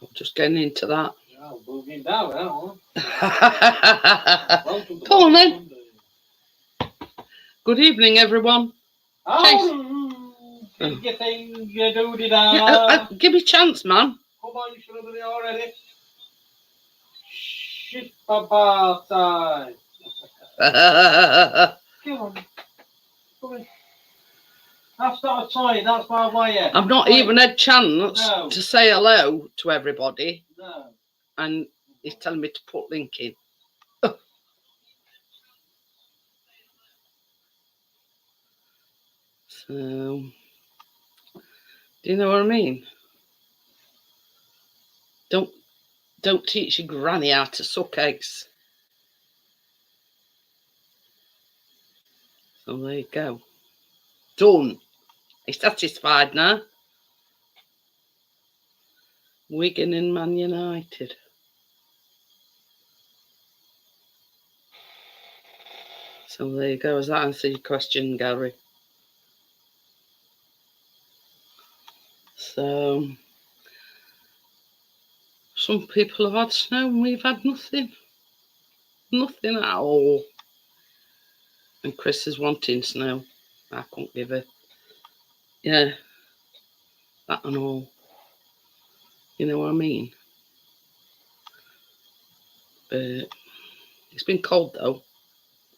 I'm just getting into that. Yeah, moving down, huh? Come on then. Good evening, everyone. Oh, get thing you do it. Give me a chance, man. Come on, you should have done it already. Shit, papa time. Come on. Come on. That's not a toy, that's my wire. I've not even had a chance to say hello to everybody. No. And he's telling me to put link in. So, do you know what I mean? Don't teach your granny how to suck eggs. So there you go. Done. He's satisfied now. Wigan and Man United. So there you go. Does that answer your question, Gary? So some people have had snow and we've had nothing. Nothing at all. And Chris is wanting snow. I couldn't give her. Yeah. That and all. You know what I mean? But it's been cold though.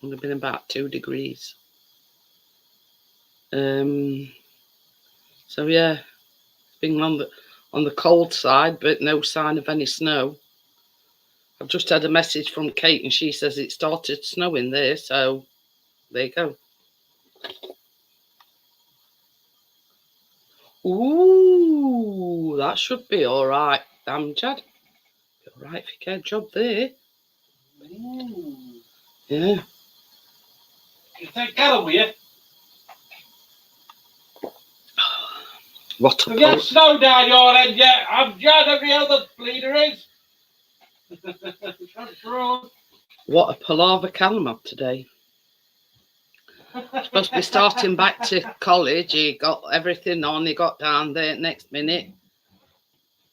Only been about 2 degrees. So yeah, it's been on the cold side, but no sign of any snow. I've just had a message from Kate and she says it started snowing there, so there you go. Ooh, that should be all right, Amjad. Be all right if you get a job there. Yeah. You take care of you. What a we get snow down your end yet. I'm Jad, every other bleeder is. What a palaver Callum had today. Supposed to be starting back to college. He got everything on. He got down there next minute.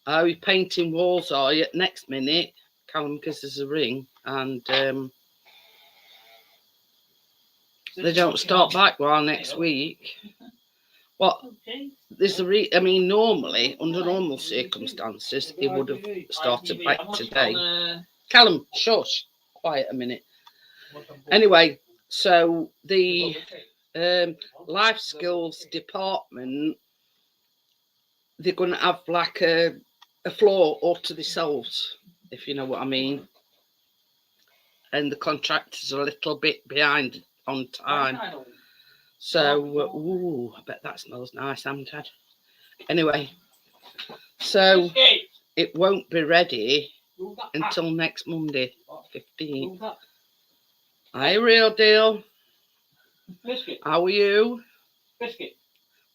Oh, you're painting walls, are you? Next minute, Callum gives us a ring, and they don't start back well next week. What? There's I mean, normally, under normal circumstances, he would have started back today. Callum, shush. Quiet a minute. Anyway, so the life skills department, they're going to have like a floor all to themselves, if you know what I mean. And the contractors are a little bit behind on time. So, ooh, I bet that smells nice, Amjad. Anyway, so it won't be ready until next Monday, 15th. Hi, real deal. How are you?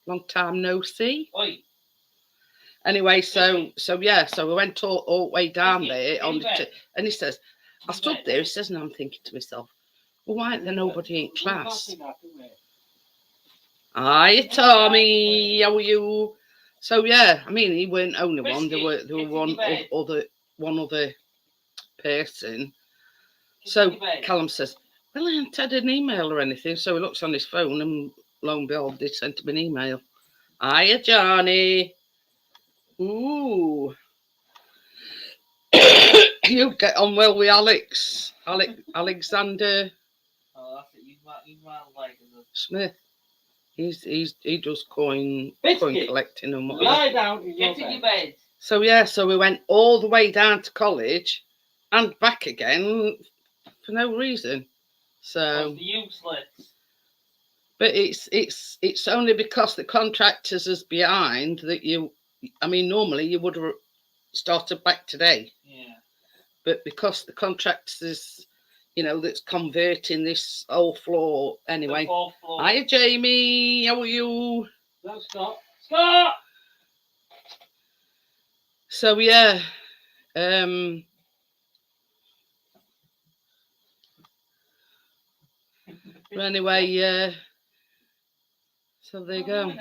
Long time no see. Anyway, so yeah, so we went all the way down there on and he says, I stood there, he says, and I'm thinking to myself, well, why ain't there nobody in class? Hi, Tommy, how are you? So yeah, I mean, he weren't only one. There were one other person. So Callum says, well, I haven't had an email or anything. So he looks on his phone, and lo and behold, they sent him an email. Hiya, Johnny. Ooh. You get on well with Alexander Smith. He does coin collecting and whatever. Lie down. Get in your bed. So yeah, so we went all the way down to college and back again for no reason. So useless. But it's only because the contractors is behind that you. I mean, normally you would have started back today. Yeah. But because the contractors, that's converting this whole floor anyway. Hiya, Jamie. How are you? No, Scott. Scott. So yeah, anyway, so there you go.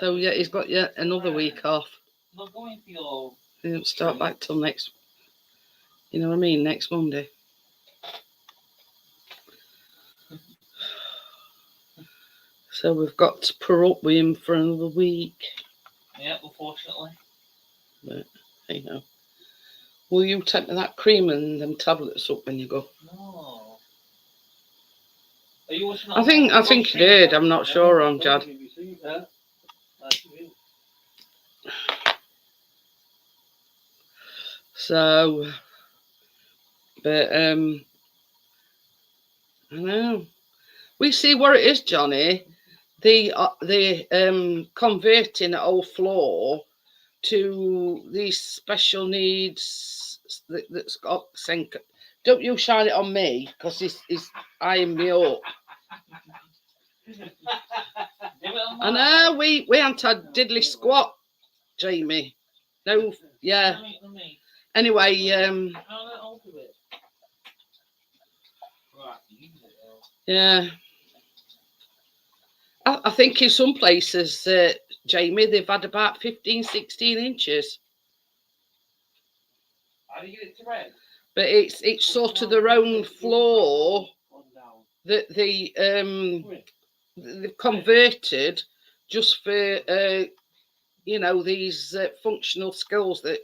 So yeah, he's got another week off. Not going for your. They don't start back till next. You know what I mean? Next Monday. So we've got to put up with him for another week. Yeah, unfortunately. But, you know. Will you take that cream and them tablets up when you go? No. Are you watching I think you did. I'm not sure on Jad. So, but I know. We see what it is, Johnny. The converting an old floor to these special needs that's got sink. Don't you shine it on me because he's eyeing me up. I know we ain't had diddly squat, Jamie. No, yeah. Anyway, yeah. I think in some places, Jamie, they've had about 15, 16 inches. How do you get it to red? But it's sort of their own floor that they've converted just for you know, these functional skills that.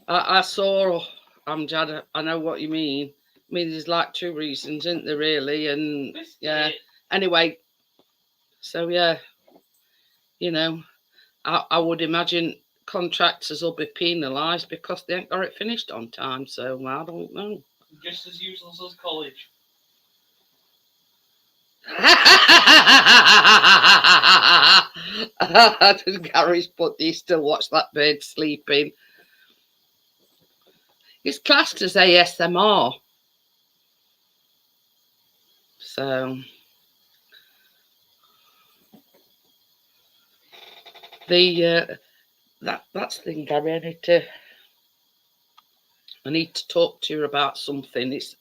I saw Amjad. I know what you mean. I mean, there's like two reasons, isn't there, really? And yeah. Anyway, so yeah, you know, I would imagine contractors will be penalised because they ain't got it finished on time. So I don't know. Just as useless as college. Gary's put, do you still watch that bird sleeping? It's classed as ASMR. So the that's the thing, Gary. I need to talk to you about something. It's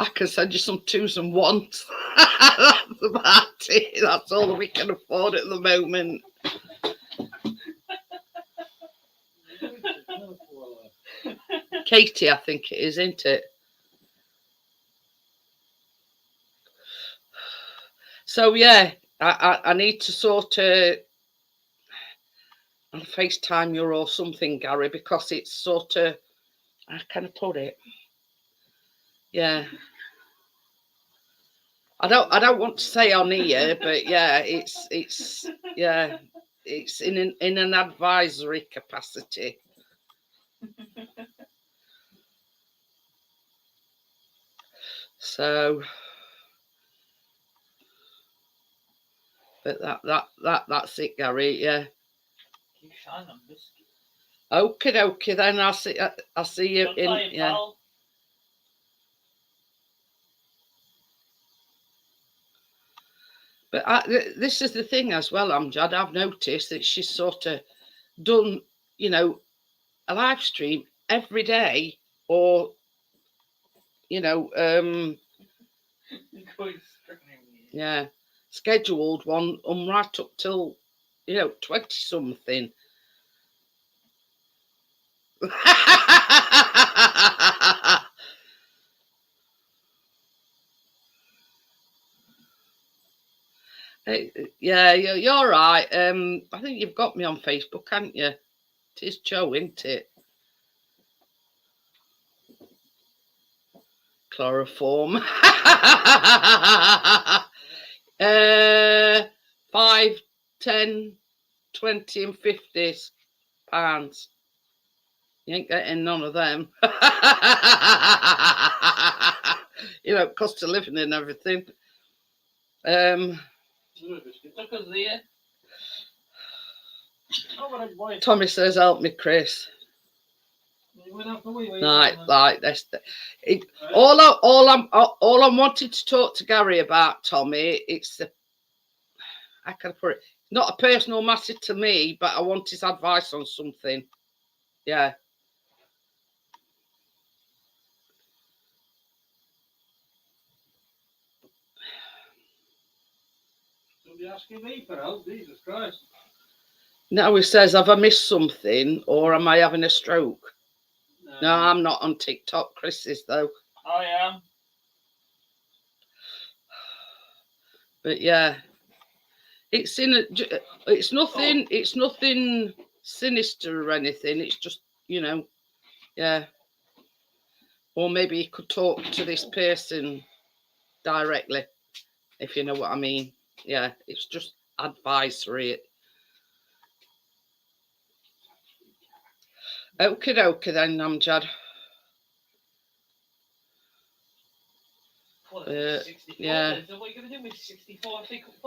I can send you some twos and ones. That's about it. That's all we can afford at the moment. Katie, I think it is, isn't it? So yeah, I need to sort of I'll FaceTime you or something, Gary, because it's sort of, how can I put it? Yeah. I don't want to say on here, but yeah, it's yeah, it's in an advisory capacity. So, but that's it, Gary. Yeah. Okay, then I'll see you in. Yeah. But this is the thing as well, Amjad. I've noticed that she's sort of done, you know, a live stream every day, or you know, yeah, scheduled one right up till, you know, 20 something. Yeah, you're right. I think you've got me on Facebook, haven't you? It is Joe, isn't it? Chloroform. 5, 10, 20 and 50s pounds. You ain't getting none of them. You know, cost of living and everything. Tommy says, "Help me, Chris." Like this. All I'm wanting to talk to Gary about, Tommy. It's the, I can put it, not a personal matter to me, but I want his advice on something. Yeah. You're asking me for help, Jesus Christ. Now he says, have I missed something or am I having a stroke? No, I'm not on TikTok. Chris is though. I am. But yeah, it's it's nothing sinister or anything. It's just, you know, yeah. Or maybe he could talk to this person directly, if you know what I mean. Yeah, it's just advisory. Okie dokie then, Namjad. Yeah. So what are you going to do with 64?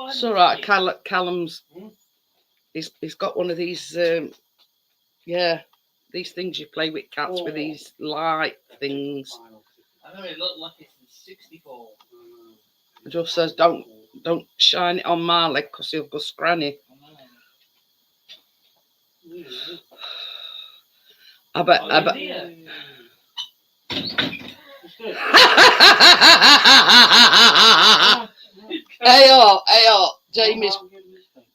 It's all right. Callum's, he's got one of these, yeah, these things you play with cats with these light things. I know it looked like it's in 64. It just says, don't shine it on my leg because he'll go scranny. I bet. Hey,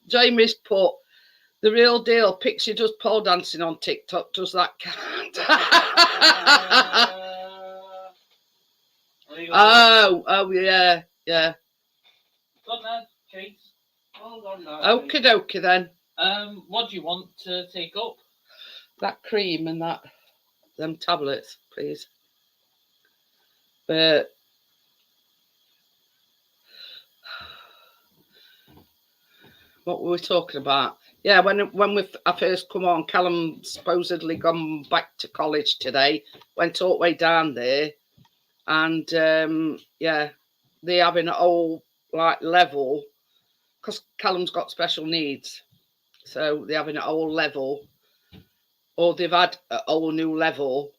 Jamie's put the real deal. Pixie does pole dancing on TikTok. Does that count? Oh yeah. Okie dokie then. What do you want to take up? That cream and them tablets, please. But what were we talking about? Yeah, when I first come on, Callum supposedly gone back to college today. Went all the way down there, and yeah, they're having a whole like level because Callum's got special needs, so they're having a whole level, or they've had a whole new level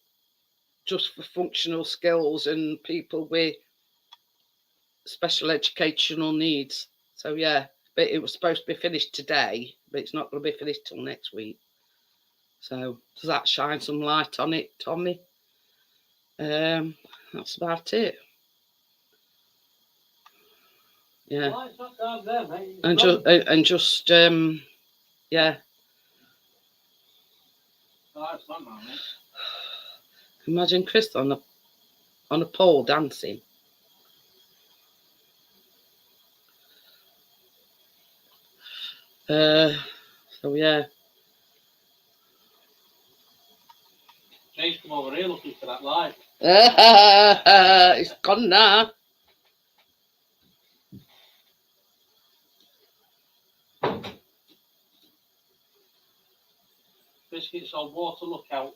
just for functional skills and people with special educational needs. So yeah, but it was supposed to be finished today, but it's not going to be finished till next week. So does that shine some light on it, Tommy? That's about it. Yeah. Well, it's not down there, mate. And just yeah. Oh, it's not now, mate. Imagine Chris on a pole dancing. So yeah. James come over here looking for that light. It's gone now. Biscuits on water lookout.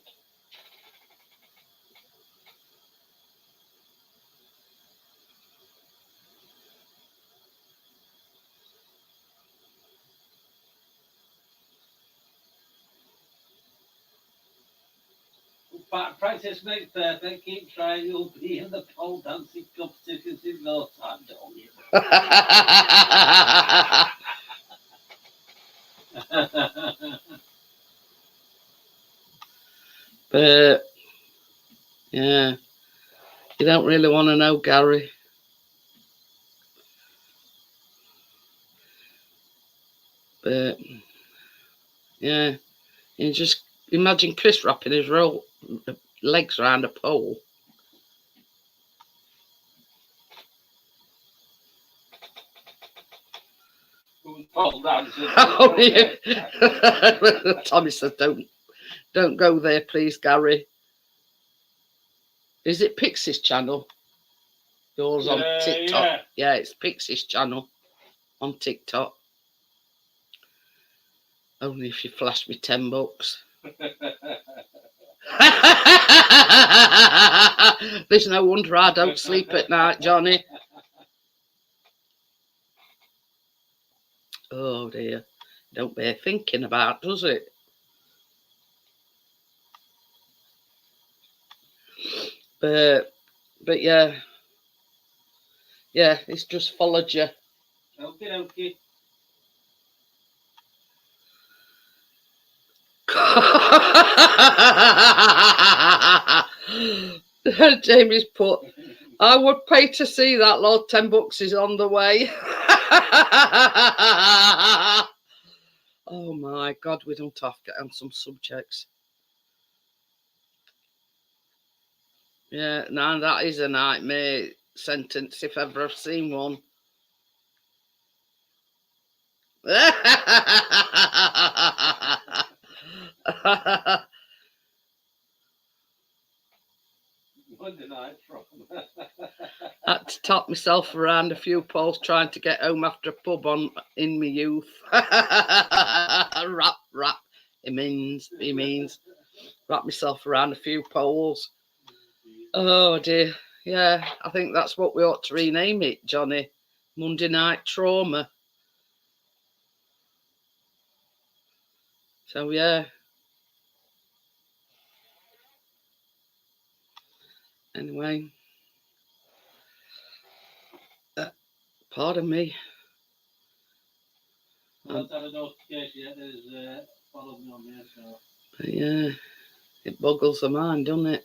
Practice makes perfect. Keep trying. You'll be in the pole dancing competitions in no time, don't you? But yeah, you don't really want to know, Gary. But yeah, you just imagine Chris wrapping his legs around a pole. Oh, yeah. Tommy says, "Don't go there, please, Gary." Is it Pixie's channel? Yours on TikTok? Yeah, it's Pixie's channel on TikTok. Only if you flash me $10. There's no wonder I don't sleep at night, Johnny. Oh dear, don't bear thinking about, does it? But yeah, it's just followed you. Okay. Jamie's put, I would pay to see that, Lord. $10 is on the way. Oh my God, we don't have to get on some subjects. Yeah, no, that is a nightmare sentence if ever I've seen one. Had to top myself around a few poles trying to get home after a pub on in my youth. Rap. He means wrap myself around a few poles. Oh dear. Yeah, I think that's what we ought to rename it, Johnny. Monday Night Trauma. So yeah. Anyway. Pardon me. Well, I've had a notification yet. There's followed me on there, so. Yeah, it boggles the mind, doesn't it?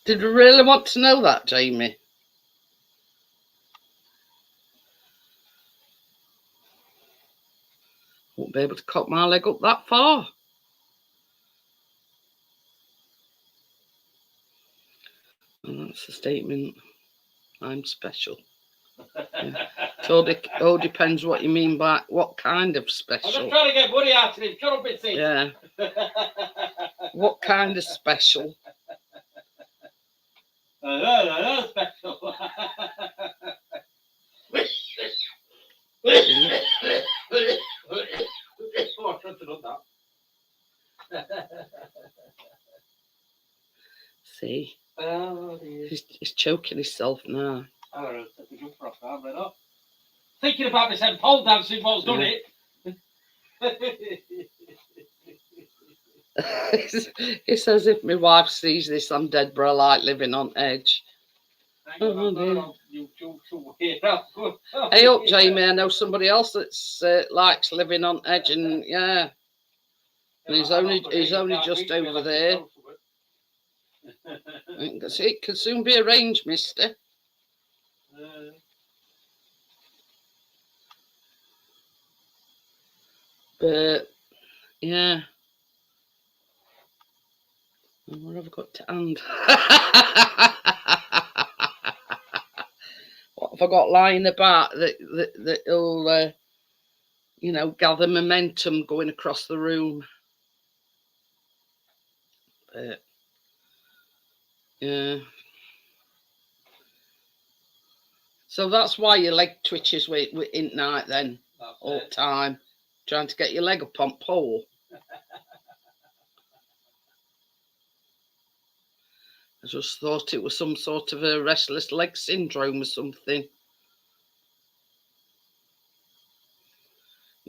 Did you really want to know that, Jamie? Won't be able to cock my leg up that far. Well, that's a statement. I'm special. Yeah. It all depends what you mean by what kind of special. I'm just trying to get money out of it. Shut up, Bitsy. Yeah. What kind of special? No, special. See? Oh, dear. He's choking himself now. Thinking about this and pole dancing what's done it. It's as if my wife sees this on Dead Bro like living on edge. Oh, hey up, Jamie. I know somebody else that's likes living on edge, and yeah, and he's only just over there. It could soon be arranged, mister. But yeah, what have I got to hand? What have I got lying about that'll gather momentum going across the room? But yeah. So that's why your leg twitches in night then, all the time, trying to get your leg up on pole. I just thought it was some sort of a restless leg syndrome or something.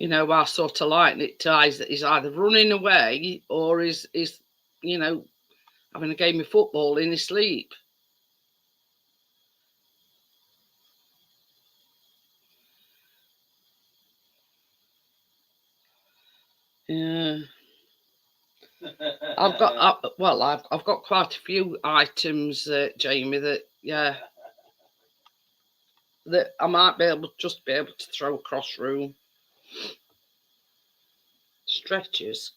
I sort of liken it to eyes that he's either running away or is having a game of football in his sleep. Yeah. I've got quite a few items, Jamie, that I might be able to throw across room. Stretchers.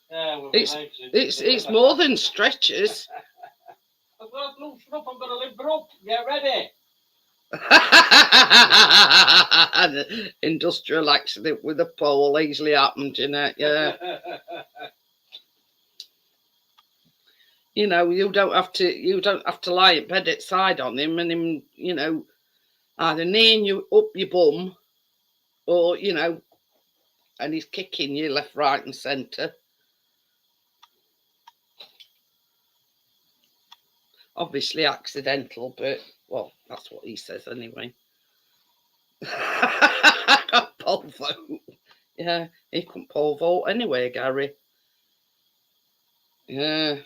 Yeah, it's more than stretchers. I'm going to loosen up. I'm going to limber up. Get ready. An industrial accident with a pole easily happened, yeah. You don't have to lie in bed at side on him and him, either kneeing you up your bum or, and he's kicking you left, right and centre. Obviously accidental, but, well, that's what he says anyway. Pole vote. Yeah, he couldn't pole vote anyway, Gary. Yeah,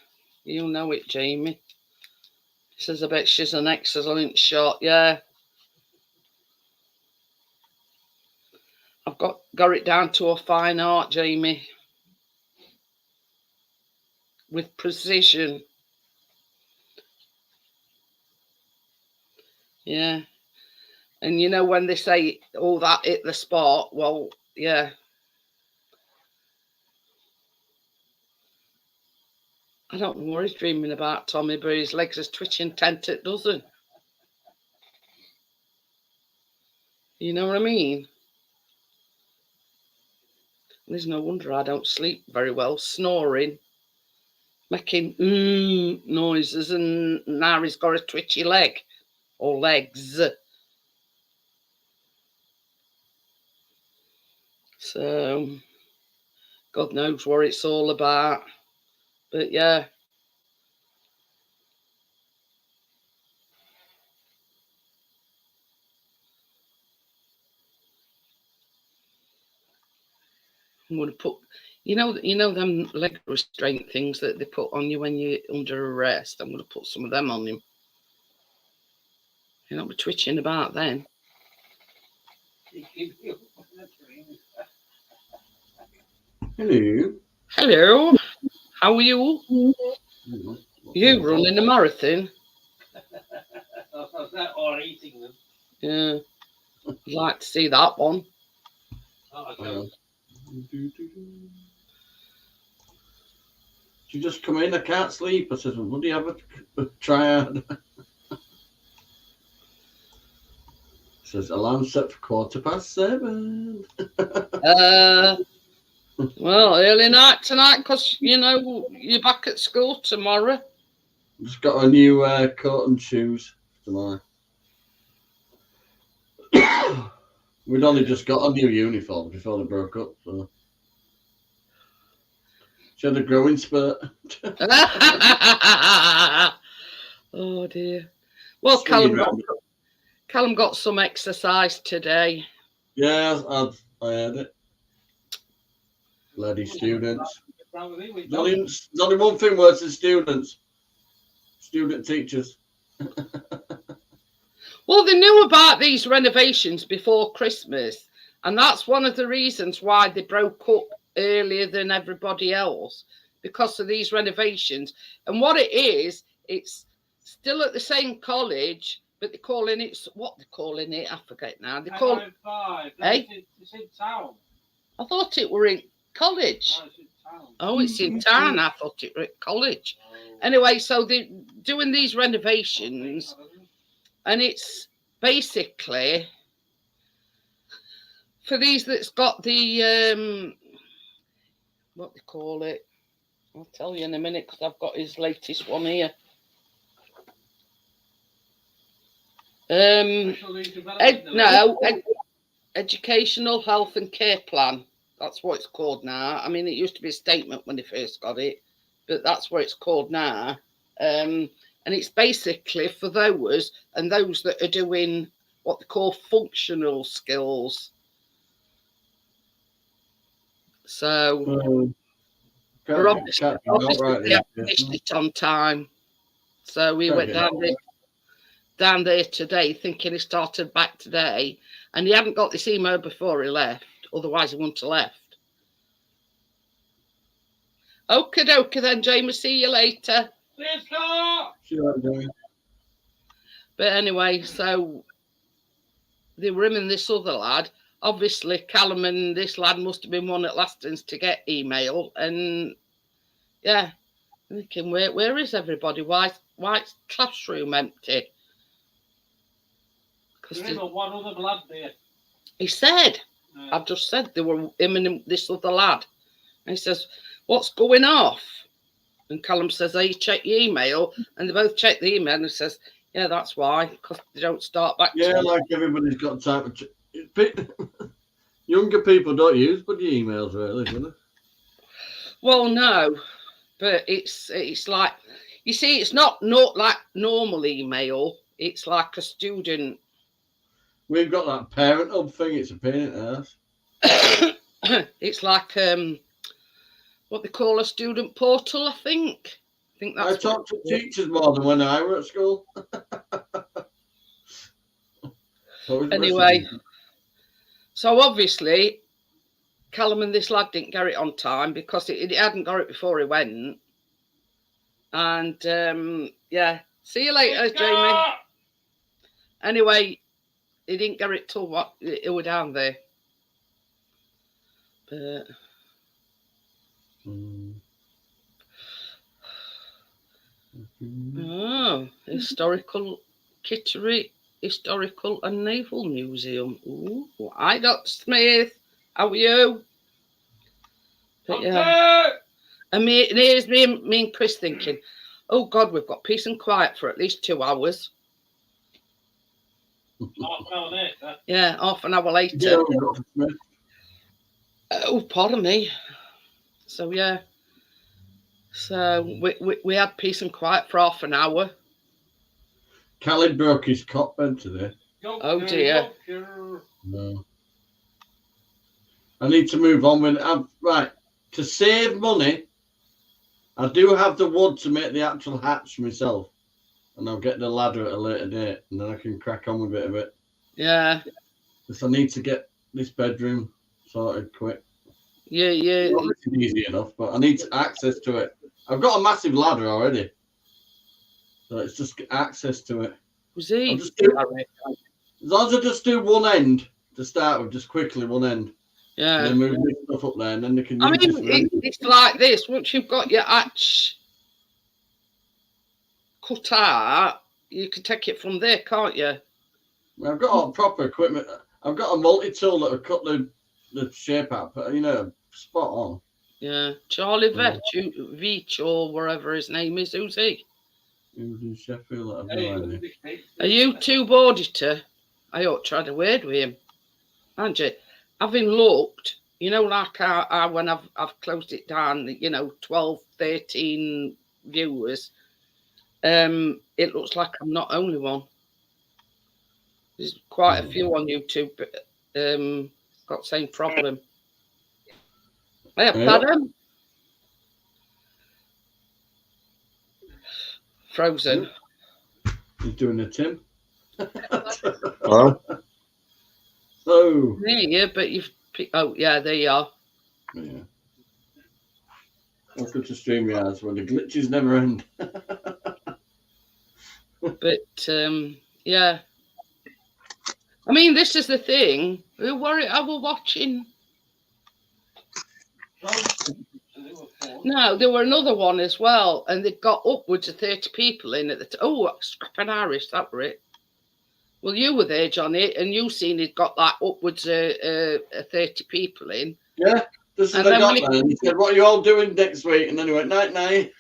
you know it, Jamie. He says, I bet she's an excellent shot. Yeah. I've got it down to a fine art, Jamie. With precision. Yeah. And you know when they say, oh, that hit the spot, well, yeah. I don't know what he's dreaming about, Tommy, but his legs are twitching 10 to a dozen. You know what I mean? There's no wonder I don't sleep very well, snoring, making noises, and now he's got a twitchy leg, or legs. So, God knows what it's all about. But yeah. I'm going to put, you know them leg restraint things that they put on you when you're under arrest. I'm going to put some of them on him. You'll not be twitching about then. Hello. Hello. How are you? You running a marathon? Or eating them. Yeah. I'd like to see that one. She just come in, I can't sleep. I said, well, would you have a triad? Says alarm set for 7:15. Well, early night tonight, because you're back at school tomorrow. Just got a new coat and shoes tomorrow. We'd only just got a new uniform before they broke up, so she had a growing spurt. Oh dear. Well, Callum got some exercise today. Yeah, I had it. Bloody students. There's only one thing worse than students. Student teachers. Well, they knew about these renovations before Christmas, and that's one of the reasons why they broke up earlier than everybody else, because of these renovations. And what it is, it's still at the same college, but they're calling it, what they're calling it, I forget now. They call it, It's in town. I thought it were in college. No, it's in town. Oh, it's in town. I thought it were at college. Anyway, so they're doing these renovations, and it's basically for these that's got the, what they call it. I'll tell you in a minute, because I've got his latest one here. Educational Health and Care Plan. That's what it's called now. I mean, it used to be a statement when they first got it, but that's what it's called now. And it's basically for those that are doing what they call functional skills. So we're obviously finished it on time. So we went down there today thinking he started back today, and he hadn't got this email before he left, otherwise he wouldn't have left. Okie dokie then, Jamie, see you later. But anyway, so they were him and this other lad. Obviously, Callum and this lad must have been one at Lastons to get email, and yeah, thinking, where is everybody? Why is classroom empty? There was one other lad there. He said, I've just said there were him and this other lad. And he says, what's going off? And Callum says, hey, check your email. And they both check the email, and he says, yeah, that's why, because they don't start back. Yeah, like everybody's got time to younger people don't use bloody emails, really, do they? Well, no, but it's like, You see, it's not like normal email. It's like a student. We've got that parent hub thing. It's a pain in the ass. It's like what they call a student portal, I think. I talk to teachers more than when I were at school. Anyway, so obviously, Callum and this lad didn't get it on time because he hadn't got it before he went. And yeah, see you later, Jamie. Anyway, he didn't get it till what it was down there. But oh, historical Kittery Historical and Naval Museum. Ooh, hi, Dr. Smith. How are you? But, yeah. And here's me and Chris thinking, oh God, we've got peace and quiet for at least 2 hours. Yeah, half an hour later. Oh, pardon me. So yeah. So we had peace and quiet for half an hour. Khaled broke his cot bed today. Oh dear. No. I need to move on with right. To save money, I do have the wood to make the actual hatch myself. And I'll get the ladder at a later date, and then I can crack on with a bit of it. Yeah. Because I need to get this bedroom sorted quick. Yeah. Well, it's easy enough, but I need access to it. I've got a massive ladder already. So it's just access to it. Was he? As long as I just do one end to start with, just quickly one end. Yeah. And then move this stuff up there, and then they can. I mean, it's like this. Once you've got your hatch cut out, you can take it from there, can't you? I've got all proper equipment. I've got a multi-tool that will cut the shape out, but spot on. Yeah, Charlie Veach or wherever his name is. Who's he? He was in Sheffield. A YouTube auditor. I ought to try to word with him. Angie, having looked, like how when I've closed it down, 12, 13 viewers. It looks like I'm not only one. There's quite a few on YouTube, but got the same problem. Hey, pardon? Frozen. He's doing a Tim. Hello? Oh. Yeah, but you've... Oh, yeah, there you are. Yeah. Welcome to StreamYards where the glitches never end. But, yeah. I mean, this is the thing. I was watching... No, there were another one as well, and they'd got upwards of 30 people in at the Scrapping Irish, that were it. Well, you were there, Johnny, and you seen it got like upwards of 30 people in. Yeah, just as I got there, and he said, "What are you all doing next week?" And then he went, "Night."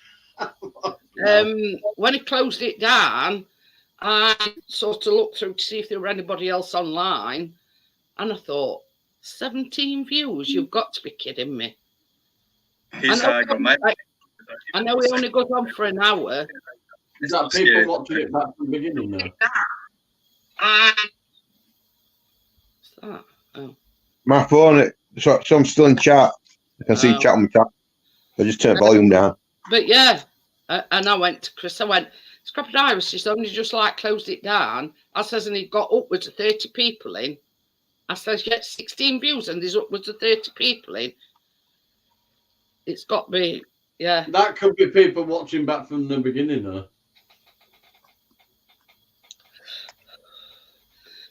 When he closed it down, I sort of looked through to see if there were anybody else online, and I thought, 17 views? You've got to be kidding me. I know he only goes on for an hour. Is that people watching it back from the beginning now? What's that? Oh. My phone, so I'm still in chat. I can see chat on my chat. I just turned volume down. But yeah, and I went to Chris, Scrapping Irish has only just like closed it down. I says, and he got upwards of 30 people in. I says, yeah, 16 views and there's upwards of 30 people in. It's got me, yeah. That could be people watching back from the beginning, though.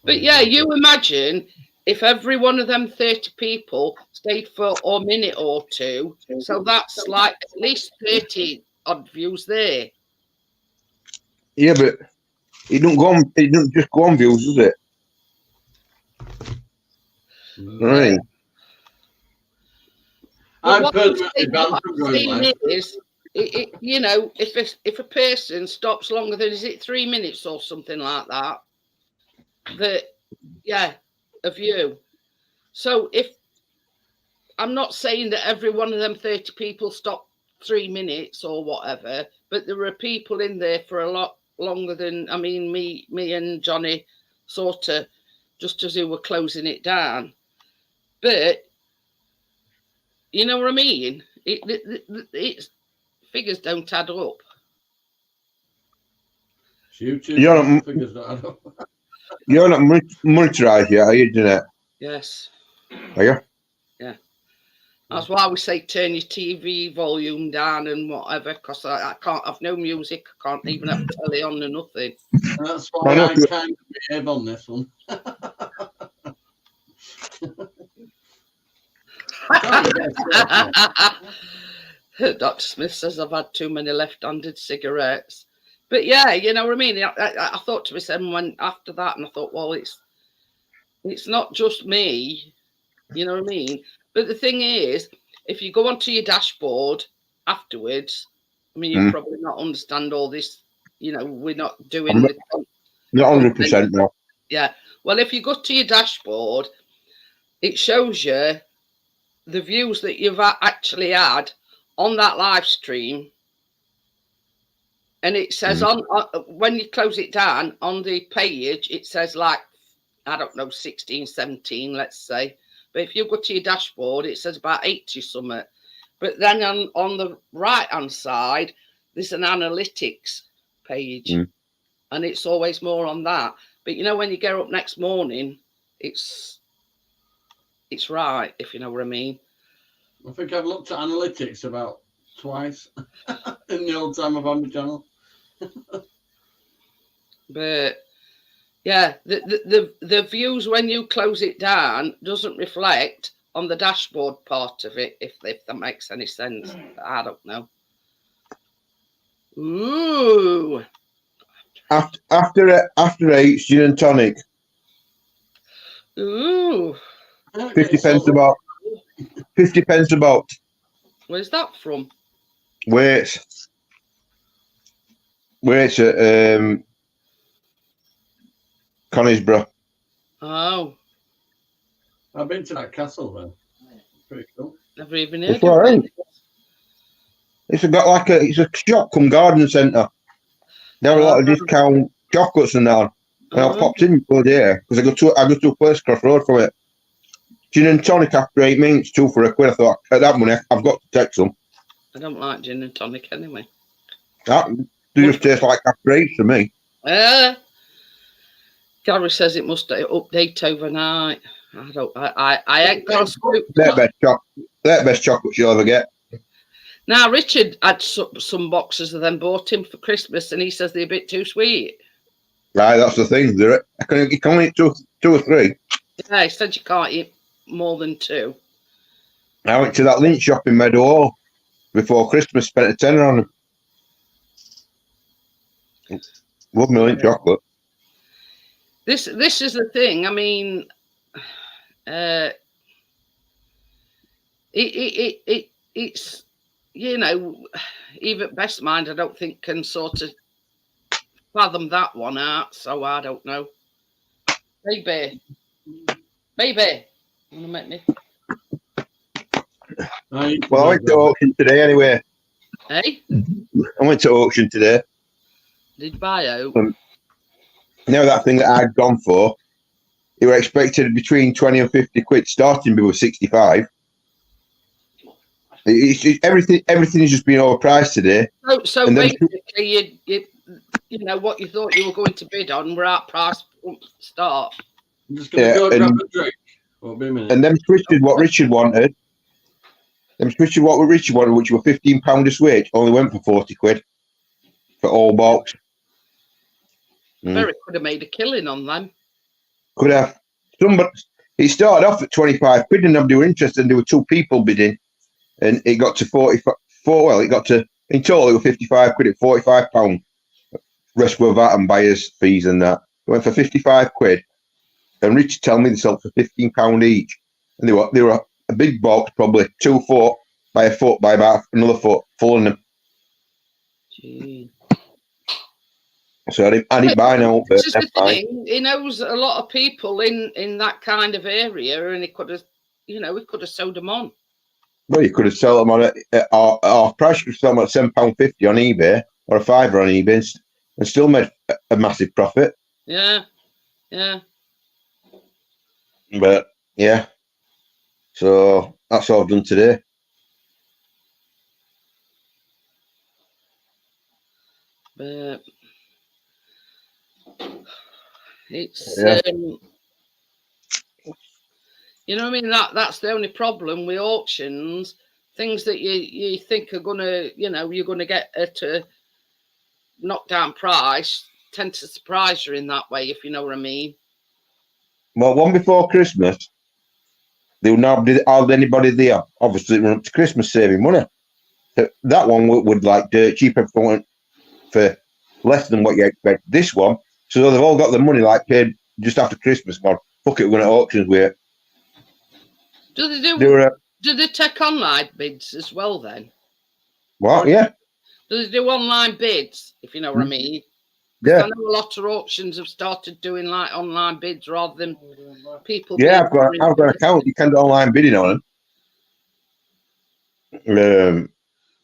But yeah, you imagine if every one of them 30 people stayed for a minute or two, so that's like at least 30 odd views there. Yeah, but it don't just go on views, does it? Right. If a person stops longer than, is it 3 minutes or something like that? A view. So if I'm not saying that every one of them 30 people stop 3 minutes or whatever, but there were people in there for a lot longer than, I mean, me and Johnny sort of just as we were closing it down. But you know what I mean? It's figures don't add up. You're not, figures don't add up. You're not monetarised yet, are you, Jeanette? Yes. Are you? Yeah. That's why we say turn your TV volume down and whatever, because I can't have no music. I can't even have telly on or nothing. That's why I kind of behave on this one. Dr. Smith says I've had too many left-handed cigarettes. But yeah, you know what I mean? I thought to myself when after that, and I thought, well, it's not just me, you know what I mean? But the thing is, if you go onto your dashboard afterwards, I mean, you probably not understand all this, you know, we're not doing the... Not 100% now. Yeah. Well, if you go to your dashboard, it shows you the views that you've actually had on that live stream. And it says on when you close it down on the page, it says like, I don't know, 16, 17, let's say. But if you go to your dashboard, it says about 80 something. But then on the right-hand side, there's an analytics page. And it's always more on that. But, you know, when you get up next morning, it's right, if you know what I mean. I think I've looked at analytics about twice in the old time of on the channel. But yeah, the views when you close it down doesn't reflect on the dashboard part of it, if that makes any sense. I don't know. Ooh. After 8, gin and tonic. Ooh. 50 pence about. 50 pence about. Where's that from? Wait at Conisbrough. Oh. I've been to that castle then. Pretty cool. Never even heard It's of alright. it. It's a shop come garden centre. They have a lot of discount chocolates and that on. And I popped in for there because I go to a place across the road from it. Gin and tonic after 8 minutes, 2 for £1. I thought, at that money, I've got to take some. I don't like gin and tonic anyway. They just taste like after 8 to me. Gary says it must update overnight. I ain't got a scoop. They're best chocolates you'll ever get. Now, Richard had some boxes of them bought him for Christmas, and he says they're a bit too sweet. Right, that's the thing. You can only eat 2 or 3. Yeah, he said you can't eat more than 2. I went to that Lynch shop in Meadow Hall before Christmas, spent a tenner on them. Love my Lynch chocolate. This is the thing. I mean, it's, you know, even best mind I don't think can sort of fathom that one out. So I don't know. Baby, wanna make me? Well, I went to auction today anyway. Hey, I went to auction today. did you buy out? Now that thing that I'd gone for, they were expected between 20 and 50 quid, starting bid was 65. Everything is just being overpriced today. So basically, you know what you thought you were going to bid on were at price from the start. I'm just gonna go grab a drink. Won't be a minute. And them twisted what Richard wanted. Which were £15 a switch, only went for 40 quid for all box. Very could have made a killing on them. Could have. It started off at 25 quid and nobody were interested, and there were 2 people bidding, and it got to 44. Well, it got to, in total it was 55 quid at £45. Rest were VAT and buyers fees and that. It went for 55 quid, and Richard told me they sold for £15 each, and they were a big box, probably 2 foot by a foot by about another foot, full of them. Gee. So I didn't buy no. This is the thing. He knows a lot of people in that kind of area, and he could have, you know, sold them on. Well, you could have sold them on at our price. You could sell them at £7.50 on eBay. or a fiver on eBay and still made a massive profit. Yeah. Yeah. But yeah, so that's all I've done today. But it's Yeah. you know what I mean, that's the only problem with auctions. Things that you think are gonna, you know, you're gonna get at a knockdown price tend to surprise you in that way, if you know what I mean. Well, one before Christmas, there would not be hardly anybody there. Obviously, it run up to Christmas saving money. That one would like dirt cheap, everyone for less than what you expect. This one, so they've all got the money like paid just after Christmas. Gone, fuck it, we're going to auctions with it. Do they do they take online bids as well then? What? Yeah. Do they do online bids, if you know what I mean? Yeah. I know a lot of auctions have started doing like online bids rather than people. Yeah, I've got an account. You can do online bidding on them.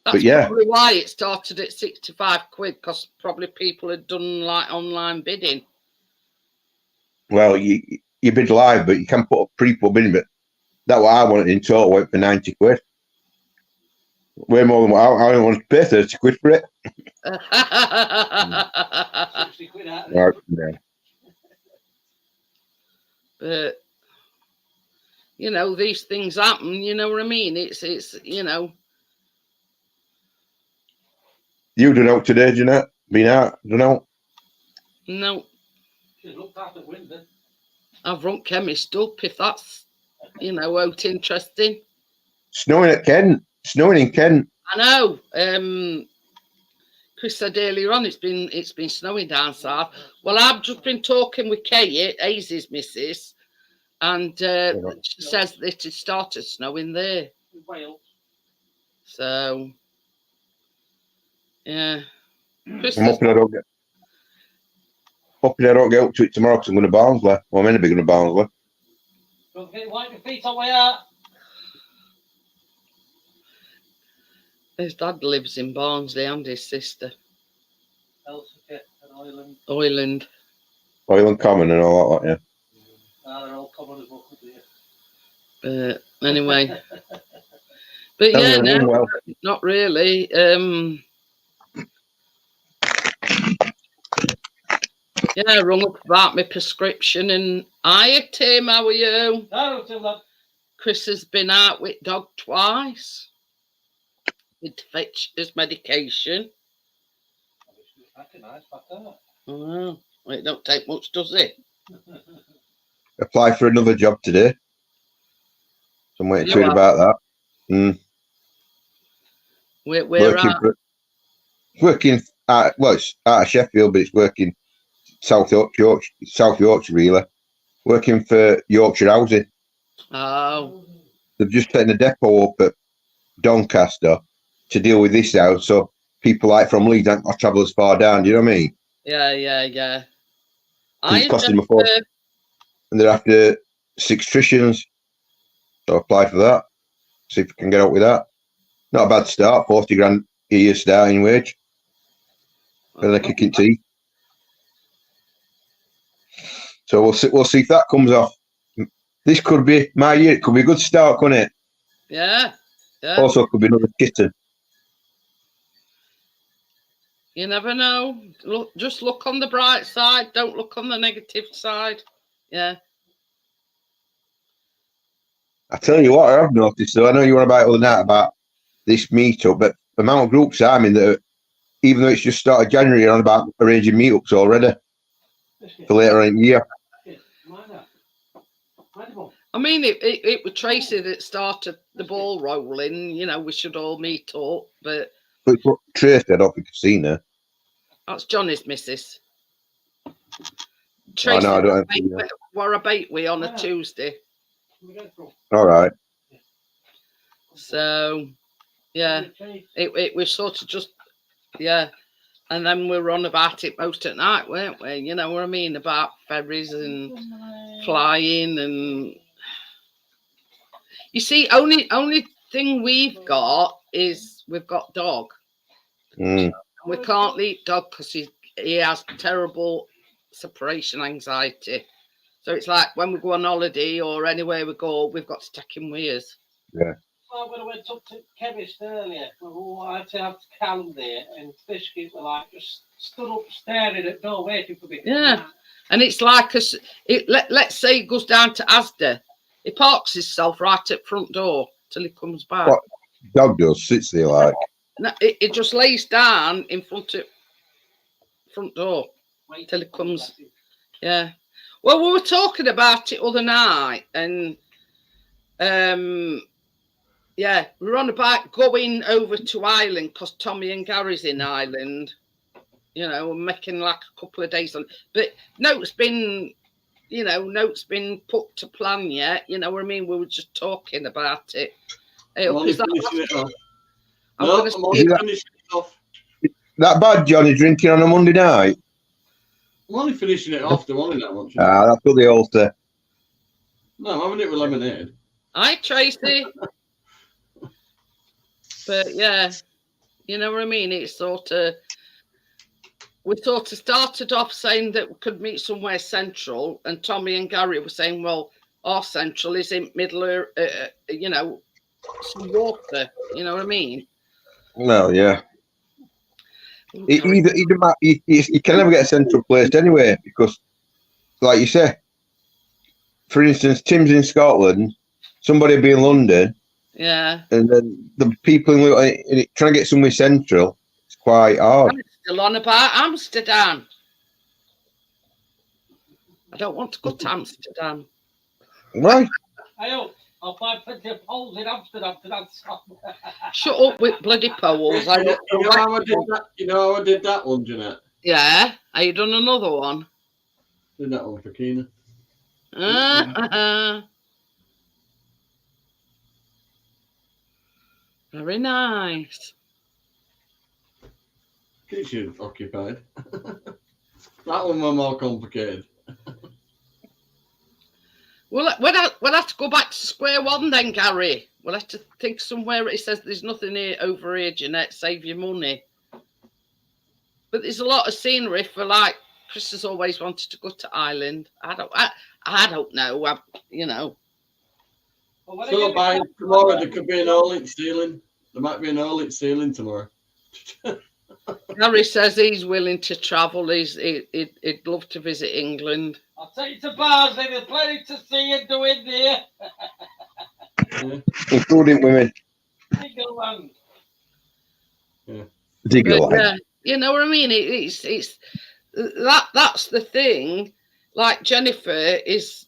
That's yeah, probably why it started at 65 quid, because probably people had done like online bidding. Well, you bid live, but you can put a pre-pub in. But that what I wanted in total went for 90 quid. Way more than what I don't want to pay 30 quid for it. 60 quid out Right, yeah. But you know, these things happen. You know what I mean? It's you know. You done out today, do you know? Been out, don't know. No. She's looked out the window. I've run chemist up if that's, you know, out interesting. Snowing at Kent. Snowing in Kent. I know. Chris said earlier on it's been snowing down south. Well, I've just been talking with Kate, Hazy's missus, and she says that it started snowing there. Wales. So yeah. I'm hoping I don't get up to it tomorrow because I'm going to Barnsley. Well, I'm going to be going to Barnsley. Don't get wipe your feet on way out. His dad lives in Barnsley and his sister. Elsica and Ireland. Oiland Common and all that, yeah. They're all common as well. Anyway. But yeah, no, well. not really. Yeah, I rung up about my prescription and hiya Tim, how are you? No, Tim, lad. Chris has been out with dog twice. To fetch his medication. Oh, well, it don't take much, does it? Apply for another job today. So I'm waiting to hear about that. Where working at, well, it's out of Sheffield, but it's working South Yorkshire really. Working for Yorkshire Housing. Oh. They've just taken a depot up at Doncaster to deal with this house, so people like from Leeds don't travel as far down. Do you know what I mean? Yeah. It's costing them and they're after 6 tritians. So I applied for that. See if I can get out with that. Not a bad start. 40 grand a year starting wage. Better than kicking teeth. So we'll see if that comes off. This could be my year. It could be a good start, couldn't it? Yeah. Also, it could be another kitten. You never know. Just look on the bright side. Don't look on the negative side. Yeah. I tell you what, I've noticed. So I know you were about the other night about this meetup, but the amount of groups I'm in that, even though it's just started January, you're on about arranging meetups already for later in the year. I mean, it was Tracy that started the ball rolling. You know, we should all meet up, but Tracy, I don't think I've seen her. That's Johnny's missus. Tracy, I don't have where a bait we on a Tuesday. All right. So, yeah, it was sort of just, yeah. And then we were on about it most at night, weren't we? You know what I mean? About ferries and flying and... You see, only thing we've got is we've got dog. We can't leave dog because he has terrible separation anxiety. So it's like when we go on holiday or anywhere we go, we've got to take him with us. Yeah. Well, when I went up to chemist earlier, I had to have the calm there, and Biscuit were like just stood up staring at the door waiting for me. Yeah. And it's like let's say he goes down to Asda. He parks himself right at front door till he comes back. What dog does, sits there like. No, it just lays down in front of front door till he comes. Yeah. Well, we were talking about it other night, and yeah, we were on about going over to Ireland because Tommy and Gary's in Ireland. You know, making like a couple of days on. But note's been put to plan yet. You know what I mean? We were just talking about it. I'm only finishing it off. I'm No, gonna I'm only see- finishing it off. That bad, Johnny, drinking on a Monday night. I'm only finishing it off. There wasn't that much. Ah, that's what they all say. No, I'm having it with lemonade. Hi, Tracy. But yeah, you know what I mean? It's we sort of started off saying that we could meet somewhere central, and Tommy and Gary were saying, well, our central is in middle of, you know, some water. You know what I mean? Well, yeah. You can never get a central place anyway, because, like you say, for instance, Tim's in Scotland, somebody will be in London, Yeah. and then the people trying to get somewhere central, it's quite hard. I'm still on about Amsterdam. I don't want to go to Amsterdam. Right? I'll find plenty of poles in Amsterdam to dance on. Shut up with bloody poles. You know how I did that? You know how I did that one, Jeanette? Yeah. Have you done another one? Did that one for Keena. Very nice. Keeps you occupied. That one was more complicated. We'll have to go back to square one then, Gary. We'll have to think somewhere. It says there's nothing here over here, Jeanette. Save your money. But there's a lot of scenery for, like, Chris has always wanted to go to Ireland. I don't know. You know. So by tomorrow there could be an all-lit ceiling. There might be an all-lit ceiling tomorrow. Gary says he's willing to travel. He'd love to visit England. I'll take you to Barnsley. There's plenty to see and do in there. Yeah. Including women. Diggerland. Yeah. Diggerland. Yeah, you know what I mean? It's that's the thing. Like Jennifer is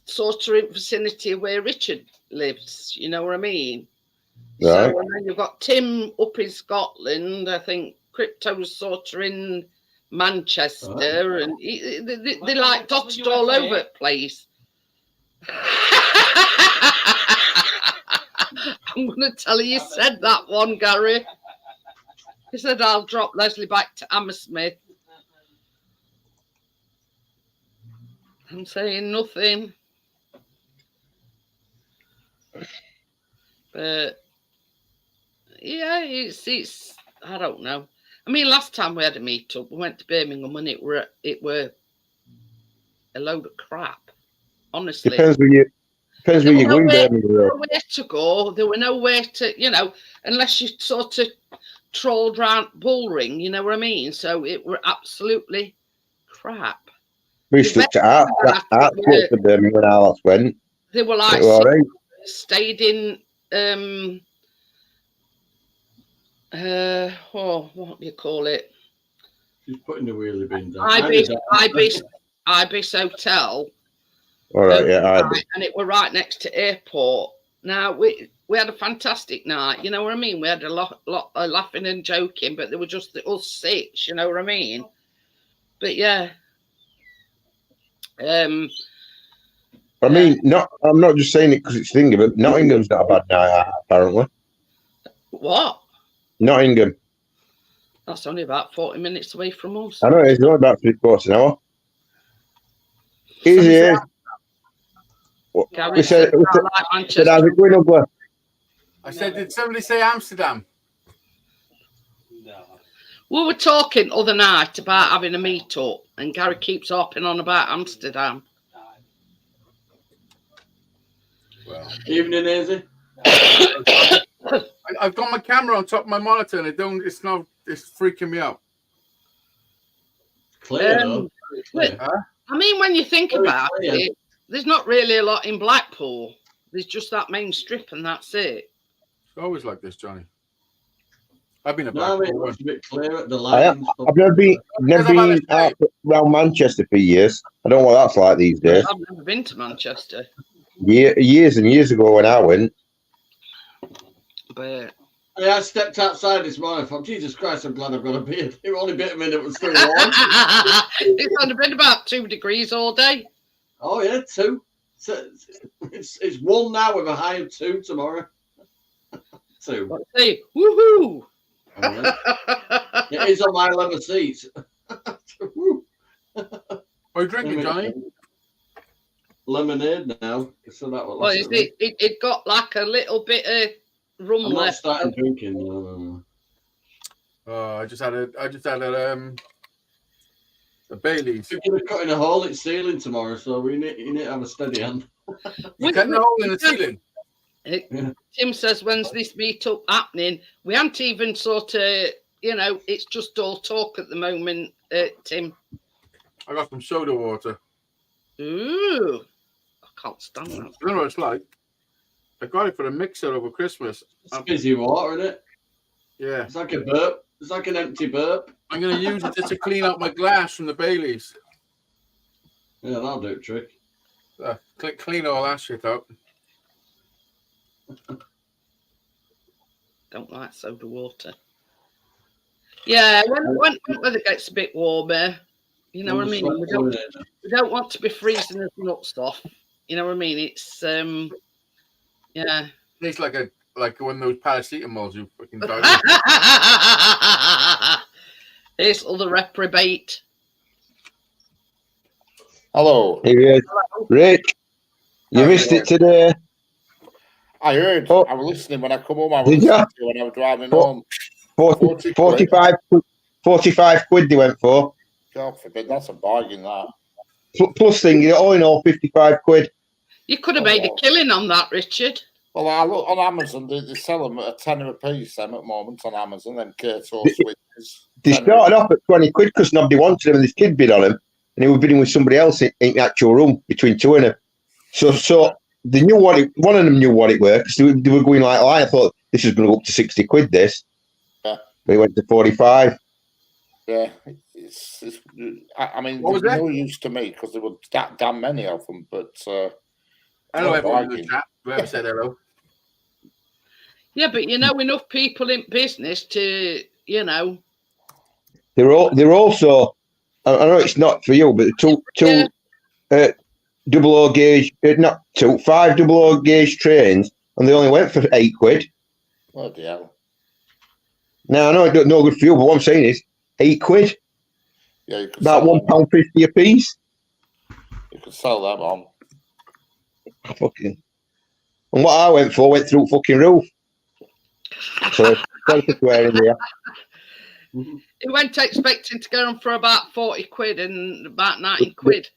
sort of in vicinity where Richard lives. You know what I mean? Right. So and then you've got Tim up in Scotland. I think Crypto's sort of in Manchester, and they're like dotted all over the place. I'm going to tell you said that one, Gary. He said, I'll drop Leslie back to Hammersmith. I'm saying nothing. But, yeah, it's I don't know. I mean, last time we had a meet-up, we went to Birmingham and it were a load of crap. Honestly. Depends where you're going. There was nowhere to go. There were nowhere to, you know, unless you sort of trolled round Bullring, you know what I mean? So it were absolutely crap. We stuck to art for Birmingham when I last went. They were like right. Stayed in what do you call it? She's putting the wheelie bin down. Ibis Hotel. All right, yeah, and it were right next to airport. Now we had a fantastic night, you know what I mean? We had a lot of laughing and joking, but they were just us six, you know what I mean? But yeah. I mean, I'm not just saying it because it's thingy, but Nottingham's not a bad night, apparently. What? Nottingham. That's only about 40 minutes away from us. I know, it's only about 3/4 an hour. Easy. Gary said, like Manchester. how's it going, Ugly? I said, did somebody say Amsterdam? No. We were talking other night about having a meet-up, and Gary keeps harping on about Amsterdam. Well, Evening, Izzy. I've got my camera on top of my monitor, and it's freaking me out. Clear, though. Clear. I mean, when you think Very about clear. it, there's not really a lot in Blackpool. There's just that main strip, and that's it. It's always like this, Johnny. I've been a No, Blackpool. it's a bit clear at the I've lines. never been out around Manchester for years. I don't know what that's like these days. I've never been to Manchester. Years and years ago when I went. But I stepped outside this morning. I thought, Jesus Christ, I'm glad I've got a beard. It only bit a minute, it was still warm. it's only been about 2 degrees all day. Oh, yeah, 2. So it's 1 now with a high of 2 tomorrow. 2. Let's see. Woohoo! It is on my leather seats. What are you drinking, Johnny? Lemonade now. So that Well, it got like a little bit of rum I'm not left. starting drinking. No. I just had a Bailey's. You're cutting a hole in the ceiling tomorrow, so you need to have a steady hand. You're cutting a hole in the ceiling. Tim says, when's this meet-up happening? We haven't even sort of, it's just all talk at the moment, Tim. I got some soda water. Ooh, I can't stand that. You know what it's like? I got it for a mixer over Christmas. It's fizzy water, isn't it? Yeah. It's like a burp. It's like an empty burp. I'm going to use it just to clean out my glass from the Baileys. Yeah, that'll do it, trick. Clean all that shit out. Don't like soda water. Yeah, when weather gets a bit warmer, you know what I mean? We don't want to be freezing us nuts off. You know what I mean? It's, yeah. It's like one of those paracetamols you fucking died. It's all the reprobate. Hello. Hey, Rick, you missed it today. I heard. Oh. I was listening when I come home. I was Did listening to when I was driving home. 45 quid they went for. God forbid, that's a bargain, that. Plus thing, all in all, 55 quid. You could have made a killing on that, Richard. Well, I look on Amazon. They sell them at a tenner a piece. Them at the moment on Amazon. Them Kato switches. They started off at 20 quid because nobody wanted them, and this kid bid on them, and he was bidding with somebody else in the actual room between two of them. So they knew one of them knew what it were because they were going like, I thought this is going to go up to 60 quid. This, yeah, but it went to 45. Yeah, I mean, What was no use to me because there were that damn many of them. But hello, everyone in the chat. Whoever said hello. Yeah, but enough people in business to, They're also. I know it's not for you, but two double O gauge, not 5 double O gauge trains, and they only went for 8 quid. Bloody hell! Now I know it's no good for you, but what I'm saying is 8 quid. Yeah, you could About £1.50 a piece. You could sell them on. Fucking. And what I went for went through fucking roof. So sorry for swearing there. He went expecting to go on for about 40 quid and about 90 quid.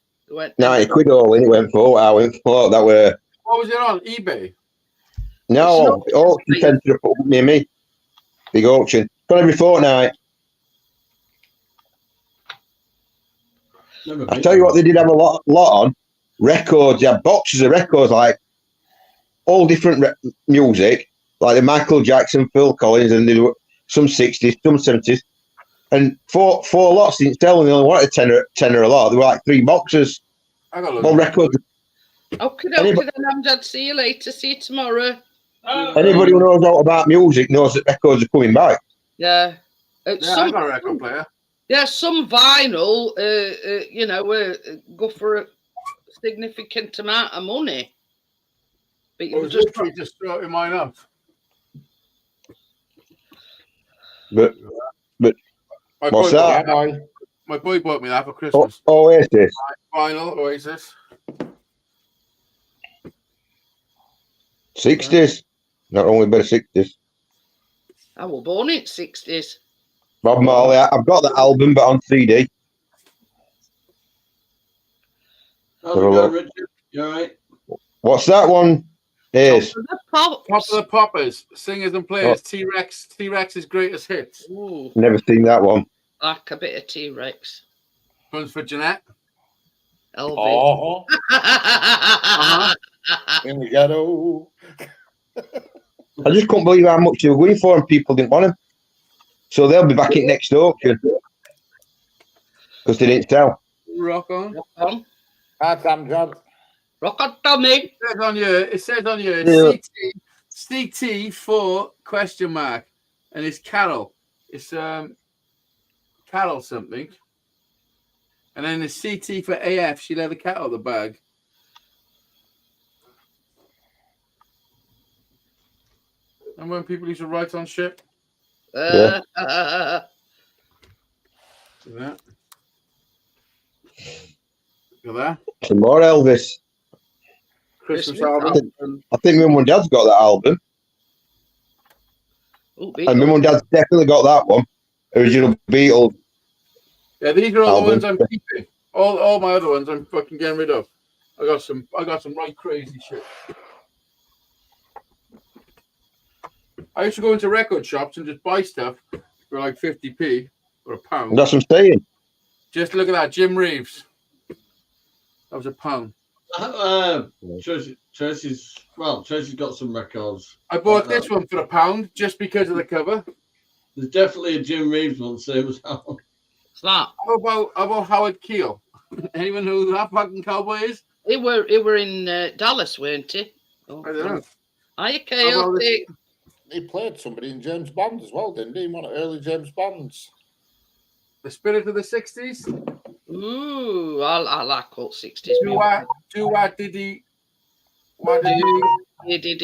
90 quid all in it went for. What I went for that were. What was it on eBay? No, auction centre up near me. Big auction. Got every fortnight. I tell you what, they did have a lot on records. They had boxes of records, like all different music, like the Michael Jackson, Phil Collins, and there were some 60s, some 70s, and four lots didn't sell, and they only wanted tenner a lot. There were like 3 boxes. I got all records. Okay, then, Amjad. See you later. See you tomorrow. Anybody who knows all about music knows that records are coming back. Yeah. I got a record player. Yeah, some vinyl, go for a significant amount of money. But you just sorting mine out. But what's that? My boy bought me that for Christmas. Oasis. Vinyl Oasis. 60s. Not only better 60s. I was born in 60s. Bob Marley. I've got the album, but on CD. How's it going, Richard? You all right? What's that one? Is Top of the Poppers, singers and players. T-Rex's greatest hits. Ooh, never seen that one. like a bit of T-Rex. One's for Jeanette. Elvis. Oh, Uh-huh. in the ghetto. I just couldn't believe how much they were going for, and people didn't want them. So they'll be back in next auction because they didn't sell. Rock on. Rock on. Damn job. Rock on, Tommy. It says on here, Yeah. CT for question mark, and it's Carol. It's Carol something, and then the CT for AF. She let the cat out of the bag. And when people used to write on shit. Yeah. Look at that. Look at that. Some more Elvis. Christmas Christmas album. I think my mum and dad's got that album, Ooh, and my mum and dad's definitely got that one. Original Beatles. Yeah, these are all Album. the ones I'm keeping. All my other ones I'm fucking getting rid of. I got some right crazy shit. I used to go into record shops and just buy stuff for like 50p or a pound. That's what I'm saying. Just look at that, Jim Reeves. That was a pound. Tracy's got some records. I bought Like this one for a pound just because of the cover. There's definitely a Jim Reeves one, same as that one. What's that? How about Howard Keel? Anyone know who that fucking cowboy is? He were in Dallas, weren't he? Oh, I don't know. Hiya, How about Chaotic. He played somebody in James Bond as well, didn't he? One of early James Bonds. The Spirit of the 60s? Ooh, I like all 60s. Do what did he? What did he?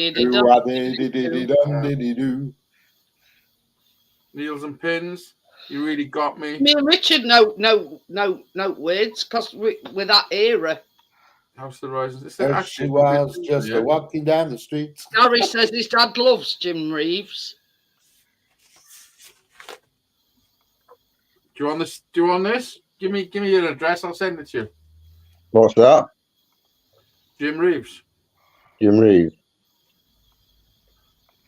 Do. Needles and pins. You really got me. Me and Richard no words because with that era. House of the Rising. It's There she was just yeah. walking down the street. Gary says his dad loves Jim Reeves. Do you want this? Do you want this? Give me your address. I'll send it to you. What's that? Jim Reeves. Jim Reeves.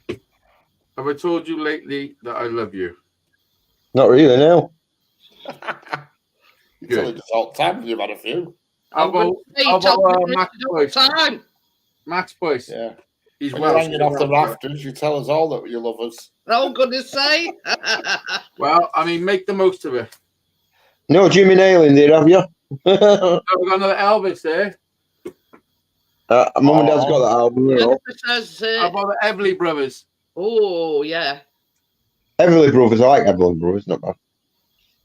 Have I told you lately that I love you? Not really, no. You tell it all the time. You've had a few. How about Max Boyce? Time. Max Boyce. Yeah. He's When you're Welsh. hanging off the rafters, you tell us all that you love us. I'm gonna say. Well, I mean, make the most of it. No Jimmy Nail in there, have you? Oh, we've got another Elvis there. Mum and dad's got that album. You know. Says, How about the Everly Brothers? oh yeah. Everly Brothers, I like Everly Brothers, not bad.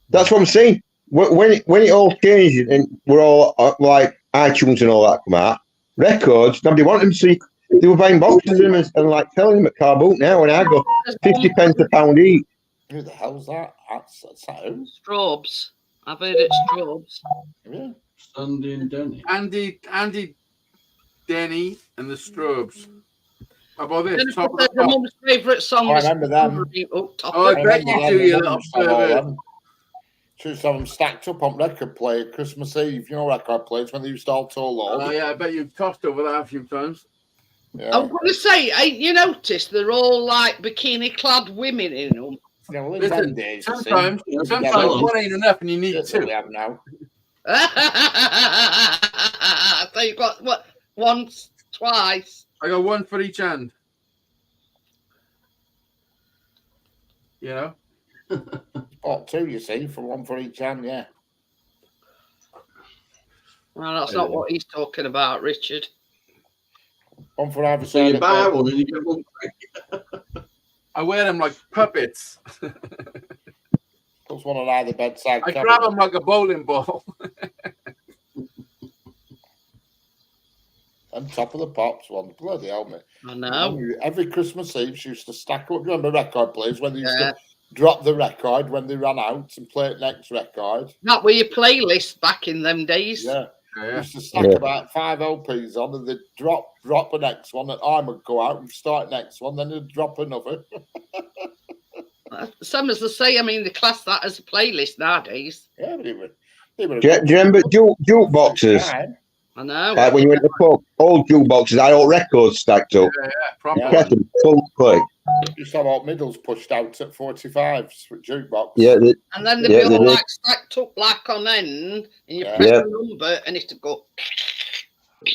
That's what I'm saying. When it all changed and we're all like iTunes and all that come out, records, nobody wanted them, so they were buying boxes of them and like selling them at car boot now, and I go 50 pence a pound each. Who the hell's that? That's that who? Strobes. I've heard it Strobes. Yeah. Sandy and Denny. Andy, Denny, and the Strobes. How about this? Jennifer Top of said the her Pop. mum's favourite song I was remember them. Oh, I bet you do, you little pervert. She used to have them stacked up on record play at Christmas Eve. You know, record plays when they used to all tour load. Oh yeah, I bet you've tossed over that a few times. Yeah. I'm gonna say, you notice they're all like bikini-clad women in them. Yeah, well, in Listen, them days, you see, Sometimes one ain't enough, and you need that's what we two. have now. So you've got what? Once, twice. I got one for each hand. You know. Bought two, you see, for one for each hand, yeah. Well, that's not what he's talking about, Richard. One for either So side. you buy one and you get one free. I wear them like puppets. Puts one on either bedside. I cabinet. grab them like a bowling ball. And Top of the Pops one. Bloody hell, mate. I know. Every Christmas Eve, she used to stack up. Remember record players when they used Yeah. to drop the record when they ran out and play it next record? That were your playlist back in them days. Yeah. Yeah. Used to stack about 5 LPs on and they'd drop the next one and I would go out and start next one, then they'd drop another. Some as they say, I mean, they class that as a playlist nowadays. Yeah, but Do you remember jukeboxes? I know. Like when you went to the pub, old jukeboxes, had all records stacked up. Proper Yeah. one. Press them, full click. used to have alt middles pushed out at 45s with jukebox. Yeah, And then they'd Yeah, be they all did. like stacked up like on end, and you Yeah. press Yeah. the number and it'd go.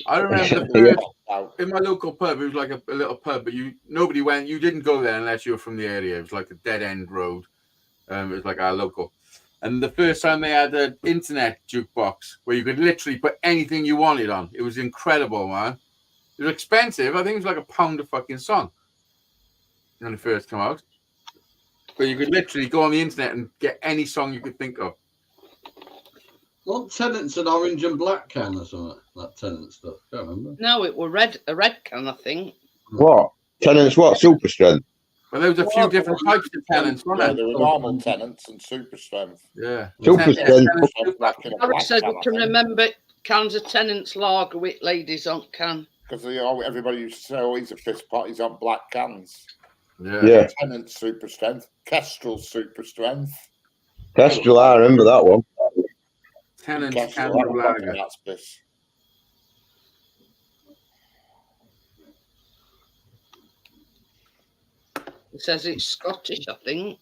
I remember the Yeah. first in my local pub. It was like a little pub, but nobody went. You didn't go there unless you were from the area. It was like a dead end road. It was like our local. And the first time they had an internet jukebox where you could literally put anything you wanted on. It was incredible, man. It was expensive. I think it was like £1 a fucking song when it first came out. But you could literally go on the internet and get any song you could think of. What Tennant's an orange and black can or something? That Tennant stuff. Can't remember. No, it were a red can, I think. What? Tenants what? Super strength? Well, there was a few different types of tenants, Yeah, wasn't there were normal tenants and super strength. there? Yeah. Super strength. Black in a Harry black said can, we can remember cans of Tennant's lager with ladies on can. because everybody used to say, "Oh, he's a piss pot. He's on black cans." Yeah. Tennant super strength, Kestrel super strength. Kestrel, I remember that one. Tenants Kestrel, can of lager. that's piss. It says it's Scottish, I think.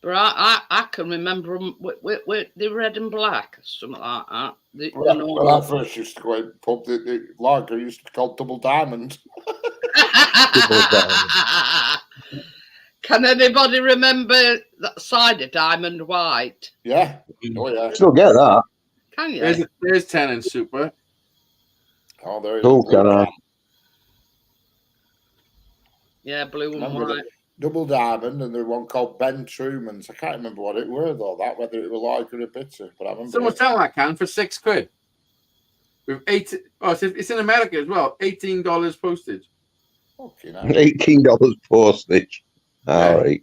But I can remember them with the red and black, something like that. Well, I first used to go in pub. The lager used to be called Double Diamond. Can anybody remember that cider Diamond White? Yeah. Oh yeah. Still get that. Can you? There's Tenant Super. Oh, there is. Cool, can I? Yeah, blue and Remember white. Double Diamond, and there was one called Ben Truman's. I can't remember what it were though. That whether it was lager or bitter, but I remember. Someone sell that can for £6. With it's in America as well. $18 postage. Fucking hell. $18 postage. All right.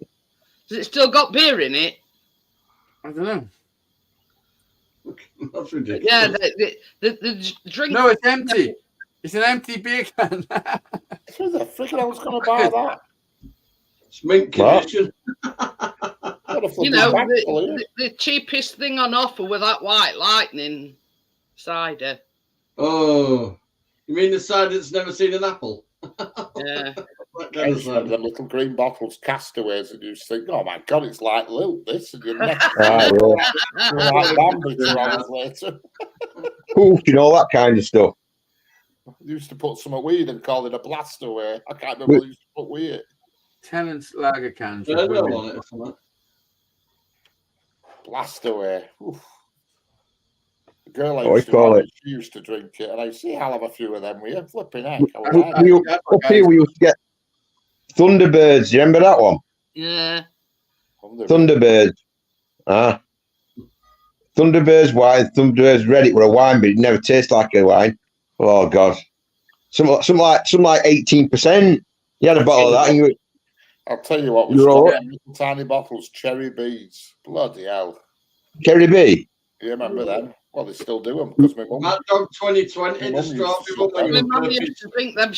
Has it still got beer in it? I don't know. That's ridiculous. Yeah, the drink. No, it's empty. It's an empty beer can. Who the freaking hell's going to buy that? It's mint condition. You know, the cheapest thing on offer with that White Lightning cider. Oh, you mean the side that's never seen an apple? Yeah. That kind of Them side. little green bottles, castaways, and you just think, oh my god, it's like Lilt, this, and your neck. Ah, You're like Bambi 2 hours later. Ooh, you know that kind of stuff. They used to put some weed and call it a blast away. I can't remember what they used to put weed. Tenant's lager cans. Yeah, with no women. on it or something. Blast away. Oof. The girl I What used do to you call know, it? she used to drink it, and I see I'll have a few of them with you. Flipping heck. I was like, Up here we used to get Thunderbirds. You remember that one? Yeah. Thunderbirds. Ah. Thunderbirds wine, Thunderbirds red. It were a wine, but it never tastes like a wine. Oh God. Some like 18%. You had a bottle of that, and you I'll tell you what, we You're all stopped getting little tiny bottles, cherry beads. Bloody hell. Cherry B. You remember them? Well, they still do them because my mum. Mad Dog 2020, My the mum used to strawberry suck one. My when mum you were used to drink them.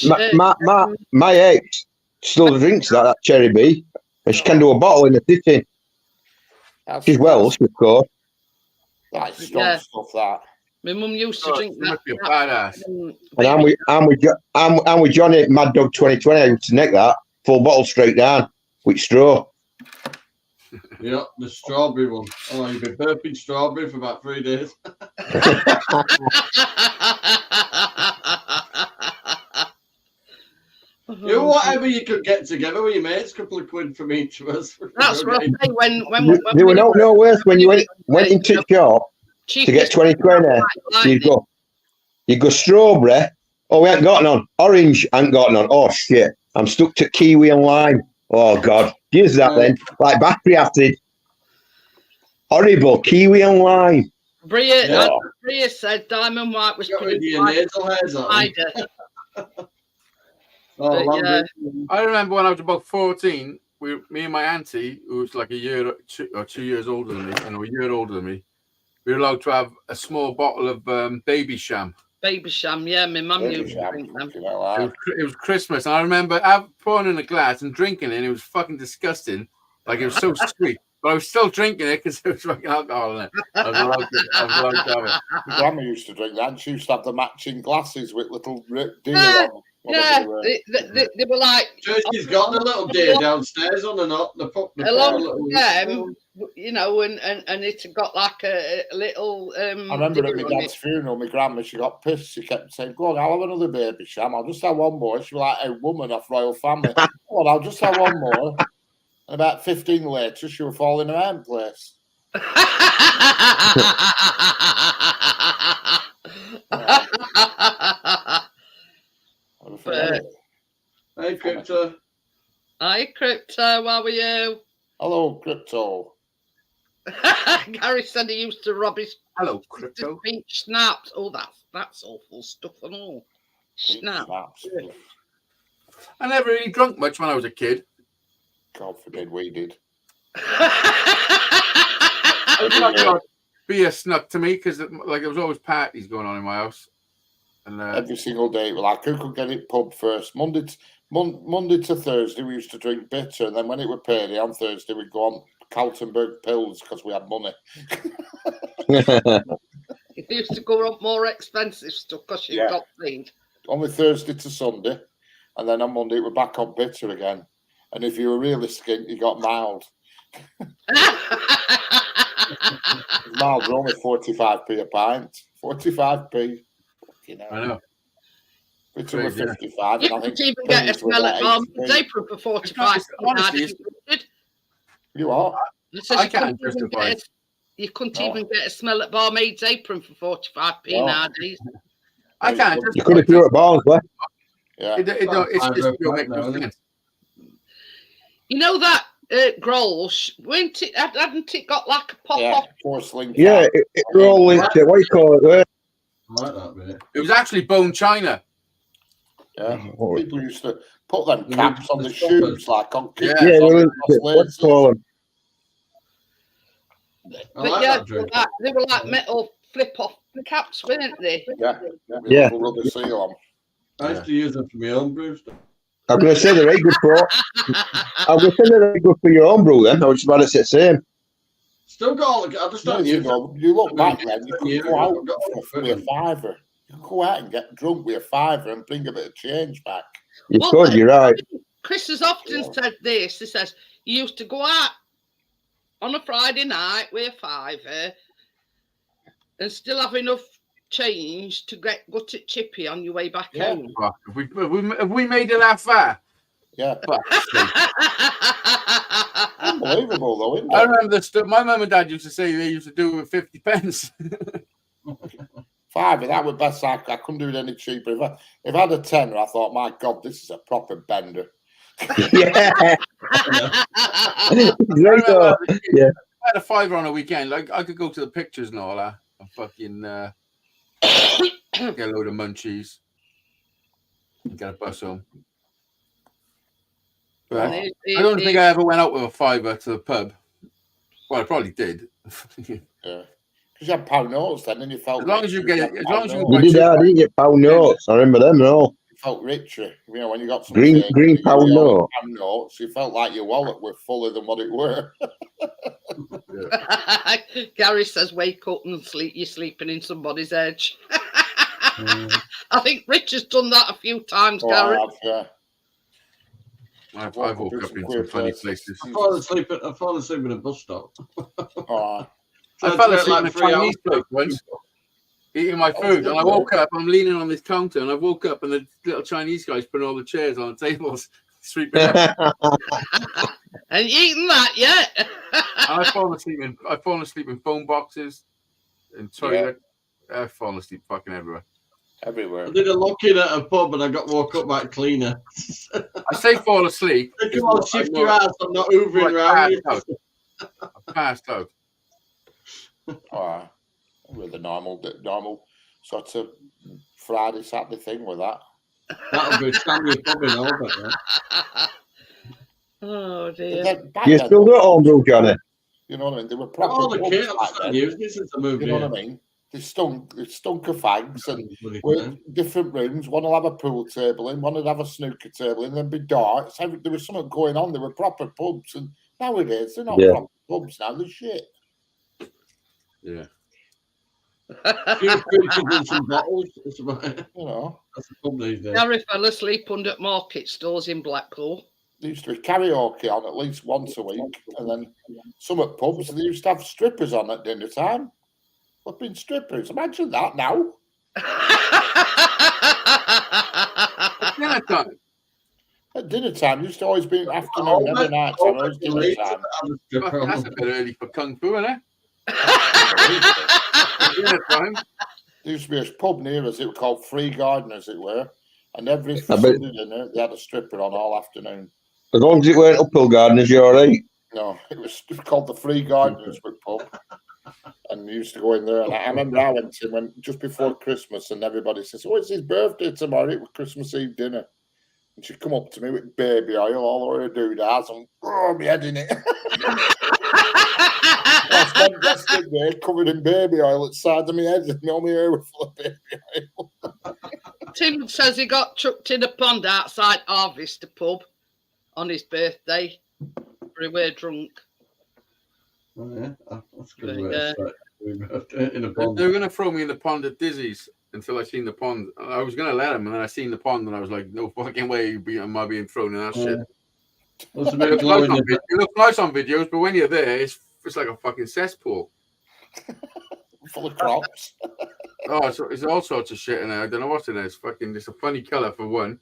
My ex still drinks that cherry B, and she can do a bottle in a sitting. She's Welsh, of course. That is strong Yeah. stuff, that. My mum used to Oh, drink you that. must be a badass. And I'm with Johnny at Mad Dog 2020. I used to nick that full bottle straight down with straw. Yeah, the strawberry one. Oh, you've been burping strawberry for about 3 days. You whatever you could get together with your mates, a couple of quid from each of us. That's what I say when They were no worse when you went into the shop to get 2020. You go strawberry. Oh, we ain't got none. Orange, ain't got none. Oh shit, I'm stuck to kiwi and lime. Oh God, use that then. Like battery acid. Horrible, kiwi and lime. Bria said Diamond White was Got rid of pretty your nasal hairs on. cider. Oh, But, yeah. I remember when I was about 14, me and my auntie, who was like a year or 2 years older than me, and a year older than me, we were allowed to have a small bottle of baby sham. Baby Sham, yeah, my mum Baby used to sham, drink them. fucking hell, It was Christmas, and I remember pouring in a glass and drinking it, and it was fucking disgusting. Like it was so sweet. But I was still drinking it because there was fucking alcohol in it. I was allowed to have it. My grandma used to drink that, and she used to have the matching glasses with little deer Yeah, on. Yeah, they were like. She's got the little deer downstairs on the not the pop. Along with them, you know, and it got like a little. I remember at my dad's funeral, my grandma, she got pissed. She kept saying, "Go on, I'll have another baby, Sham. I'll just have one more." She was like a woman of royal family. Go on, I'll just have one more. And about 15 later, she was falling in her own place. Hey, Crypto. Hi, Crypto. How are you? Hello, Crypto. Gary said he used to rob his Crypto. peach snaps. Oh, that's awful stuff and all. Snaps. I never really drunk much when I was a kid. God forbid we did. Beer snuck to me because like there was always parties going on in my house. And every single day, like who could get it pub first? Monday to Thursday, we used to drink bitter, and then when it were payday on Thursday, we'd go on Kaltenberg pills because we had money. You used to go up more expensive stuff because you got paid. Only Thursday to Sunday, and then on Monday we're back on bitter again. And if you were really skint, you got mild. Mild were only 45p a pint. 45p. You know. I know. Bitter were 55. You couldn't even get a smell at Barmaid's apron for 45. Honestly, you are. I can't justify. You couldn't even get a smell at Barmaid's apron for 45p nowadays. I can't. You could have threw at Barnsley. Yeah. It's just make no sense. You know that Grolsch, hadn't it got like a pop-off? Porcelain. Yeah, it all linked to, what do you call it there? I like that bit. It was actually bone china. Yeah. People used to put them caps on the shoes, like on kids. Yeah, what's called them? But they were like metal flip-off caps, weren't they? Yeah. Rubber seal on. I used to use them for my own brew stuff. I'm going to say they're very good for. I'm going to say they're very good for your own brew. Then I was about to say the same. Still got all the. I just don't use them. You look back then. You could go out with a fiver. You could go out and get drunk with a fiver and bring a bit of change back. You could. You're right. Chris has often said this. He says you used to go out on a Friday night with a fiver and still have enough change to get gutted chippy on your way back home. Have we made it that far? Yeah. Unbelievable, though, isn't it? I remember my mum and dad used to say they used to do it with 50 pence. Fiver, that was best. I couldn't do it any cheaper. If I had a tenner, I thought, my God, this is a proper bender. Yeah. I had a fiver on a weekend. Like I could go to the pictures and all that. And fucking get a load of munchies and get a bus home. But I don't think I ever went out with a fiver to the pub. Well, I probably did. Yeah, because you had pound notes then, and you felt. As long as you get, as long as you did that, didn't you? Pound notes. I remember them. No. You felt richer. You know, when you got some green pound notes, you felt like your wallet were fuller than what it were. Gary says, "Wake up and sleep. You're sleeping in somebody's edge." I think Rich has done that a few times, Gary. I've woke up in some funny places. I fall asleep at a bus stop. I fell asleep in a Chinese place once, eating my food, and I woke up. I'm leaning on this counter, and I woke up, and the little Chinese guys putting all the chairs on the tables, sweeping up. And you eaten that yet? And I've fallen asleep in phone boxes, in toilet. I've fallen asleep fucking everywhere. Everywhere. I did a lock-in at a pub and I got woke up by a cleaner. I say fall asleep. Come on, shift your ass. I'm not hoovering around. I passed out. With the normal sort of Friday, Saturday thing with that. That'll be Stanley pub in over. Oh dear. You still do it all, do, Johnny? You know what I mean? They were proper. All the kids I'm using this since I moved in. You know what I mean? They stunk of fags, and with different rooms. One will have a pool table in, one would have a snooker table in, and then be darts. There was something going on. They were proper pubs, and Nowadays, they're not Yeah. proper pubs now. They're shit. Yeah. Few preachers and some bottles. That's about it. You know, That's the pub these days. Gary fell asleep under market stores in Blackpool. there used to be karaoke on at least once a week, and then some at pubs they used to have strippers on at dinner time. Flipping strippers. Imagine that now. Dinner time. At dinner time, used to always be afternoon, never night time, always dinner time. Fuck, that's a bit early for kung fu, isn't it? Dinner time. There used to be a pub near us, it was called Free Garden, as it were, and every I bet- Sunday dinner they had a stripper on all afternoon. As long as it weren't uphill gardeners, you're all right. No, it was called the Free Gardeners pub, and we used to go in there. And I remember I went in just before Christmas, and everybody says, "Oh, it's his birthday tomorrow. It was Christmas Eve dinner." And she'd come up to me with baby oil all over her doodads and throw me head in it. I stood there covered in baby oil at the side of my head, and all my hair was full of baby oil. Tim says he got chucked in a pond outside Harvester pub on his birthday. We were drunk. Oh, yeah, that's a good But, way to start in a They pond. were going to throw me in the pond at Dizzy's until I seen the pond. I was going to let him, and then I seen the pond, and I was like, no fucking way am I being thrown in that shit. What's a It bit looks, nice glowing? on it looks nice on videos, but when you're there, it's like a fucking cesspool. Full of crops. Oh, it's all sorts of shit in there. I don't know what's in there. It's fucking just a funny colour for one.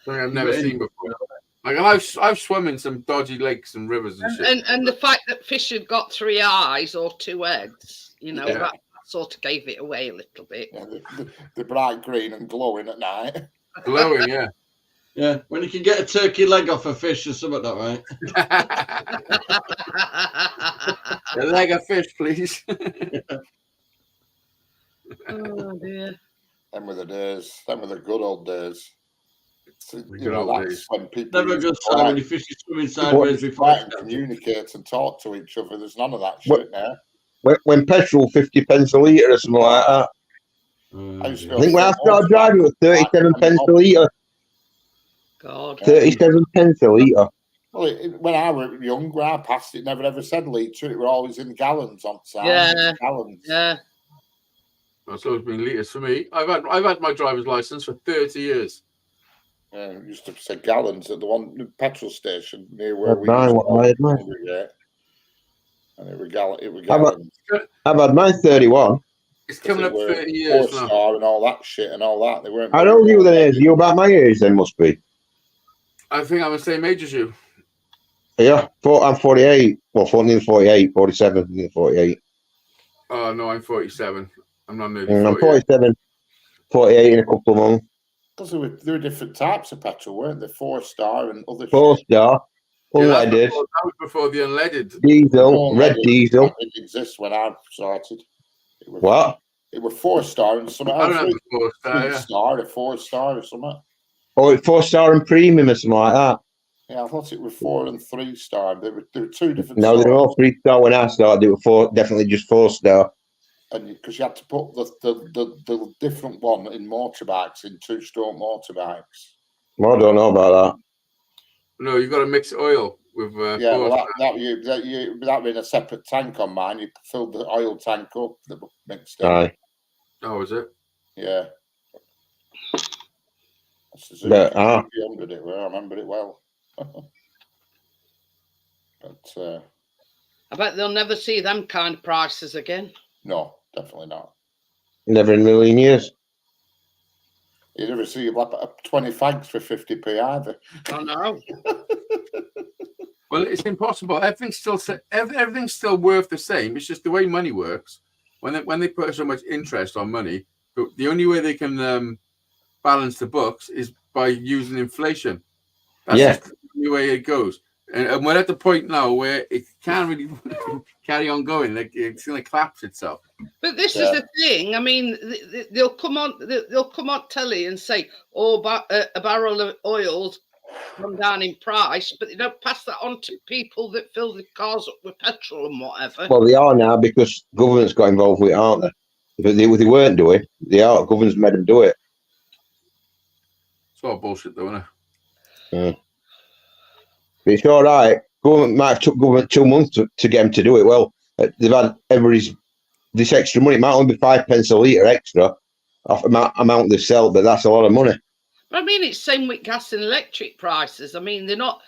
Something I've never seen before. Like, and I've swum in some dodgy lakes and rivers and shit. and the fact that fish had got 3 eyes or 2 heads, you know, Yeah. that sort of gave it away a little bit. Yeah, the bright green and glowing at night. Glowing, yeah. Yeah, when you can get a turkey leg off a fish or something like that, right? A leg of fish, please. Oh dear. Them were the days. Them were the good old days. So, Good old that's days. when people Never a used good to time when you fish is swimming sideways before. try and communicate and talk to each other. There's none of that What- shit now. When petrol 50 pence a litre or something like that. I used to I think when I go started driving it was 37 pence a litre. God. 37 pence a litre. Well, when I was young, when I passed, it never ever said litre. It were always in gallons on side. Yeah. Gallons. Yeah. That's always been litres for me. I've had my driver's license for 30 years. Yeah, it used to say gallons at the petrol station near where That's we mine, used what to I had, go. mine. Yeah. And it were gallons. I've had mine 31. It's coming up They were 30 years 4 now. star and all that shit and all that. They weren't. I know you then is. You about my age then must be. I think I'm the same age as you. Yeah, I'm 48. Well, 48, 47, nearly 48. Oh, no, I'm 47. I'm not nearly I'm 48. 47, 48 in a couple of months. Because there were different types of petrol, weren't there? 4 star and other 4 shit. star, Yeah, that unleaded, was before the unleaded. diesel, red diesel. That didn't exist when I started. It was, What? It were 4 star and something I else. remember 4-star, 3 yeah. star, a 4 star or something. Oh, it's 4 star and premium or something like that. Yeah, I thought it was 4 and 3 star. There were 2 different. No, they were all 3 star when I started. They were 4, definitely just 4 star. And because you had to put the different one in motorbikes, in 2-stroke motorbikes. Well, I don't know about No, you got to mix oil with Yeah, well, 4-star. that being a separate tank on mine, you filled the oil tank up that was mixed that. in. Aye. Oh, was it? Yeah. That's the But, Suzuki 300 it were. I remember it well. But I bet they'll never see them kind of prices again. no, definitely not. Never in a million years. You never see a 20 fags for 50p either. I know. Well, it's impossible. Everything's still worth the same. It's just the way money works. When they put so much interest on money, the only way they can balance the books is by using inflation. That's Yeah. just the way it goes. And we're at the point now where it can't really carry on going. Like it's going to collapse itself. But this Yeah. is the thing. I mean, they'll come on telly and say, "Oh, a barrel of oil's come down in price," but they don't pass that on to people that fill the cars up with petrol and whatever. Well, they are now because government's got involved with it, aren't they? If they weren't doing, they are. Government's made them do it. It's all bullshit, though, isn't it? But it's all right. Government might have took government 2 months to get them to do it. Well, they've had everybody's this extra money. It might only be 5 pence a litre extra off amount they sell, but that's a lot of money. But I mean, it's same with gas and electric prices. I mean, they're not,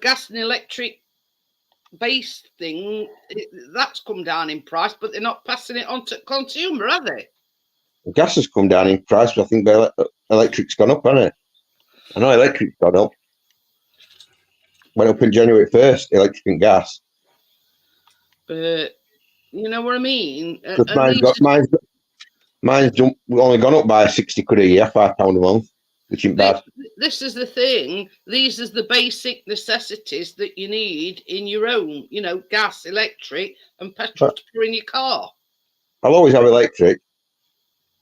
gas and electric based thing, that's come down in price, but they're not passing it on to consumer, are they? Gas has come down in price, but I think electric's gone up, hasn't it? I know electric's gone up. Went up in January 1st, electric and gas. But you know what I mean? Mine's only gone up by 60 quid a year, £5 a month, which isn't bad. This is the thing. These are the basic necessities that you need in your own, gas, electric, and petrol to put in your car. I'll always have electric.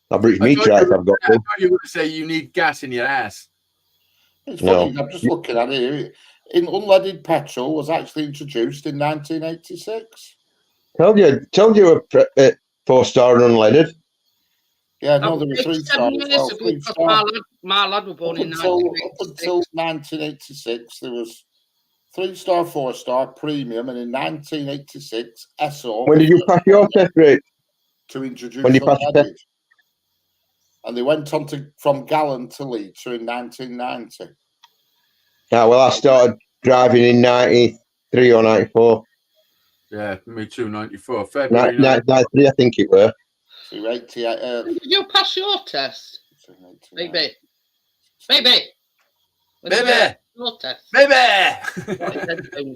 I'll bridge meter out if I've got to. I thought you were going to say you need gas in your ass. It's funny, I'm just looking at it. Unleaded petrol was actually introduced in 1986. Told you a 4-star unleaded. Yeah, no, there were 3-star as well. My lad was born in 1986. Up until 1986, there was 3-star, 4-star, premium, and in 1986, SO. When did you pass your test rate? To introduce when you passed the test? And they went on from gallon to litre in 1990. Well, I started driving in 93 or 94. Yeah, me too, 94. February 93, I think it were. So 88. Did you pass your test? Baby. Your test. Baby!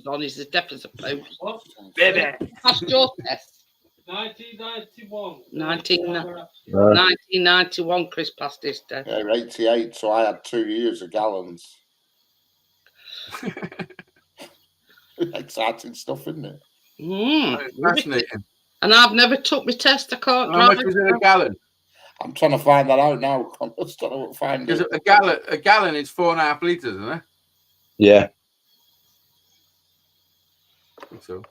On his deaf as a post. Baby! Passed your test. 1991. 1991, Chris passed his test. Yeah, 88, so I had 2 years of gallons. Exciting stuff, isn't it? Fascinating. And I've never took my test. I can't drive. How much is in a gallon? I'm trying to find that out now. I'm just trying to find it. A gallon is 4.5 litres, isn't it? Yeah. I think so.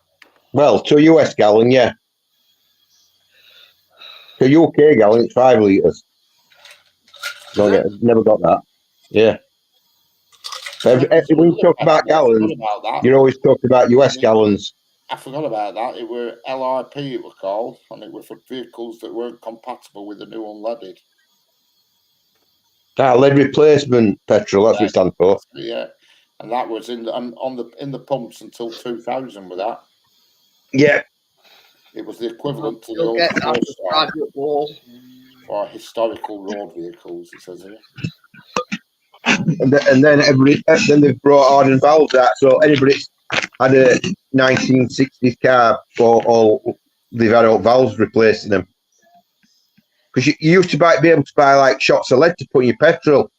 Well, to a US gallon, yeah. To a UK gallon, it's 5 litres. Never got that. Yeah. When you talk about gallons, you're always talking about US gallons. I forgot about that. It were LRP, it was called, and it was for vehicles that weren't compatible with the new unleaded. Lead replacement petrol, that's what it stands for. Yeah, and that was in the pumps until 2000 with that. Yeah. It was the equivalent to the old private wall for historical road vehicles, it says here. And then then they've brought hardened valves out, so anybody had a 1960s car, or they've had old valves replacing them. Because you used to be able to buy like shots of lead to put in your petrol,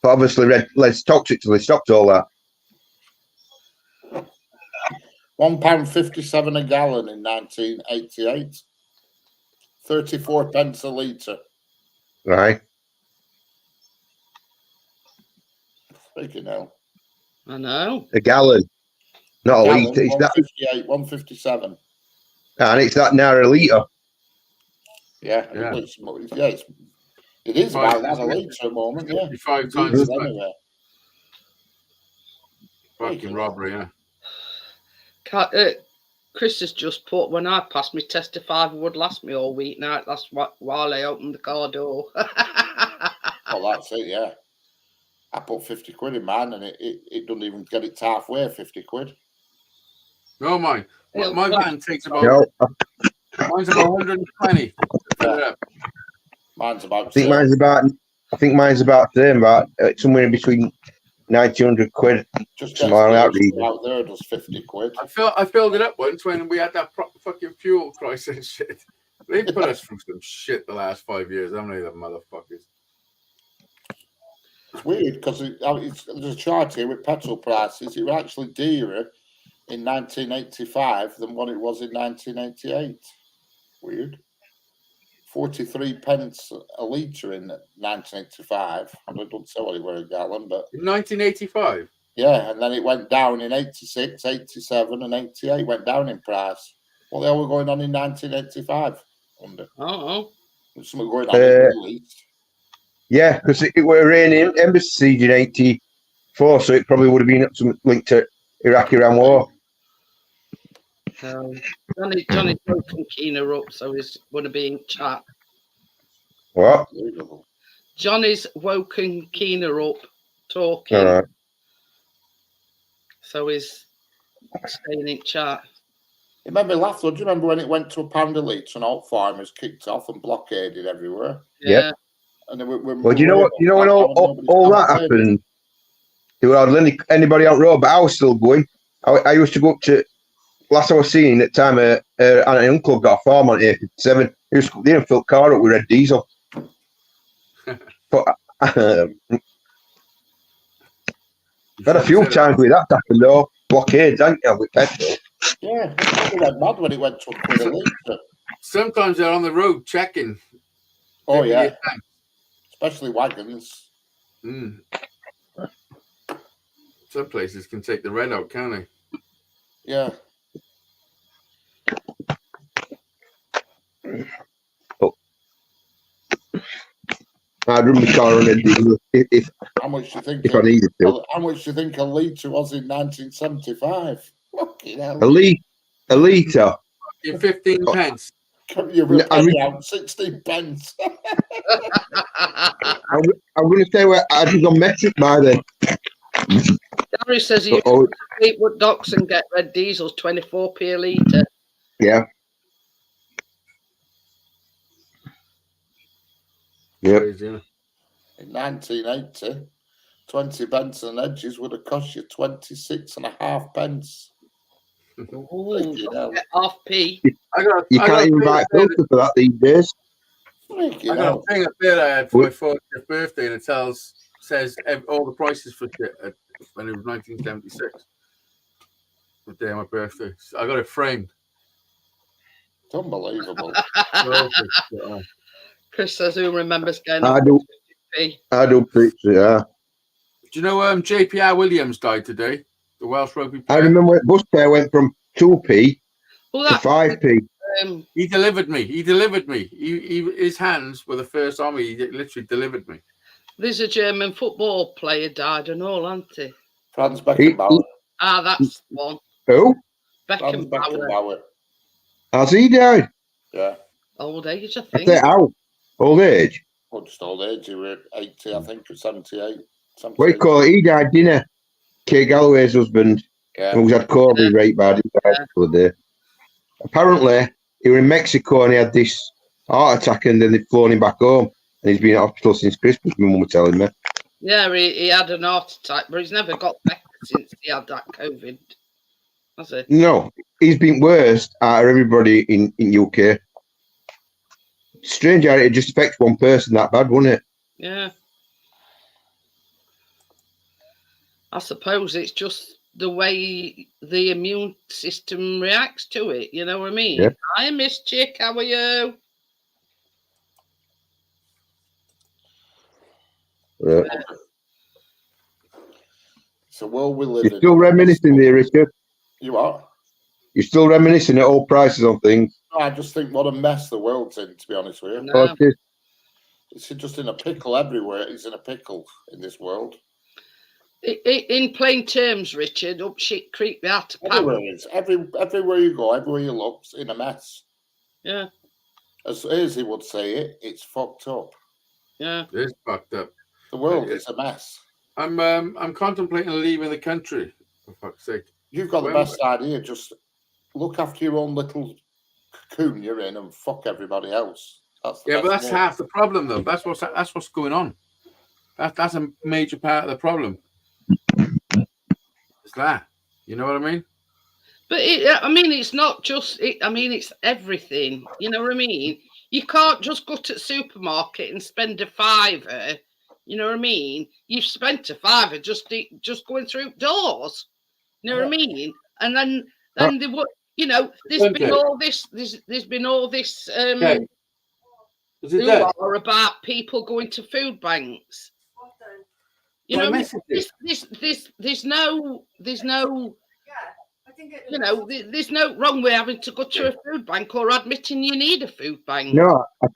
but obviously lead's toxic, so they stopped all that. £1.57 a gallon in 1988. 34 pence a litre. Right. Freaking hell. I know. A gallon. Not a litre. It's 158, 157. And it's that narrow a litre. Yeah. It is about that a litre at the moment, yeah. 5 times anyway. Fucking robbery, yeah. Chris has just put, when I passed my test to 5, it would last me all week now. That's while I opened the car door. Well, that's it, yeah. I put 50 quid in mine and it doesn't even get it to halfway, 50 quid. No, mine. My van takes about... No. Mine's about 120. Yeah. Mine's about... I think mine's about the same, about somewhere in between 90-100 quid. Just somewhere out there does 50 quid. I filled it up once when we had that fucking fuel crisis and shit. They put us through some shit the last 5 years, haven't they, the motherfuckers? It's weird because there's a chart here with petrol prices. It was actually dearer in 1985 than what it was in 1988. Weird. 43 pence a litre in 1985. I don't say what it was a gallon, but... In 1985? Yeah, and then it went down in 86, 87 and 88, went down in price. What the hell were going on in 1985? Oh. There's something going on in the Middle East. Yeah, because it were raining embassy siege in 84, so it probably would have been something linked to Iraq-Iran war. Johnny's woken Keener up, so he's going to be in chat. What? Johnny's woken Keener up, talking, All right. so he's staying in chat. It made me laugh, though. Do you remember when it went to a pound a litre and all farmers kicked off and blockaded everywhere? Yeah. And then we Well, do you know what? You know when all that happened? There were hardly anybody out road, but I was still going. I used to go up to. Last I was seeing at the time, an uncle got a farm on A57. He was there and filled car up with red diesel. But had a few times with that happened though. Blockades, haven't you, with petrol? Yeah, it went mad when it went to £1 a litre. Sometimes they're on the road checking. Oh, yeah. Especially wagons. Mm. Some places can take the red out, can't they? Yeah. I'd run my car on a diesel if How much do you think? I needed to. How much do you think a litre was in 1975? Fucking hell. A litre. In 15 pence. You were penny out 16 pence. I'm going to say I was on metric by then. Gary says he used to go to Fleetwood Docks and get red diesels 24p a litre. Yeah. Yep. In 1980, 20 Benson edges would have cost you 26.5 pence. Ooh, get half p. You can't even buy a filter for that these days. I got a thing up there I had for my 40th birthday, and it says all the prices for shit when it was 1976. The day of my birthday. So I got it framed. It's unbelievable. Chris says, who remembers getting I do picture, yeah. Do you know JPR Williams died today? The Welsh rugby player. I remember when bus fare went from 2p to 5p. He delivered me. His hands were the first on me. He literally delivered me. There's a German football player died and all, hasn't he? Franz Beckenbauer. That's one. Who? Beckenbauer. Has he died? Yeah. Old age, I I think. say how? Old age? Well, just old age. He was 80, I think, or 78. What do you call it? He died, didn't he? Kay Galloway's husband. Yeah. Who had COVID right bad. He died the other day. Apparently, he was in Mexico and he had this heart attack and then they'd flown him back home. And he's been in hospital since Christmas, my mum was telling me. Yeah, he had an heart attack, but he's never got better since he had that COVID. Has he? No, he's been worst out of everybody in UK. Strange how it just affects one person that bad, wouldn't it? Yeah. I suppose it's just the way the immune system reacts to it. You know what I mean? Yeah. Hi, Miss Chick. How are you? Yeah. It's a world we live You're in. still reminiscing there, Richard. You are? You're still reminiscing at all prices on things. I just think what a mess the world's in, to be honest with you. No. It's just in a pickle everywhere. It's in a pickle in this world. In plain terms, Richard, up shit creek we had to Everywhere is. Everywhere you go, everywhere you look, it's in a mess. Yeah. As he would say it, it's fucked up. Yeah. It is fucked up. The world is a mess. I'm contemplating leaving the country, for fuck's sake. You've got the best idea. Just look after your own little cocoon you're in and fuck everybody else. But that's half the problem, though. That's what's going on. That's a major part of the problem. It's that. You know what I mean? But it's not just it. I mean, it's everything. You know what I mean? You can't just go to the supermarket and spend £5. You know what I mean? You've spent £5 just going through doors. You know what I mean? And then they would. You know, there's been all this. There's been all this. About people going to food banks. You know, there's no. You know, there's no wrong with having to go to a food bank or admitting you need a food bank. No, I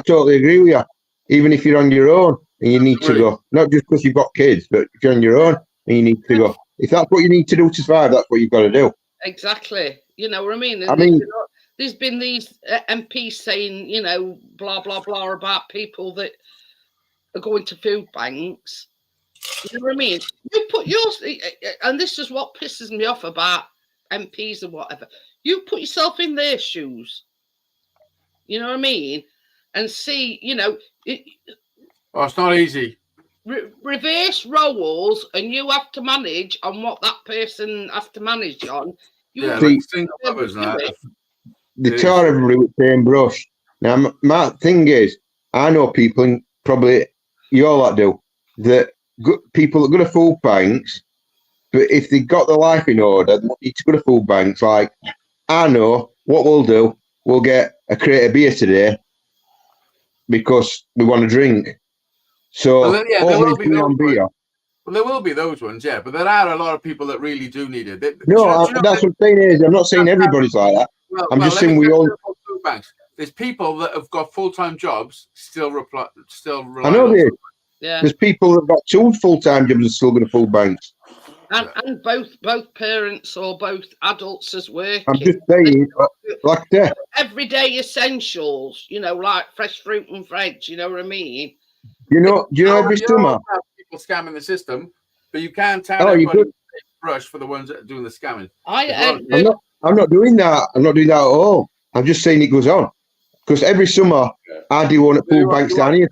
totally agree with you. Even if you're on your own and you need to go, not just because you've got kids, but if you're on your own and you need to go, If that's what you need to do to survive, that's what you've got to do. Exactly. You know what I mean? And I mean, there's been these MPs saying, you know, blah, blah, blah about people that are going to food banks. You know what I mean? You put yours, and this is what pisses me off about MPs and whatever. You put yourself in their shoes. You know what I mean? And see, you know, it's not easy. Reverse roles, and you have to manage on what that person has to manage on. You Yeah, will like be single able mothers to and do that. it. they tar everybody with the same brush. Now, my thing is, I know people, and probably you all that do, that people that go to food banks, but if they got their life in order, they don't need to go to food banks. Like, I know what we'll do, we'll get a crate of beer today because we want to drink. So, Well, yeah, there will be those on beer. Well, there will be those ones, yeah, but there are a lot of people that really do need it. That's what I'm saying is, I'm not saying everybody's like that. I'm just saying we all. Food banks. There's people that have got full-time jobs still rely I know on. Yeah. There's people that've got 2 full-time jobs and still going to food banks. And both parents or both adults as working. I'm just saying, like that. Everyday essentials, you know, like fresh fruit and veg. You know what I mean? Do you know every summer? People scamming the system, but you can't tell everybody to take brush for the ones that are doing the scamming. I'm not doing that. I'm not doing that at all. I'm just saying it goes on. Because every summer I do one at food banks down here.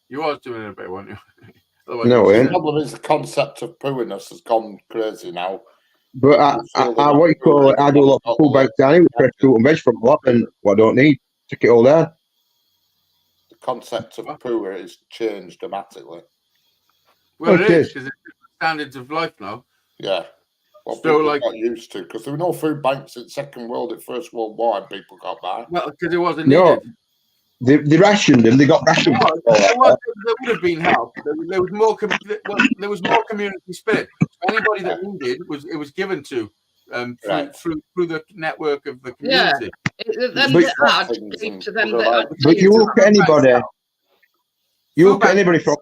You was doing it a bit, weren't you? No, the problem is the concept of pooiness has gone crazy now. But I what you call it, I do a lot of food banks down here with fresh fruit and veg from a lot, and what I don't need. Take it all down. The concept of poo has changed dramatically. Well, it is, because it's standards of life now. Yeah. Well, So, people got used to, because there were no food banks in Second World, at First World War, and people got by. Well, because it wasn't needed. They rationed them. They got rationed. There would have been help. There was more. There was more community spirit. Anybody that needed was given to through the network of the community. But you look at anybody. You look at anybody from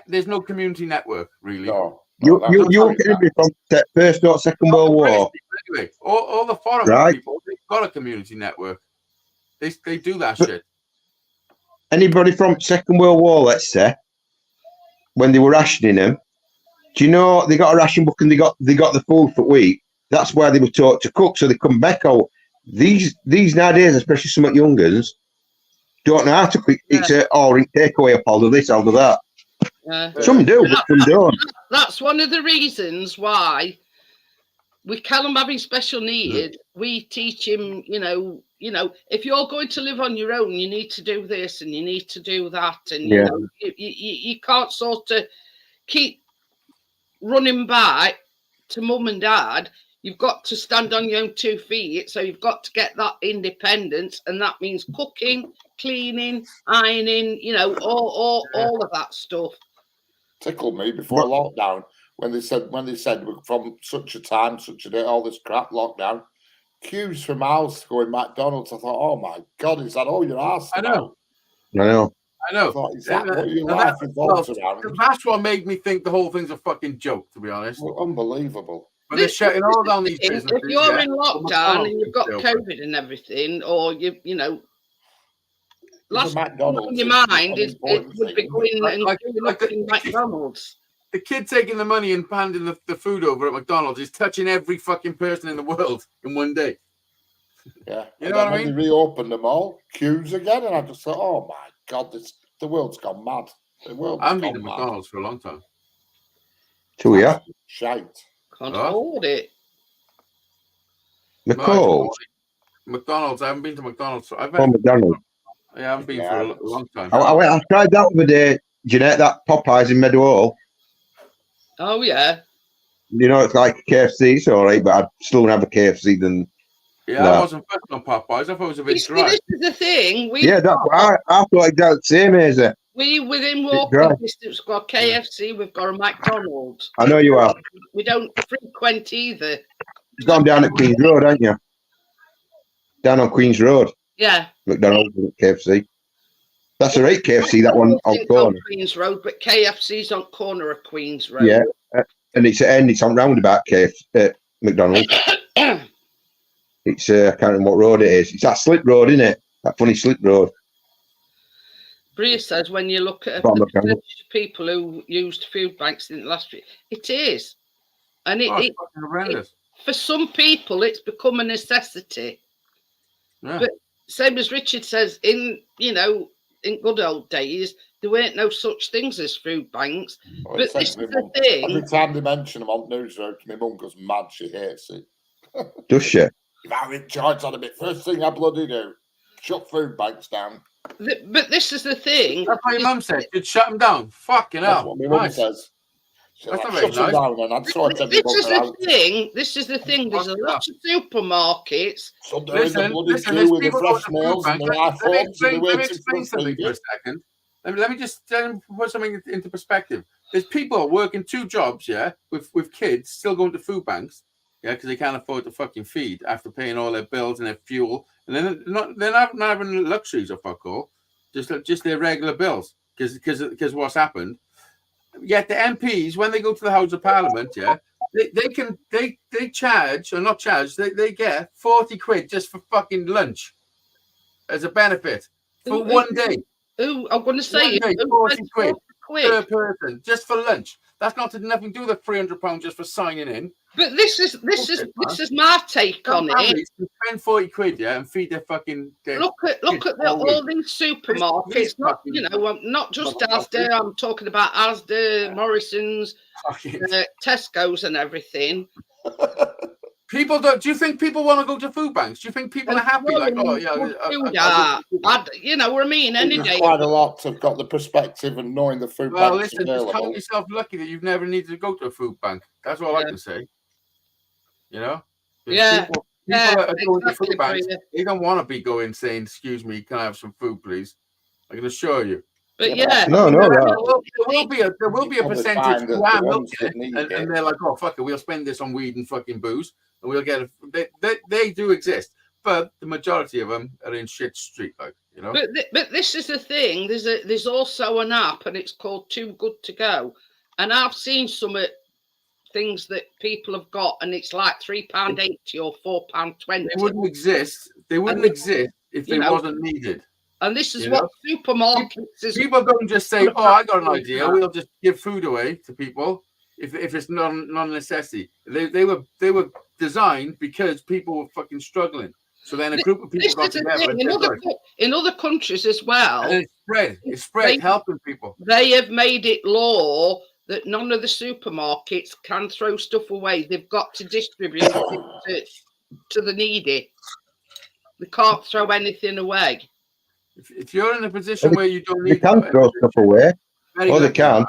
there's no community network really. No. You look at anybody from First or Second World War. Anyway, all the foreign people, they've got a community network. They do that shit. Anybody from Second World War, let's say, when they were rationing them, do you know they got a ration book and they got the food for a week? That's where they were taught to cook, so they come back out. These nowadays, especially some youngers, don't know how to cook. It's takeaway. I'll do this, I'll do that. Some do, but some don't. That's one of the reasons why with Callum having special needs, we teach him, you know, if you're going to live on your own, you need to do this and you need to do that. And, you know, you can't sort of keep running back to mum and dad. You've got to stand on your own 2 feet. So you've got to get that independence. And that means cooking, cleaning, ironing, you know, all of that stuff. Tickled me before lockdown when they said from such a time, such a day, all this crap lockdown, queues for miles to go in McDonald's. I thought, oh my God, is that all you're asking? I know. I thought, is that what your life revolves around? That's what made me think the whole thing's a fucking joke, to be honest. Well, unbelievable. But they're shutting all down these businesses. If you're in lockdown and you've got COVID and everything, or you know, last thing on your mind is it would be going and McDonald's. The kid taking the money and handing the food over at McDonald's is touching every fucking person in the world in one day. Yeah. You know what I mean? When they reopened them all, queues again, and I just thought, oh my God, the world's gone mad. I haven't been to McDonald's for a long time. Shite. Can't afford it. McDonald's. I haven't been to McDonald's. McDonald's. I haven't been for a long time. I tried that the other day, Jeanette, that Popeyes in Meadow Hall. Oh, yeah. You know, it's like KFC, it's all right, but I'd still have a KFC than. Yeah, I wasn't first on Popeyes. I thought it was a bit dry. This is the thing. That's what I thought exactly the same as it. We within walking distance, we've got KFC, we've got a McDonald's. I know you are. We don't frequent either. You've gone down at Queen's Road, haven't you? Down on Queen's Road. Yeah. McDonald's and KFC. That's a right KFC, that one on corner. Queen's Road, but KFC's on corner of Queen's Road. Yeah. and it's at end. It's on Roundabout Cave at McDonald's. It's I can't remember what road it is. It's that slip road, isn't it? That funny slip road. Bria says when you look at From the McDonald's. percentage of people who used food banks in the last week, it is, and Oh, it's fucking horrendous. for some people it's become a necessity. Yeah. But same as Richard says, in good old days, there weren't no such things as food banks. Well, But this is the every thing. time they mention them on newsroom, my mum goes mad. She hates it. Does she? If I were in charge on a bit, first thing I bloody do, shut food banks down. But this is the thing. That's what your mum said. You'd shut them down. Fucking That's hell. what my mum Nice. says. She's That's like, not shut very them nice. down, and I'd sort every This is bugger the out. thing. This is the thing. There's a lot of supermarkets. Some they're in the Listen, bloody there's queue with the people going fresh to food meals and banks. the Let me iPhones, and explain, they're let me waiting explain for something for a second. Let me just put something into perspective. There's people working 2 jobs, yeah, with kids still going to food banks, yeah, because they can't afford to fucking feed after paying all their bills and their fuel, and then they're not having luxuries or fuck all, just their regular bills, because what's happened. Yet the MPs, when they go to the House of Parliament, yeah, they charge or not charge, they get 40 quid just for fucking lunch as a benefit for one day. Ooh, I'm going to say 40 quid per person just for lunch. That's not nothing to do with the £300 just for signing in. But this is my take on it. Families can spend 40 quid, yeah, and feed their fucking. Look at all these supermarkets. Not just Asda. I'm talking about Asda, Morrison's, Tesco's, and everything. People don't. Do you think people want to go to food banks? Do you think people are happy? Like, oh yeah, you know what I mean. Any day. Quite a lot have got the perspective and knowing the food well, banks listen, just available. count yourself lucky that you've never needed to go to a food bank. That's all I can say. You know. People are going to food banks. They don't want to be going saying, "Excuse me, can I have some food, please?" I can assure you. But no, there will be a percentage who are milking it, and they're like, "Oh fuck it, we'll spend this on weed and fucking booze, and we'll get it." They do exist, but the majority of them are in shit street, like, you know. But this is the thing. There's also an app, and it's called Too Good to Go, and I've seen some things that people have got, and it's like £3.80 or £4.20. They wouldn't exist. They wouldn't exist if they wasn't needed. And this is what supermarkets is. People don't just say, "Oh, I got an idea. We'll just give food away to people." If it's not necessity, they were designed because people were fucking struggling. So then a group of people got together. In other countries as well, and it's spread, helping people. They have made it law that none of the supermarkets can throw stuff away. They've got to distribute it to the needy. They can't throw anything away. If you're in a position where you don't need, they can throw stuff away. They can.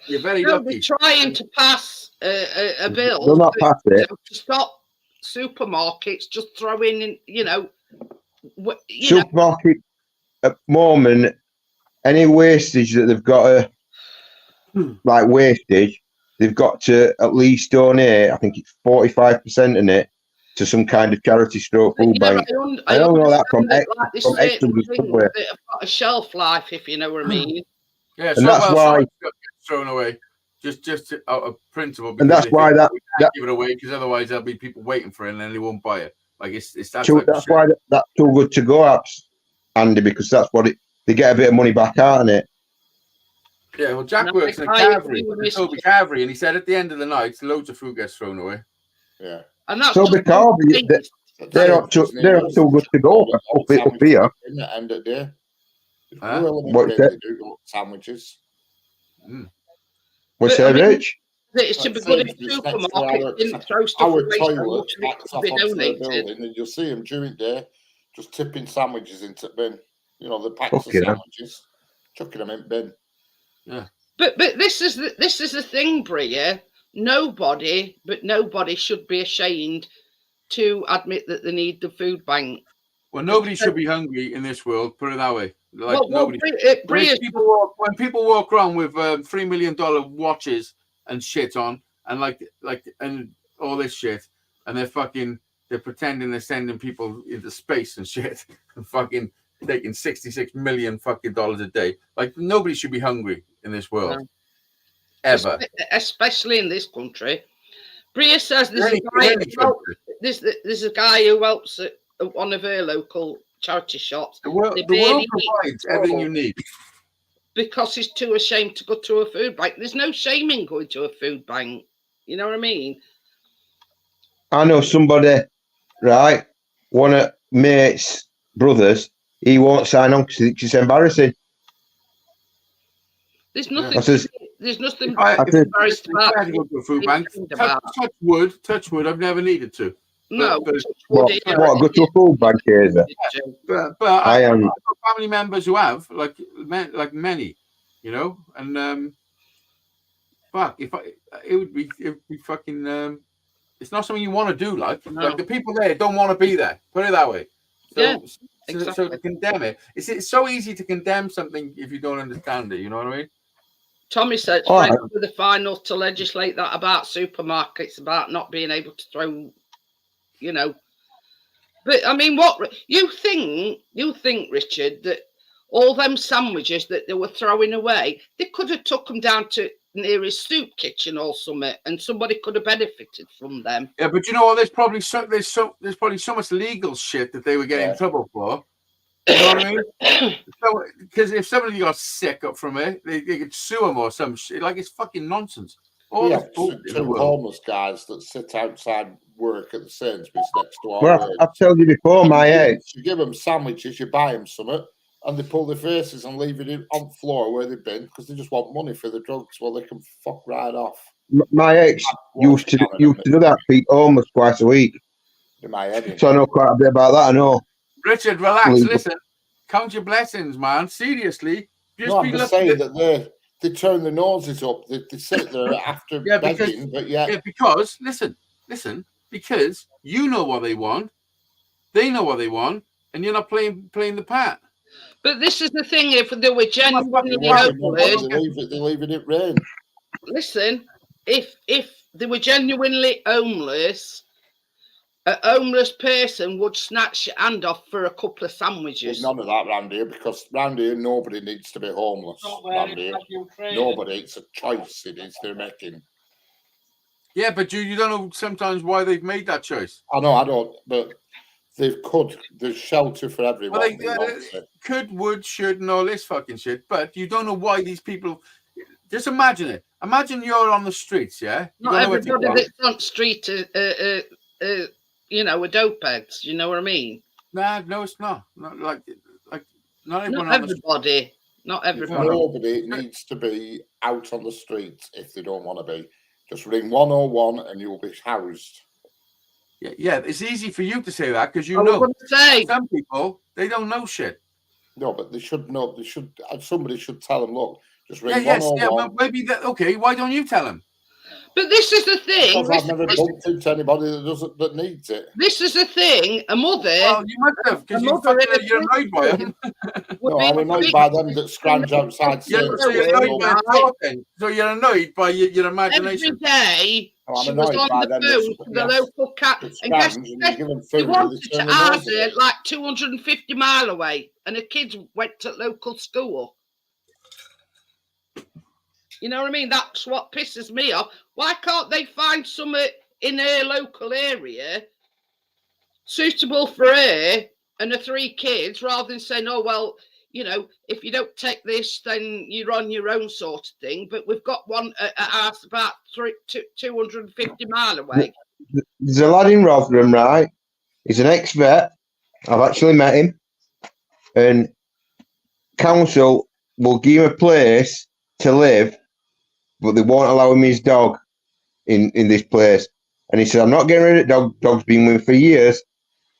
You're very lucky. They're trying to pass a bill. They'll not pass it to stop supermarkets just throwing in. Supermarket at the moment, any wastage that they've got like wastage, they've got to at least donate. I think it's 45% in it to some kind of charity stroke food bank. I don't know that from things that have got a shelf life, if you know what I mean. Yeah, and that's why thrown away just out of principle. And that's why that give it away, because otherwise there'll be people waiting for it and then they won't buy it. Like it's that. That's why that's Too Good to Go apps, Andy, because that's what they get a bit of money back out on it. Yeah, well, Jack works in a Toby Cavalry, and he said at the end of the night, loads of food gets thrown away. Yeah. And that's Toby Cavalry, they're not too good to go up here. At the end of the day. What's that? They do sandwiches. What's that, Rich? It should be good if supermarkets didn't throw stuff away so much that it could be donated. And you'll see them during the day just tipping sandwiches into the bin. You know, the packs of sandwiches, chucking them in the bin. Yeah. But this is the thing, Bria. Nobody should be ashamed to admit that they need the food bank. Well, nobody should be hungry in this world. Put it that way. Like nobody. When people walk around with $3 million watches and shit on, and and all this shit, and they're pretending they're sending people into space and shit, and fucking taking $66 million fucking dollars a day. Like nobody should be hungry in this world. ever. Especially in this country. Bria says there's Any country. there's a guy who helps at one of her local charity shops. The world provides everything you need. Because he's too ashamed to go to a food bank. There's no shame in going to a food bank. You know what I mean? I know somebody, right? One of mate's brothers, he won't sign on because it's embarrassing. There's nothing. I says, there's nothing embarrassed about. I go to a food bank. Touch wood. I've never needed to. No, what, go to a food bank, is it? But I am. I've got family members who have, like many, you know, and fuck, it would be fucking. It's not something you want to do. Like the people there don't want to be there. Put it that way. So, yeah, exactly. So to condemn it, it's so easy to condemn something if you don't understand it. You know what I mean? Tommy said straight for the final to legislate that about supermarkets, about not being able to throw, you know. But I mean, what you think, Richard, that all them sandwiches that they were throwing away, they could have took them down to nearest soup kitchen or something, and somebody could have benefited from them. Yeah, but you know what? There's probably so much legal shit that they were getting in trouble for. You know what I mean? Because if somebody got sick up from it, they could sue them or some shit. Like, it's fucking nonsense. We have two homeless guys that sit outside work at the Sainsbury's next to our Well, I've told you before, my age. You give them sandwiches, you buy them something, and they pull their faces and leave it on the floor where they've been because they just want money for the drugs. Well, they can fuck right off. My ex used to do that, feed homeless twice a week. So I know quite a bit about that. I know. Richard, relax. Listen, count your blessings, man. Seriously, I'm just saying that they turn their noses up. They sit there after begging, because listen, because you know what they want, they know what they want, and you're not playing the part. But this is the thing: if they were genuinely homeless, they leave it rain. Listen, if they were genuinely homeless, a homeless person would snatch your hand off for a couple of sandwiches. There's none of that round here, because round here nobody needs to be homeless. Nobody. It's a choice it is they're making. Yeah, but you don't know sometimes why they've made that choice. I know, I don't, but they could. There's shelter for everyone. Well, could, would, should, and all this fucking shit. But you don't know why these people. Just imagine it. Imagine you're on the streets, yeah. Not everybody that's on the street, you know, are dope heads. You know what I mean? No, it's not. Not like not everyone. Not everybody. Not everybody. Nobody needs to be out on the streets if they don't want to be. Just ring 101 and you'll be housed. Yeah, it's easy for you to say that because you know some people, they don't know shit. No, but they should know. Somebody should tell them, look, just ring 101. Yeah, well, maybe that. Okay, why don't you tell them? But this is the thing. Because I've never bumped into anybody that needs it. This is the thing. A mother. Well, you must have, because you're annoyed by them. No, I'm annoyed by them that scrounge outside. So you're annoyed by your imagination. Every day, she was on the phone to the local cat. And guess she wanted to Arden, like 250 mile away. And her kids went to local school. You know what I mean? That's what pisses me off. Why can't they find something in her local area suitable for her and her 3 kids, rather than saying, oh, well, you know, if you don't take this, then you're on your own sort of thing. But we've got one at ours about 250 mile away. There's a lad in Rotherham, right? He's an ex-vet. I've actually met him. And council will give him a place to live, but they won't allow him his dog in this place. And he said, I'm not getting rid of dog. Dog's been with me for years.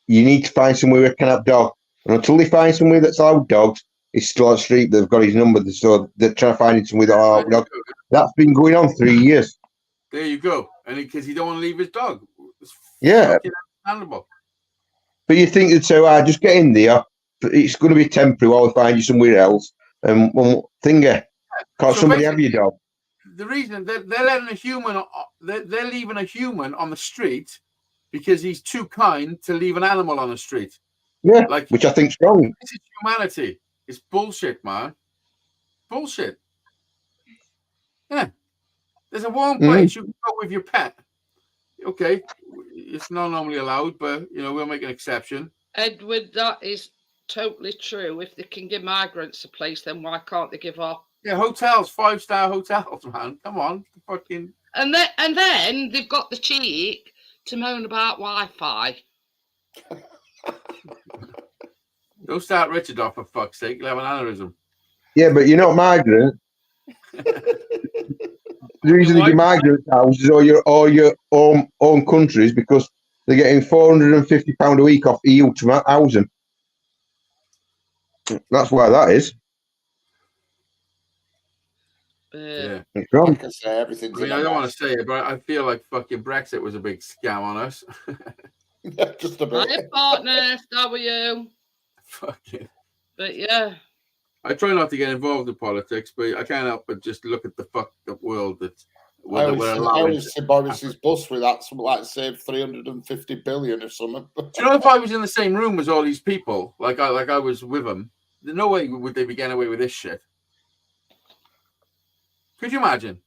You need to find somewhere where I can have dog. And until they find somewhere that's allowed dogs, it's still on the street. They've got his number, so they're trying to find somewhere that allowed dog. That's been going on 3 years. There you go. And because he don't want to leave his dog. Yeah. Understandable. But you think that, so just get in there. It's going to be temporary while we find you somewhere else. And one thingy, can't somebody have your dog? The reason they're letting a human, they're leaving a human on the street because he's too kind to leave an animal on the street. Yeah, which I think's wrong. This is humanity. It's bullshit, man. Bullshit. Yeah. There's a warm place. You can go with your pet. Okay, it's not normally allowed, but we'll make an exception. Edward, that is totally true. If they can give migrants a place, then why can't they give our hotels, 5-star hotels, man? Come on, fucking. And then they've got the cheek to moan about Wi-Fi. Don't start Richard off, for fuck's sake. You'll have an aneurysm. Yeah, but you're not migrant. The reason they give migrant houses or your own countries because they're getting £450 a week off EU to house them. That's why that is. Yeah. It's wrong. Like I say, everything's. I don't want to say it, but I feel like fucking Brexit was a big scam on us. Just a bit. My partner, how are you? Fucking. But yeah. I try not to get involved in politics, but I can't help but just look at the fucked up world that I always see Boris's bus with that, something like save 350 billion or something. Do you know if I was in the same room as all these people, like I was with them, no way would they be getting away with this shit. Could you imagine?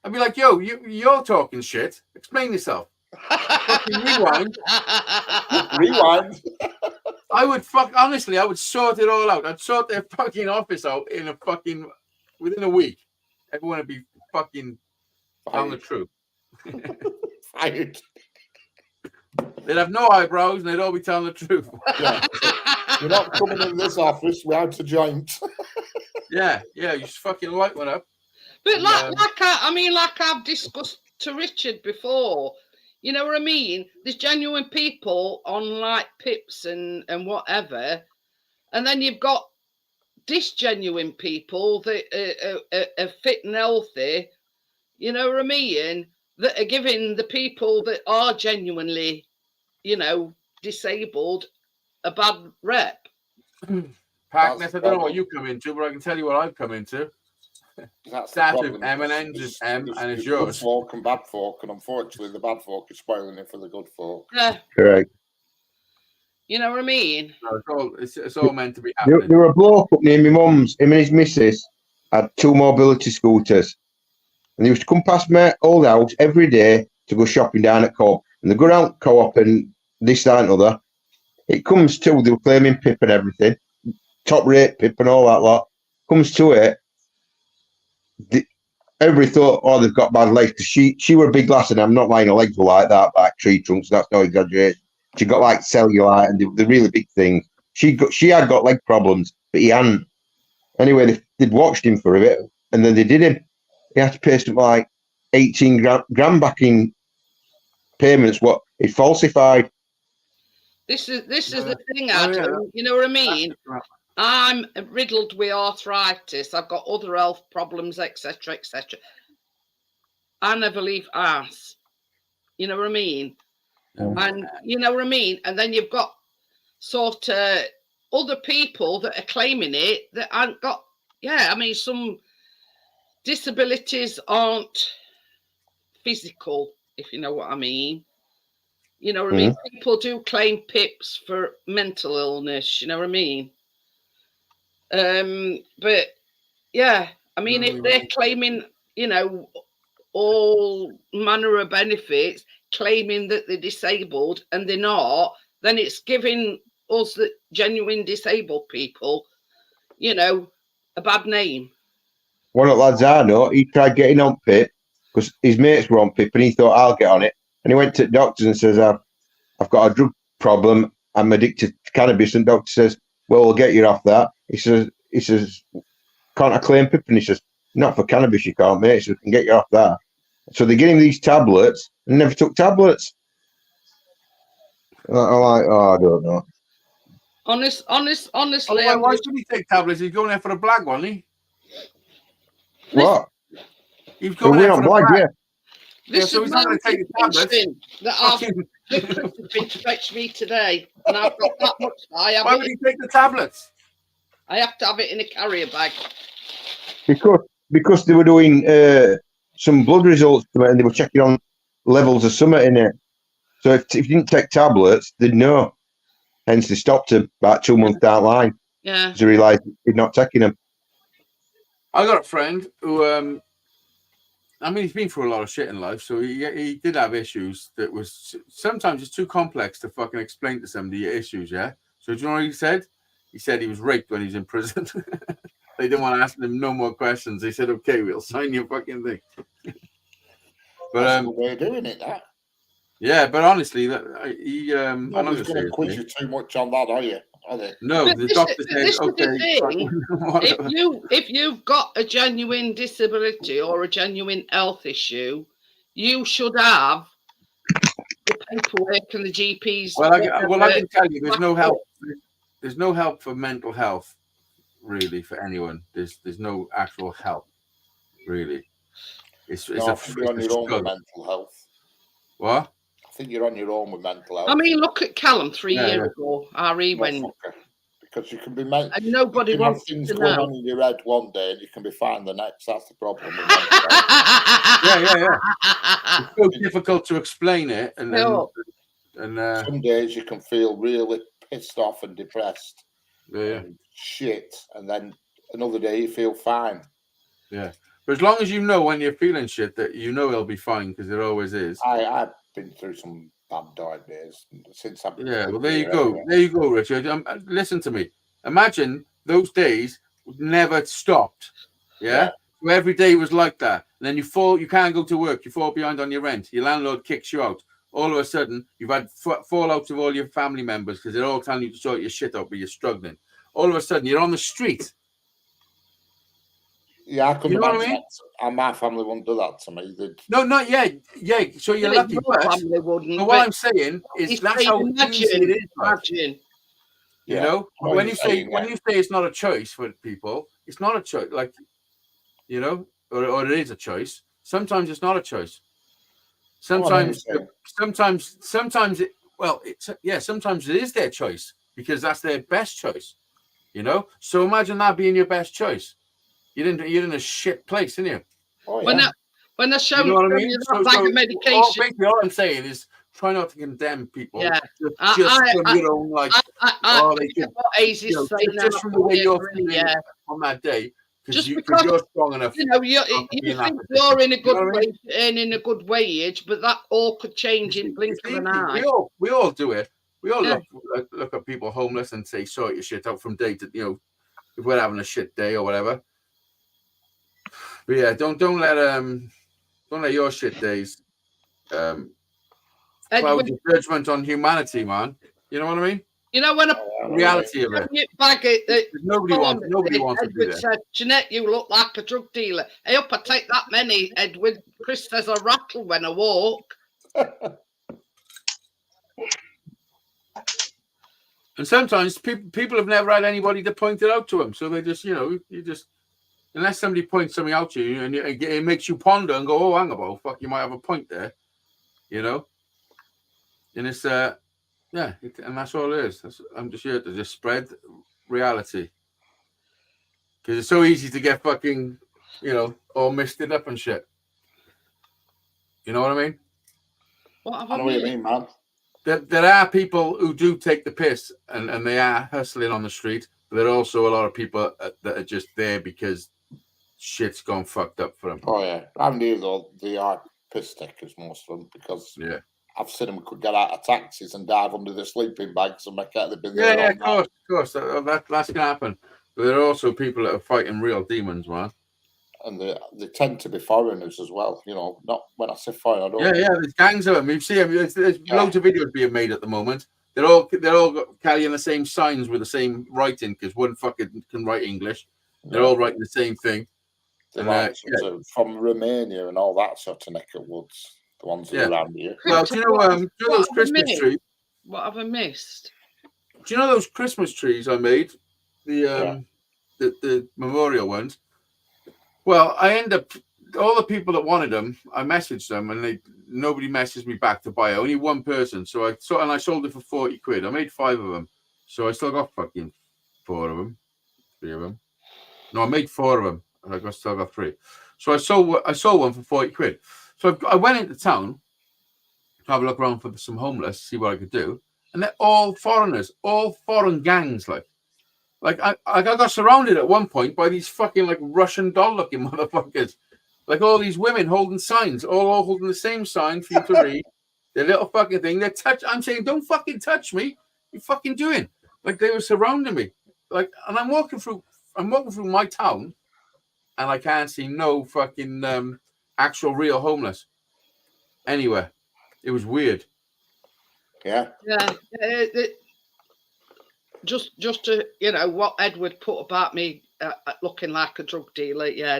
I'd be like, yo, you're talking shit. Explain yourself. Fucking rewind. Rewind. I would honestly, I would sort it all out. I'd sort their fucking office out within a week. Everyone would be fucking telling the truth. Fired. They'd have no eyebrows and they'd all be telling the truth. Yeah. You're not coming in this office without a joint. Yeah, you just fucking light one up. But like I've discussed to Richard before, you know what I mean? There's genuine people on like pips and whatever, and then you've got disgenuine people that are fit and healthy, you know what I mean? That are giving the people that are genuinely, disabled a bad rep. Packness, I don't know what you come into, but I can tell you what I've come into. Starts with M and ends with M, and it's yours. Good folk and bad folk, and unfortunately, the bad folk are spoiling it for the good folk. Yeah, correct. You know what I mean? No, it's all meant to be happening. There were a bloke up near my mum's. Him and his missus had 2 mobility scooters, and they used to come past my old house every day to go shopping down at Co-op. And they go down Co-op and this, that, and other. It comes to they were claiming PIP and everything, top rate PIP and all that lot. Comes to it. Everybody thought, they've got bad legs. Because she were a big lass, and I'm not lying, her legs were like that, like tree trunks. That's no exaggeration. She got like cellulite and the really big things. She had got leg problems, but he hadn't. Anyway, they'd watched him for a bit, and then they did him. He had to pay something like 18 grand back in payments. What he falsified. This is the thing, Adam. You know what I mean? I'm riddled with arthritis. I've got other health problems, etc., etc. I never leave arse. You know what I mean? And you know what I mean? And then you've got sort of other people that are claiming it that aren't got, some disabilities aren't physical, if you know what I mean. You know what I mean? People do claim PIPs for mental illness, you know what I mean? But yeah, if they're claiming, all manner of benefits, claiming that they're disabled and they're not, then it's giving us, the genuine disabled people, a bad name. One of the lads I know, he tried getting on PIP because his mates were on PIP and he thought, I'll get on it. And he went to the doctors and says, I've got a drug problem. I'm addicted to cannabis. And the doctor says, well, we'll get you off that. He says, can't I claim PIP? And he says, not for cannabis, you can't, mate. So we can get you off that. So they give him these tablets and never took tablets. I'm like, I don't know. Honestly. Why should he take tablets? He's going there for a blag, wasn't he? What? He's going there for a blag. Yeah. This so he's not going to take the tablets. That I've been to fetch me today, and I've got that much. Why would he take the tablets? I have to have it in a carrier bag. Because they were doing some blood results and they were checking on levels of something in it. So if you didn't take tablets, they'd know. Hence they stopped him about 2 months down the line. Yeah. Because they realised he'd not taken them. I got a friend who I mean, he's been through a lot of shit in life, so he did have issues that was sometimes it's too complex to fucking explain to somebody your issues. Yeah. So do you know what he said? He said he was raped when he was in prison. They didn't want to ask him no more questions. They said, "Okay, we'll sign your fucking thing." But That's a good way of doing it. That. yeah, but honestly, that he I'm not Nobody's going to quiz you too much on that, are you? Are they? No, But the this- doctor but said, this is the "Okay." thing. If you've got a genuine disability or a genuine health issue, you should have the paperwork and the GPs. Well, I can tell you, there's no back up. help. There's no help for mental health, really, for anyone. There's no actual help, really. It's No, I a think you're on your own with struggle. mental health. What? I think you're on your own with mental health. I mean, look at Callum 3 Yeah, years ago. He No went, fucker. Because you can be meant. and nobody You can have wants things to going know. on in your head one day, and you can be fine the next. That's the problem with mental health. Yeah. It's so difficult to explain it, and No. Some days you can feel really pissed off and depressed, yeah. and shit, and then another day you feel fine. But as long as you know when you're feeling shit, that you know it'll be fine, because it always is. I've been through some bad dark days since I've been. Yeah, well, there you go. There you go, Richard. Listen to me. Imagine those days never stopped. Yeah? So every day was like that. And then you can't go to work. You fall behind on your rent. Your landlord kicks you out. All of a sudden, you've had fallouts of all your family members because they're all telling you to sort your shit out, but you're struggling. All of a sudden, you're on the street. Yeah, I couldn't You know what I imagine mean? that. And my family wouldn't do that to me. No, not yet. Yeah, so you're lucky. But what I'm saying is that's how easy it is. Imagine. You know, when you say saying, it's not a choice for people, it's not a choice. Like, you know, or it is a choice. Sometimes it's not a choice. Sometimes sometimes it is their choice because that's their best choice. You know, so imagine that being your best choice. You're in a shit place, didn't you? Oh, yeah. When they're showing you know what I mean? that bag of medication. Basically, all I'm saying is try not to condemn people. Yeah. Just from your own, like, they could, just from the way you're feeling on that day, because you're strong enough. You know, you think you're in a good way, earning a good wage, but that all could change in blink of an eye. We all do it. We all look at people homeless and say, sort your shit out from day to, you know, if we're having a shit day or whatever. But yeah, don't let your shit days cloud your judgment on humanity, man. You know what I mean? You know, when reality of it. Nobody wants to do that. Said, Jeanette, you look like a drug dealer. I hope I take that many, Edward. Chris says I rattle when I walk. And sometimes people have never had anybody to point it out to them, so they just, you know, unless somebody points something out to you and it makes you ponder and go, oh, hang about, fuck, you might have a point there, you know. And it's and that's all it is. I'm just here to just spread reality, because it's so easy to get fucking, you know, all misted up and shit. You know what I mean? I know what you mean, man. There are people who do take the piss and they are hustling on the street, but there are also a lot of people that are just there because shit's gone fucked up for them. Oh yeah, around here though, they are piss takers, most of them, because I've seen them could get out of taxis and dive under the sleeping bags and make out they've been there. Yeah, of course, that's gonna happen. But there are also people that are fighting real demons, man. And they tend to be foreigners as well. You know, not when I say foreign, I don't. Yeah, there's gangs of them. You see them. There's loads of videos being made at the moment. They're all carrying the same signs with the same writing, because one fucking can write English. They're all writing the same thing. They're from Romania and all that sort of neck of woods. The ones that are around here. Well, do you know those Christmas trees? What have I missed? Do you know those Christmas trees I made? The memorial ones. Well, I end up all the people that wanted them. I messaged them, and nobody messaged me back to buy it. Only one person. So I sold it for 40 quid. I made 5 of them, so I still got fucking 4 of them, 3 of them. No, I made 4 of them, and I still got 3. So I sold one for 40 quid. So I went into town to have a look around for some homeless, see what I could do, and they're all foreigners, all foreign gangs, Like I got surrounded at one point by these fucking like Russian doll looking motherfuckers. Like all these women holding signs, all holding the same sign for you to read. The little fucking thing. I'm saying, don't fucking touch me. You fucking doing? Like they were surrounding me. Like, and I'm walking through my town, and I can't see no fucking actual real homeless anywhere. It was weird. Yeah. Yeah. Just to, what Edward put about me looking like a drug dealer. Yeah,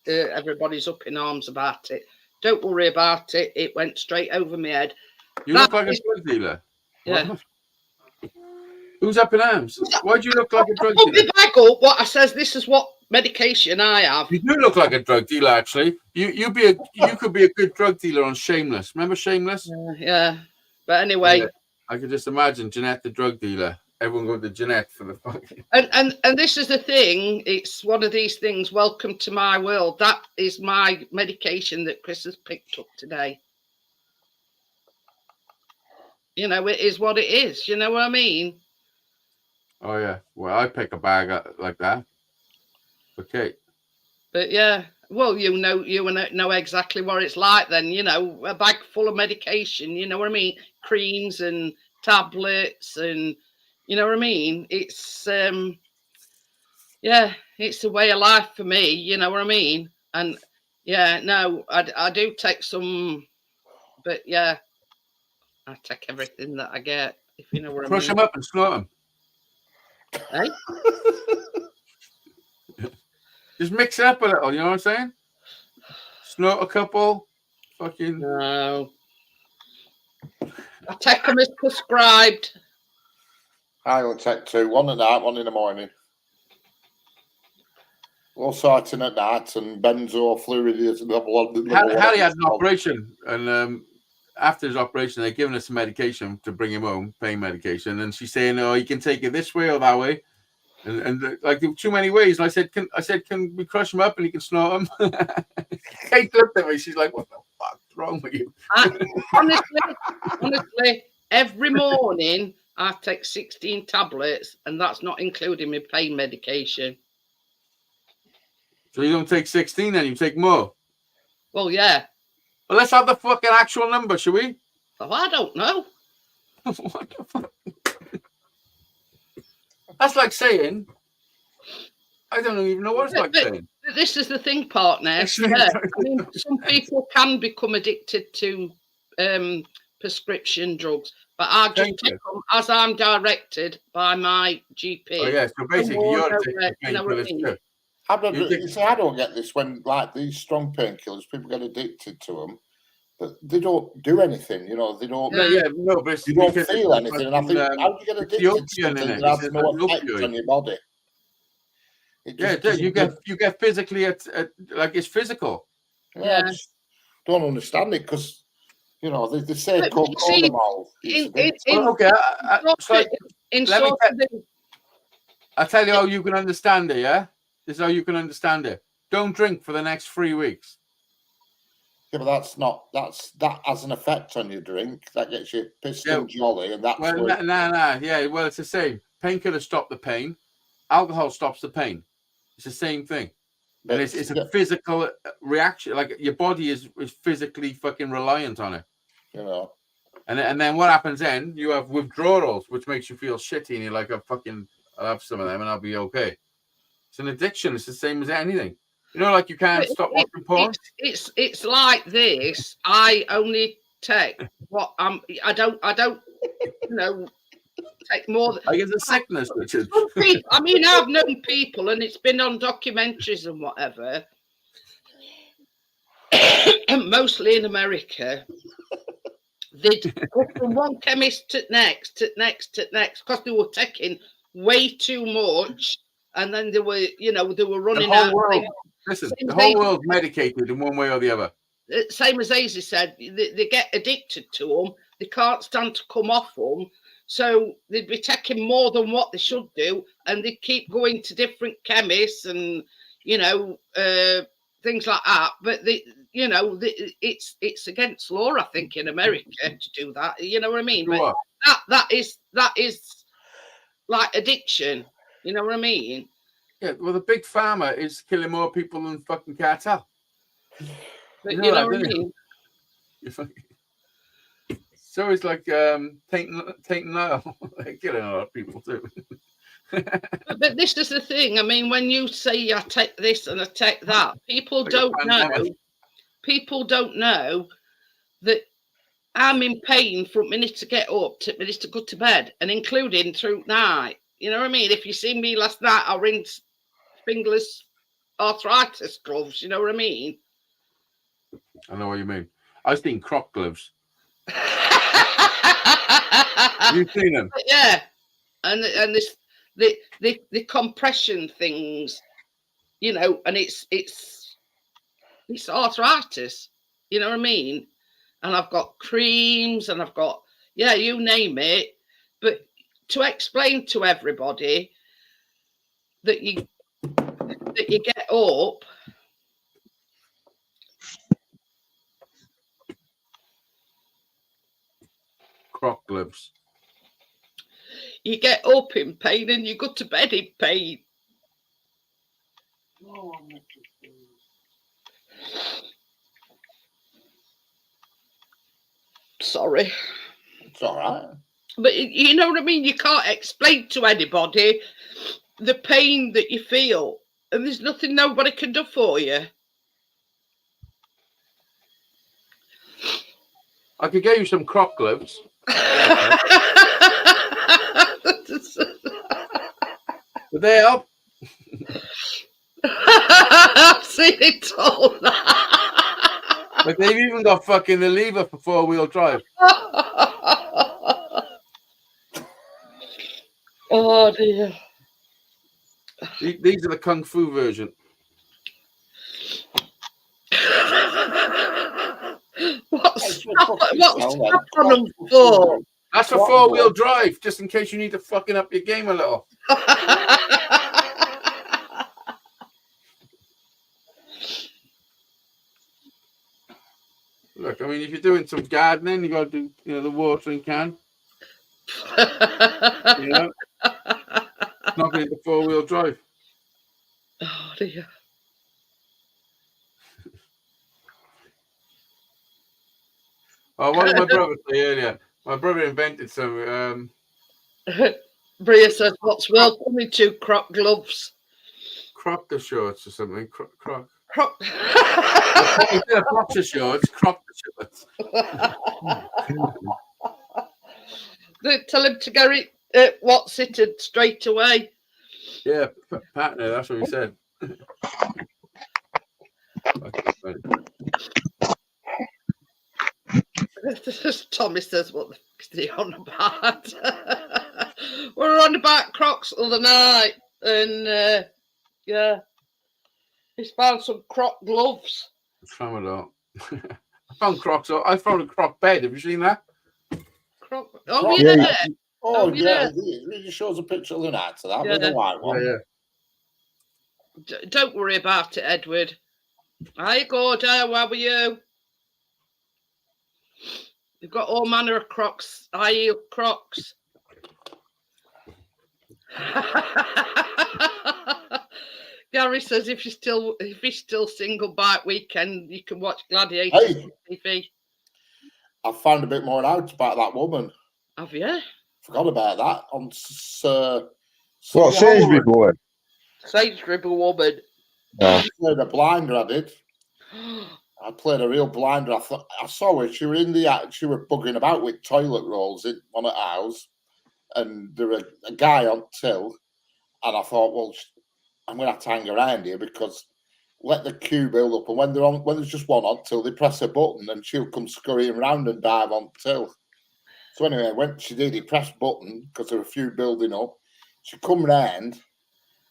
everybody's up in arms about it. Don't worry about it. It went straight over my head. You look like a drug dealer. Yeah. What? Who's up in arms? Why do you look like a drug Put dealer? me back up. What I says, this is what medication I have. You do look like a drug dealer, actually. You could be a good drug dealer on Shameless. Remember Shameless? Yeah. But anyway. Yeah. I could just imagine Jeanette the drug dealer. Everyone go to Jeanette for the fucking. And this is the thing. It's one of these things. Welcome to my world. That is my medication that Chris has picked up today. It is what it is. You know what I mean? Oh yeah. Well, I pick a bag like that. Okay. But yeah. Well, you know exactly what it's like. Then a bag full of medication. You know what I mean? Creams and tablets and. You know what I mean? It's it's a way of life for me. You know what I mean? And yeah, no, I do take some, but yeah, I take everything that I get. If you know what I mean. Crush them up and snort them. Hey? Just mix it up a little. You know what I'm saying? Snort a couple. Fucking. No. I take them as prescribed. I will take 2, one at night, one in the morning. All sorting at night, and benzo fluid is another one. Harry had an operation, and after his operation, they're giving us some medication to bring him home, pain medication. And she's saying, "Oh, you can take it this way or that way," and like there were too many ways. And I said, can we crush him up and he can snort them? Kate looked at me. She's like, "What the fuck's wrong with you?" Honestly, every morning. I take 16 tablets, and that's not including my pain medication. So you don't take 16, then you take more? Well, yeah. Well, let's have the fucking actual number, shall we? Oh, I don't know. What the fuck? That's like saying, I don't even know what it's like saying. This is the thing, partner. Yeah. I mean, some people can become addicted to prescription drugs. But I just take them as I'm directed by my GP. Oh yeah, so basically you're taking painkillers too. I don't get this when like these strong painkillers, people get addicted to them, but they don't do anything. They don't. But you don't feel anything. And I think how do you get addicted to something that has no effect on your body? You get physically like it's physical. Yeah, I just don't understand it because. They say I'll tell you how you can understand it, yeah? This is how you can understand it. Don't drink for the next 3 weeks. Yeah, but that has an effect on your drink. That gets you pissed and jolly, and that's yeah, well, it's the same. Painkillers stop the pain. Alcohol stops the pain. It's the same thing. But and it's a physical reaction. Like your body is physically fucking reliant on it. And then what happens then? You have withdrawals, which makes you feel shitty, and you're like, I'll have some of them and I'll be okay. It's an addiction. It's the same as anything. Like you can't stop watching porn. It's like this. I only take what I don't take more than. I guess a sickness, Richard. I mean, I've known people, and it's been on documentaries and whatever, and mostly in America. They'd go from one chemist to next, because they were taking way too much, and then they were running out. The whole world's medicated in one way or the other. Same as Azy said, they get addicted to them. They can't stand to come off them, so they'd be taking more than what they should do, and they keep going to different chemists and things like that. But it's against law, I think, in America to do that. You know what I mean? Sure. But that is like addiction. You know what I mean? Yeah. Well, the big pharma is killing more people than fucking cartel. But You you know know that, what I don't you? mean? It's always like taking Lyle. Killing a lot of people too. But this is the thing. I mean, when you say I take this and I take that, people Like a don't know. pandemic. People don't know that I'm in pain from minute to get up to minute to go to bed, and including through night. You know what I mean? If you see me last night, I ring fingerless arthritis gloves. You know what I mean? I know what you mean. I've seen croc gloves. Have you seen them? Yeah, and this the compression things, you know, and it's arthritis. You know what I mean? And I've got creams, and I've got you name it. But to explain to everybody that you get up. Croc gloves. You get up in pain and you go to bed in pain. Sorry. It's all right. But you know what I mean? You can't explain to anybody the pain that you feel. And there's nothing nobody can do for you. I could get you some croc gloves. But they help. I've seen it all. But they've even got fucking the lever for 4-wheel drive. Oh dear. These are the Kung Fu version. What's on them for? That's for 4-wheel drive, just in case you need to fucking up your game a little. Look, I mean, if you're doing some gardening, you got to do, the watering can. Not going to 4-wheel drive. Oh dear. Oh, what did my brother say earlier? My brother invented some. Bria says, "What's world coming to? Croc gloves." Croc the shorts or something. Croc. Croc. Boxer shorts. Croc the shorts. Tell him to go it. What's it straight away? Yeah, partner. That's what he said. Tommy says, "What the fuck is he on about?" We were on about Crocs the other night, and he's found some Croc gloves. I found Crocs. I found a Croc bed. Have you seen that? Croc. Oh yeah. Oh yeah. It shows a picture of the night to that with the white one. Yeah. Don't worry about it, Edward. Hi, Gordo. How are you? You've got all manner of Crocs. High heel Crocs. Gary says if he's still single by weekend, you can watch Gladiator TV. I found a bit more out about that woman. Have you? Forgot about that on What Sainsbury boy? Sainsbury woman. Oh. I played a blinder. I did. I played a real blinder. I saw her. She were she were bugging about with toilet rolls in one at house, and there was a guy on till, and I thought, well, I'm going to have to hang around here because let the queue build up, and when there's just one on till, they press a button and she'll come scurrying round and dive on till. So anyway, when she did, he pressed button because there were a few building up. She come round,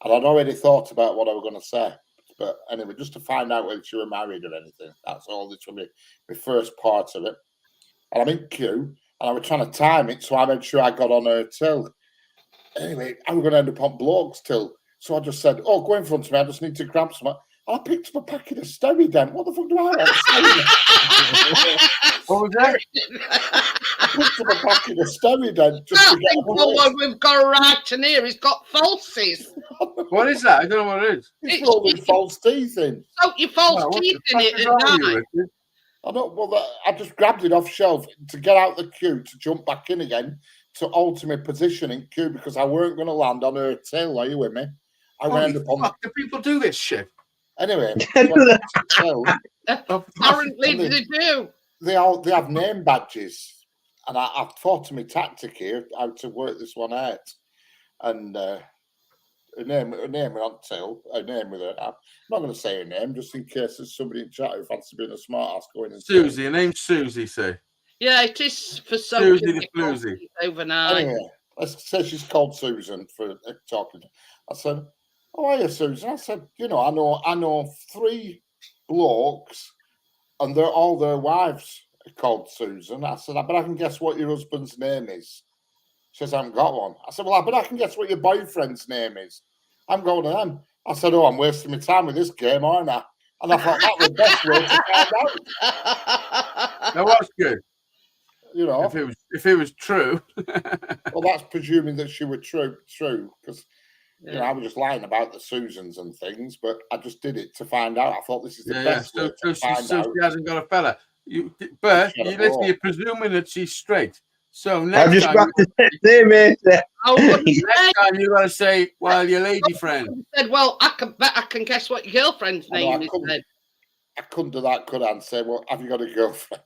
and I'd already thought about what I was going to say. But anyway, just to find out whether she were married or anything. That's all. This will be my first part of it. And I'm in queue, and I was trying to time it, so I made sure I got on her till. Anyway, I was going to end up on bloke's till. So I just said, oh, go in front of me. I just need to grab some. I picked up a packet of Sterydent. What the fuck do I want? What was that? I picked up a packet of Sterydent just to get what we've got right in here. He's got falsies. What is that? I don't know what it is. He's rolling false teeth in. Soak your false No, what teeth the in fuck it is at wrong with you, night. Richard? I don't. Well, I just grabbed it off shelf to get out the queue to jump back in again to alter my position in queue because I weren't going to land on her tail. Are you with me? I Holy wound up on. fuck, do people do this shit? Anyway, so Apparently and they do. they have name badges, and I thought to my tactic here how to work this one out, and her name on tail, her name with her. I'm not going to say her name just in case there's somebody in chat who fancies being a smart ass going and Susie, her name's Susie, say. Yeah, it is for Susie soaking the your floozy. teeth overnight. Anyway, let's say she's called Susan for talking. I said, "How are you, Susan?" I said, "You know, I know 3 blokes, and they're all their wives are called Susan." I said, "I bet I can guess what your husband's name is." She says, "I haven't got one." I said, "Well, I bet I can guess what your boyfriend's name is." I'm going to them. I said, "Oh, I'm wasting my time with this game, aren't I?" And I thought that was the best way to find out. That was good. You know, If it was true. well, that's presuming that she were true, because you know I was just lying about the Susans and things, but I just did it to find out. I thought this is the best way to find So out. she hasn't got a fella. But She had a listen, ball. you're presuming that she's straight. So I'm next just time, about to say, mate. I wouldn't next say. time you got to say, well, your lady friend. Said, well, I can guess what your girlfriend's I know, name is. Then. I couldn't do that, could I? And say, well, have you got a girlfriend?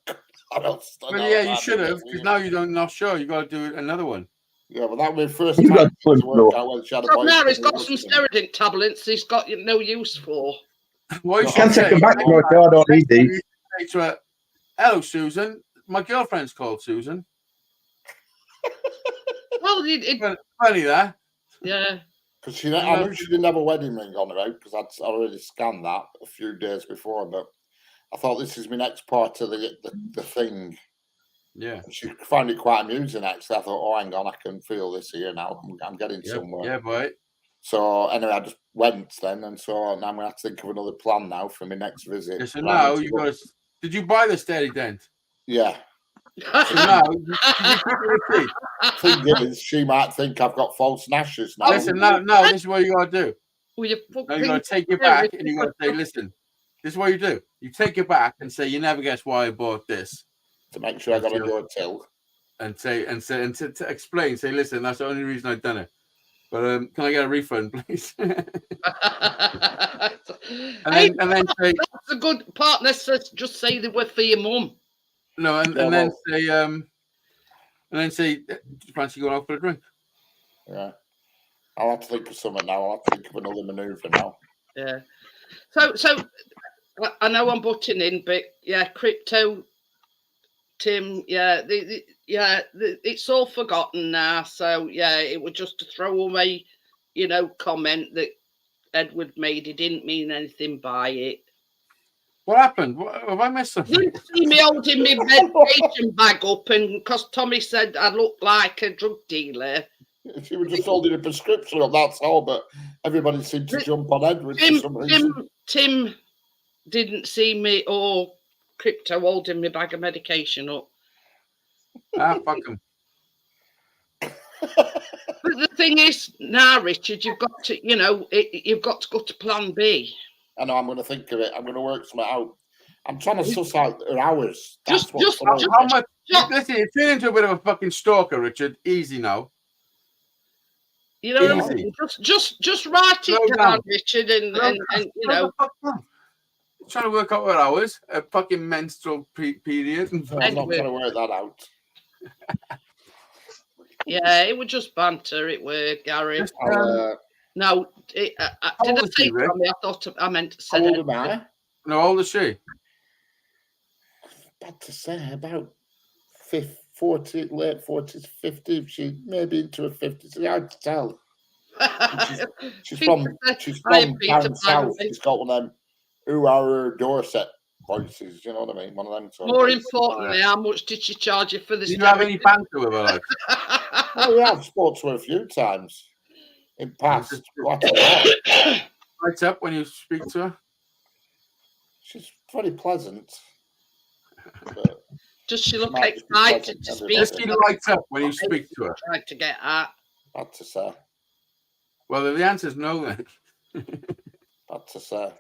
Well, yeah, you should have, because now you don't not sure. You got to do another one. Yeah, but that was the first You time got to fun, work though. out whether she had a So now boyfriend he's or got some husband. Sterydent tablets he's got no use for. What you No, should Can't say, take them back, no, I don't need these. you say to her, hello, Susan. My girlfriend's called Susan. Well, Funny that. yeah. Because I knew she didn't have a wedding ring on her out because I'd already scanned that a few days before. But I thought this is my next part of the thing. Yeah. And she found it quite amusing actually. I thought, oh, hang on, I can feel this here now. I'm getting somewhere. Yeah, boy. So anyway, I just went then, and so now I'm gonna have to think of another plan now for my next visit. Yeah, so now you got to. Did you buy the Sterydent? Yeah. So now, did you keep the receipt? Thing is, she might think I've got false gnashes now. Listen, now this is what you got to do. Well, you Now you got to take it back and you got to say, listen, this is what you do. You take it back and say, you never guess why I bought this. To make sure I got to do a till. And to explain, say, listen, that's the only reason I've done it. But can I get a refund, please? and then say, that's a good part. Let's just say they were for your mum. no, and then say, do you fancy going out for a drink? Yeah. I'll have to think of something now. I'll have to think of another manoeuvre now. Yeah. So I know I'm butting in, but yeah, crypto, Tim. Yeah, it's all forgotten now. So yeah, it was just a throwaway, comment that Edward made. He didn't mean anything by it. What happened? Have I missed something? You didn't see me holding my medication bag up, and because Tommy said I looked like a drug dealer. She was just holding a prescription up, that's all, but everybody seemed to jump on Edward for some reason. Tim didn't see me or crypto holding my bag of medication up. Fuck him. But the thing is, now, Richard, you've got to, you've got to go to plan B. I know, I'm going to think of it. I'm going to work something out. I'm trying to suss out her hours. How much? Listen, you turn into a bit of a fucking stalker, Richard. Easy now. Easy. Just write it down, Richard, and Trying to work out her hours, a fucking menstrual period. I'm not trying to work that out. Yeah, it was just banter. It were Gary. No, did I say Tommy? I thought I meant to say. How old am I? No, how old is she? Bad to say, about 40, late 40s, 50. She may be into her 50s. It's hard to tell. She's from down south. She's got one of them who are her Dorset voices. You know what I mean? One of them. More importantly, how much did she charge you for this? Did you have any banter with her? Like? Oh, yeah, I've spoken to her a few times in past. Quite a lot. Lights up when you speak to her. She's very pleasant. But Does she look might just be excited to pleasant, speak? Does she light up when you speak to her? Trying to get at. bad to say. Well, the answer is no then. Bad to say.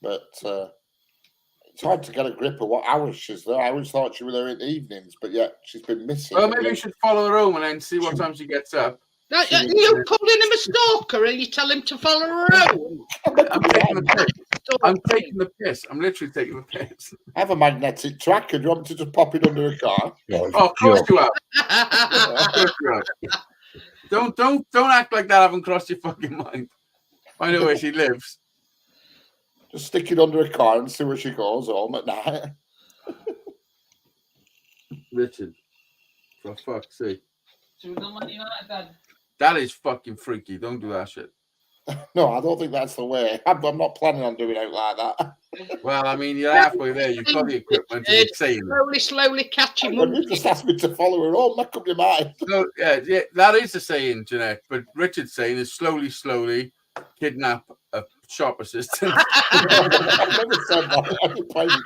But it's hard to get a grip of what hours she's there. I always thought she was there in the evenings, but yet she's been missing. Well, maybe you should follow her home and then see what time she gets up. No, you're calling him a stalker and you tell him to follow her home. I'm taking the piss. I'm taking the piss. I'm literally taking the piss. I have a magnetic tracker. Do you want me to just pop it under a car? Oh, of course you have. Of course you have. Don't act like that haven't crossed your fucking mind. I know where she lives. Just stick it under a car and see where she goes home at night. Richard, for fuck's sake. So we've done Man United, Dad. That is fucking freaky. Don't do that shit. No, I don't think that's the way. I'm not planning on doing it like that. Well, I mean, you're halfway there. You've got the equipment. It's insane. Slowly catch him You up. just asked me to follow her home. Make up your mind. No, yeah, that is the saying, Jeanette. But Richard's saying is slowly kidnap a shop assistant. I've never said that.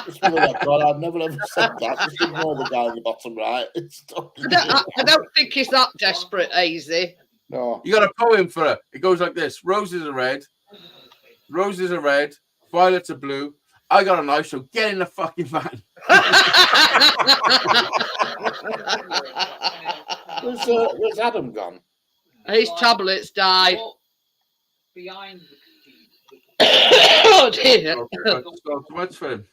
Just for the record, I've never ever said that. Just ignore the guy in the bottom right. I don't think he's that desperate, Hazy. No. You got a poem for her. It goes like this: roses are red, violets are blue. I got a knife, so get in the fucking van. Where's Adam gone? His tablets died. Behind Oh dear. Okay, so much for him.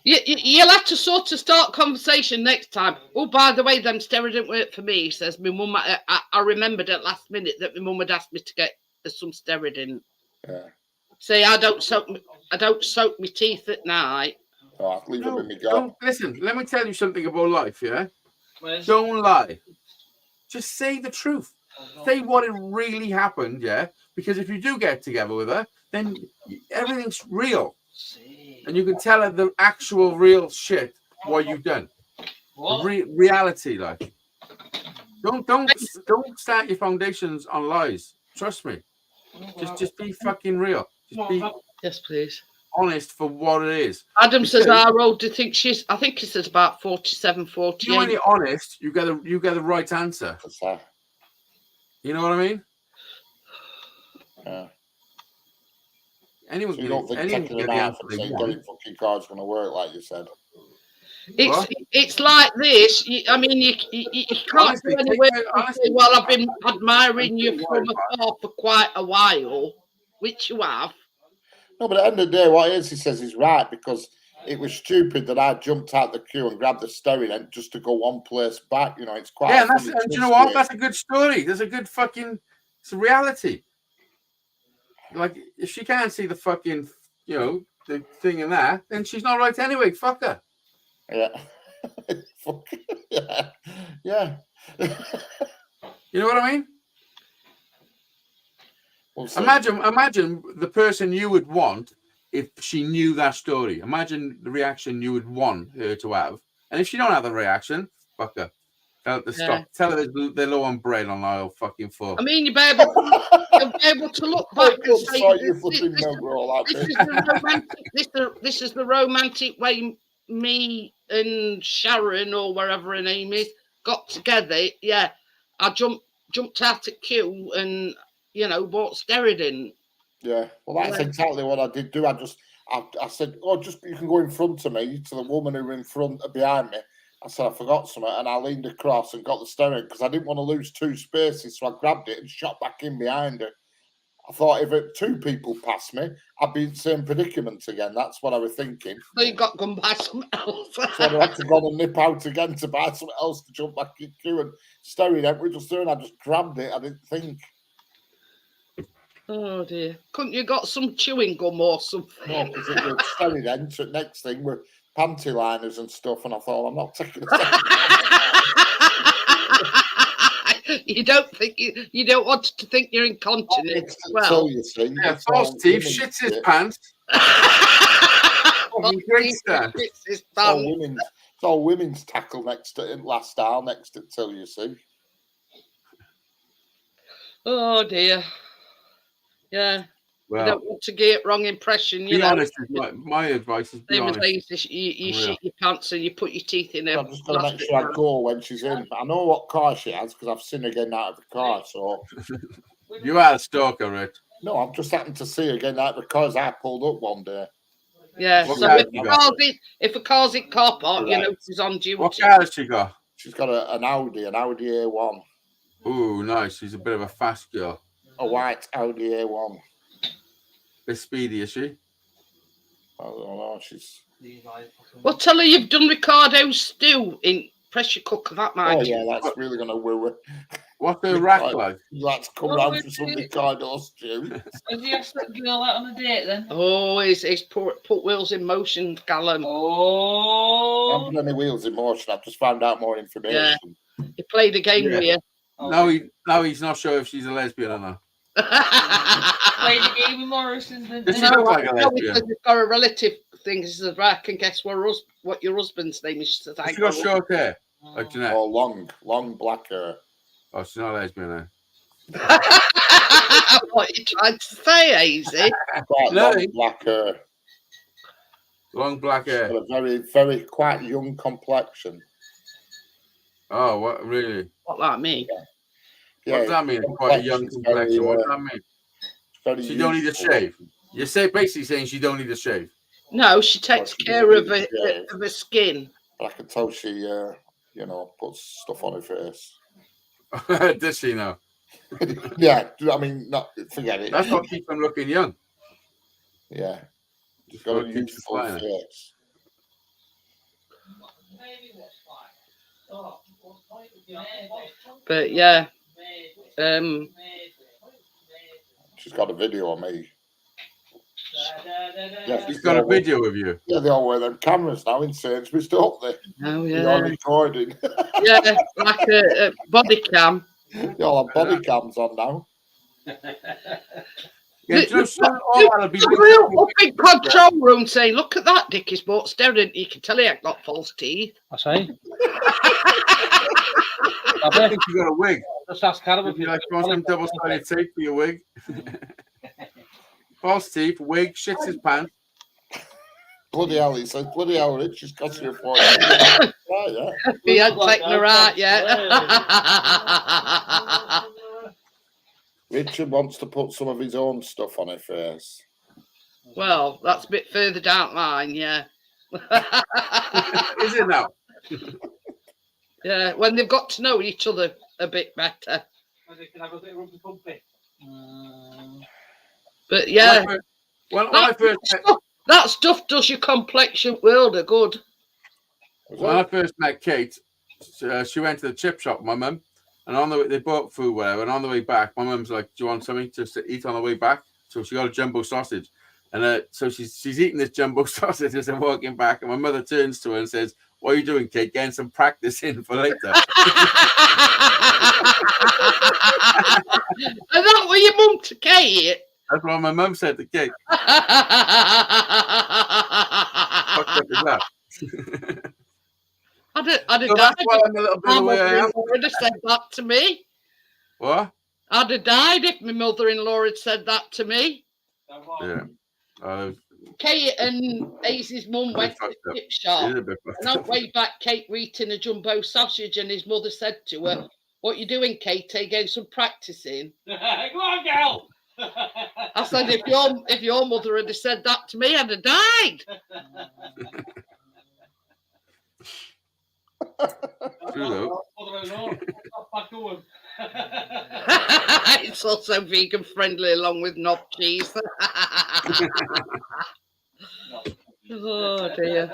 You'll have to sort of start conversation next time. Oh, by the way, them stereo didn't work for me. He says, my mum, I remembered at last minute that my mum had asked me to get some steroid. Yeah. See, I don't soak my teeth at night. Oh, I'll leave him in my Don't, garden. listen, let me tell you something about life, yeah? Where's Don't lie. Just say the truth. Say what it really happened, yeah? Because if you do get together with her, then everything's real. And you can tell her the actual real shit what you've done. what? Reality, like. Don't start your foundations on lies. Trust me. Just be fucking real. Just be Yes, please. honest for what it is. Adam says, how old do you think she's? I think he says about 47, 48. You know, when you're honest, you get the right answer. You know what I mean? Yeah. Anyone So you can, don't think anyone taking can them get the out answer and they saying want. getting fucking cards going to work, like you said? It's like this. You can't Honestly, do any work. honestly, Well, I've been admiring you from afar for quite a while, which you have. No, but at the end of the day, what he says is right, because it was stupid that I jumped out the queue and grabbed the steering end just to go one place back. You know, it's quite. Yeah, a and funny do you twist know what? to it. That's a good story. There's a good fucking. It's a reality. Like, if she can't see the fucking, the thing in that, then she's not right anyway. Fuck her. Yeah. Fuck. Yeah. Yeah. You know what I mean? We'll see. Imagine the person you would want if she knew that story. Imagine the reaction you would want her to have. And if she don't have the reaction, fuck her. Tell her to stop. Tell her they're low on bread on aisle fucking 4. I mean, you'll be able to look back and say, this is the romantic way me and Sharon, or wherever her name is, got together. Yeah, I jumped out of queue and bought steroid. Yeah, well, that's exactly what I did do. I said, "Oh, just you can go in front of me," to the woman who were behind me. I said, "I forgot something," and I leaned across and got the steering because I didn't want to lose 2 spaces, so I grabbed it and shot back in behind her. I thought if 2 people passed me, I'd be in the same predicament again. That's what I was thinking. So you got gone by something else. So I had to go and nip out again to buy something else to jump back in queue, and steering end we just doing. I just grabbed it. I didn't think. Oh dear! Couldn't you got some chewing gum or something? No, because it was steering end. So next thing were panty liners and stuff, and I thought I'm not taking a You don't want to think you're incontinent. Well, you see, yeah, false teeth shits his pants. It's all women's tackle next to him, last aisle next to till you see. Oh dear. Yeah. You don't want to get wrong impression, you Be know. honest. My advice is be Same as honest. Ace, you Yeah. shit your pants and you put your teeth in a I'm just going to make plastic sure I bag. go when she's in. I know what car she has because I've seen her getting out of the car. So You are a stalker, Rich. no, I've just happened to see her getting out of the car as I pulled up one day. Yeah, What so car if has she a got? if a car's in car park, you Right. know she's on duty. What car has she got? She's got an Audi A1, Ooh, nice. She's a bit of a fast girl. a white Audi A1. Bit speedy, is she? I don't know. She's. Well, tell her you've done Ricardo's stew in pressure cooker. That might. Oh yeah, that's really going to woo her. What's her rack like? Let's come round for some Ricardo stew. Has he asked that girl out on a date then? Oh, he's put wheels in motion, Callum. I Oh. haven't done any wheels in motion. I've just found out more information. He played a game Yeah. with you. No, he's not sure if she's a lesbian or not. Played a game with Morrison. Does she No, look like a no, lesbian? because we've got a relative thing. He says, right, I can guess what your husband's name is. She says, Has she got short hair? Like Jeanette? Oh, long black hair. Oh, she's not a lesbian then. What are you trying to say, Easy? Quite No. long black hair. Long black hair. Got a very, very quite young complexion. Oh, what? Really? What, like me? Yeah, What does that mean? Quite a young complexion's complexion. very, What does that mean? very She don't need a youthful. shave. You're basically saying she don't need a shave. No, she takes she care doesn't of need to shave. her skin. I can tell she, puts stuff on her face. Does she now? Yeah, I mean, not forget it. That's what keeps them looking young. Yeah, Just got a gotta keep youthful supplying it. face. But yeah, She's got a video of me. Yeah, She's got a video of you. Yeah, they all wear them cameras now in Sainsbury's, don't they? oh They are yeah, recording. yeah, like a body cam. They all have body cams on now. Yeah, do you know, all that'll be Real up in control room saying, "Look at that, Dickie's bought steroid. You can tell he ain't got false teeth." I say. I think you got a wig. Just ask Callum if Would you like to want some double-sided tape for your wig? False teeth, wig, shits his pants. Bloody hell, he said, bloody hell, Rich, she's got you for it. Right, yeah. He ain't taken her out yet. Richard wants to put some of his own stuff on her face. Well, that's a bit further down the line, yeah. Is it now? Yeah, when they've got to know each other a bit better. But yeah, When I first met, that stuff does your complexion world of good. when I first met Kate, she went to the chip shop, my mum, and on the way they bought food, whatever. And on the way back, my mum's like, "Do you want something to eat on the way back?" So she got a jumbo sausage, and so she's eating this jumbo sausage as I'm walking back, and my mother turns to her and says, "What are you doing, Kate? Getting some practice in for later." And that what your mum to Kate? That's what my mum said to Kate. Fucked up is that? I'd have So died that's why I'm a little bit if the my way I am. mother-in-law had said that to me. What? I'd have died if my mother-in-law had said that to me. Yeah. Kate and Aisy's mum went to the chip shop. She's a bit fucked And on up. the way back, Kate were eating a jumbo sausage, and his mother said to her, "What you doing, Kate? Are you getting some practicing?" Go on, girl. I said, if your mother had said that to me, I'd have died. True though. It's also vegan friendly, along with knob cheese. Oh dear.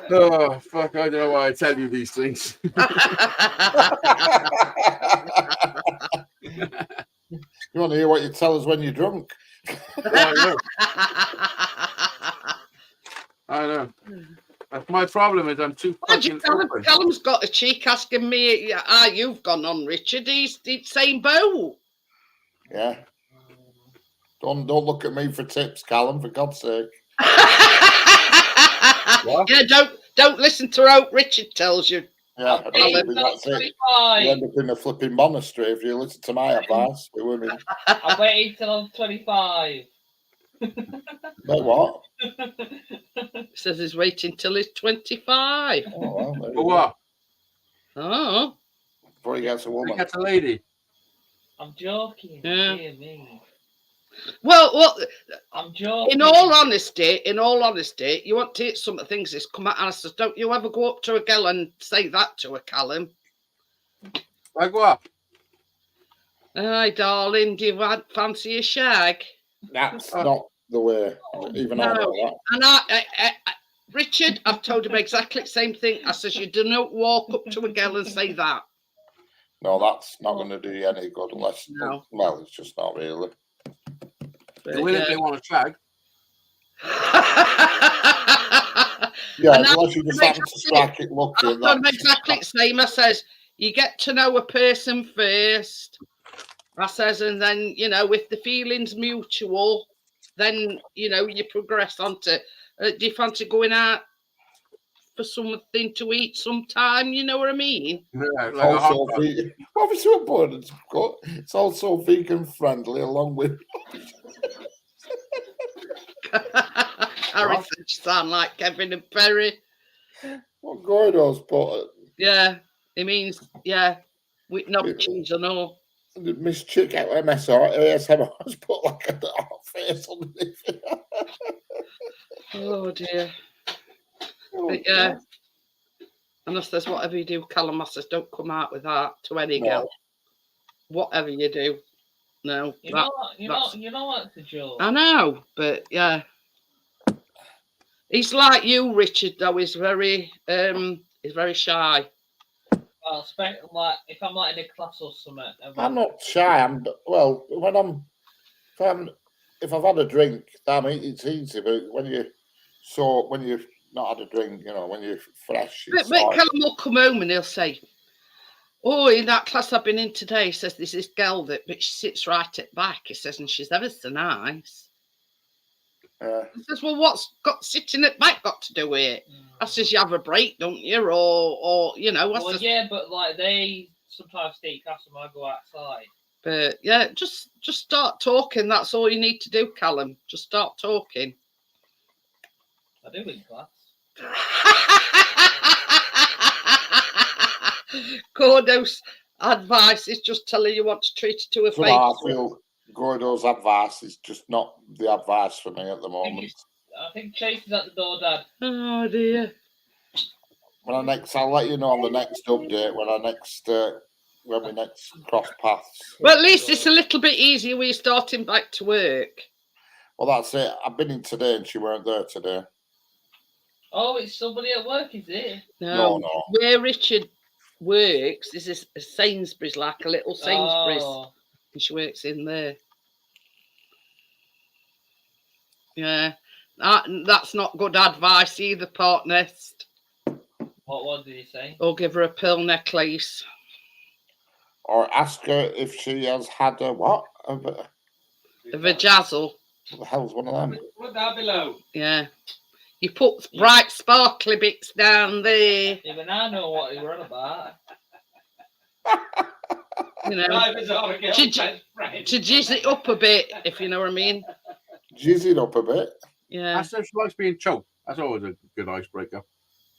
Oh fuck! I don't know why I tell you these things. You want to hear what you tell us when you're drunk? I know. That's my problem is I'm too fucking open. Callum's got a cheek asking me how you've gone on, Richard. He's same boat. Yeah. Don't look at me for tips, Callum, for God's sake. What? Yeah, don't listen to what Richard tells you. Yeah, Callum. that's it. You end up in a flipping monastery if you listen to my advice. With women. I'm waiting till I'm 25. But what? He says he's waiting till he's 25. Oh, well, there you For go. what? Oh, Before he gets a He woman. gets a lady. I'm joking. Yeah. Dear me. well, I'm joking. in all honesty, you want to eat some of the things that's come out, and I says, don't you ever go up to a girl and say that to her, Callum? Like what? Hi, darling, do you fancy a shag? That's not the way. Even I know that. And I, Richard, I've told him exactly the same thing. I says, you do not walk up to a girl and say that. No, that's not going to do you any good unless. No. Well, it's just not really. You will if they want a shag. Yeah, And unless you just happen to strike it lucky. I've done exactly the same. I says, you get to know a person first. I says, and then, you know, if the feeling's mutual, then, you know, you progress on to, do you fancy going out for something to eat sometime? You know what I mean? Yeah, like a hot Also, dog. obviously, it's also vegan friendly, along with. Harry said you sound like Kevin and Perry. What Gordo's put? Yeah, it means, yeah, with no cheese and all. Miss Chick out ASMR's put like a hot face underneath it. Oh dear. Oh, But yeah. And I says, whatever you do, Callum, I says, don't come out with that to any No. girl. Whatever you do. No. You know what's a joke. I know, but yeah. He's like you, Richard, though. He's very shy. Well, like if I'm like in a class or something. I'm not shy. If I've had a drink, it's easy. But when you've not had a drink, you know, when you're fresh. But Callum will come home and he'll say, oh, in that class I've been in today, he says, there's this girl but she sits right at the back. He says, and she's ever so nice. He says, well, what's got sitting at the back got to do with it? I says, you have a break, don't you? Or you know. Well, yeah, but like they sometimes stay class and I go outside. But yeah, just start talking. That's all you need to do, Callum. Just start talking. I do in class. Gordo's advice is just tell her you want to treat her to a So face. I feel Gordo's advice is just not the advice for me at the moment. I think Chase is at the door, Dad. Oh dear. I'll let you know on the next update when we next cross paths. Well, at least it's a little bit easier when you're starting back to work. Well, that's it. I've been in today and she weren't there today. Oh, it's somebody at work, is it? No. Where Richard works is a Sainsbury's, like a little Sainsbury's. Oh. And she works in there. Yeah. That's not good advice either, partners. What did he say? Or give her a pearl necklace. Or ask her if she has had a what? A vajazzle. What the hell's one of them? Put that below. Yeah. You put bright sparkly bits down there. Even I know what you were on about. You know, to jizz it up a bit, if you know what I mean. Jizz it up a bit. Yeah. I said she likes being choked. That's always a good icebreaker.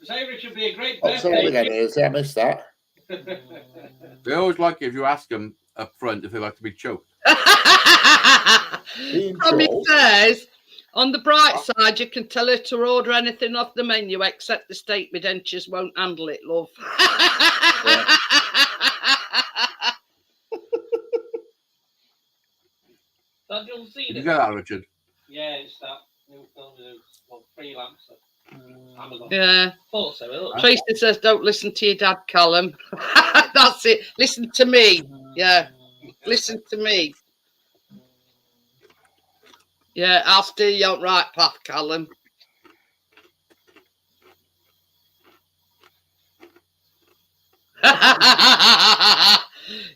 Say should be a great What's that again? I missed that. They always like it if you ask them up front if they like to be choked. Tommy says, on the bright side, you can tell her to order anything off the menu except the steak. My dentures won't handle it, love. Did you get that, Richard? Yeah, it's that new film, freelancer. Amazon. Yeah. Thought so. Tracy says, don't listen to your dad, Callum. That's it. Listen to me. Yeah. Listen to me. Yeah, I'll steer you on right path, Callum.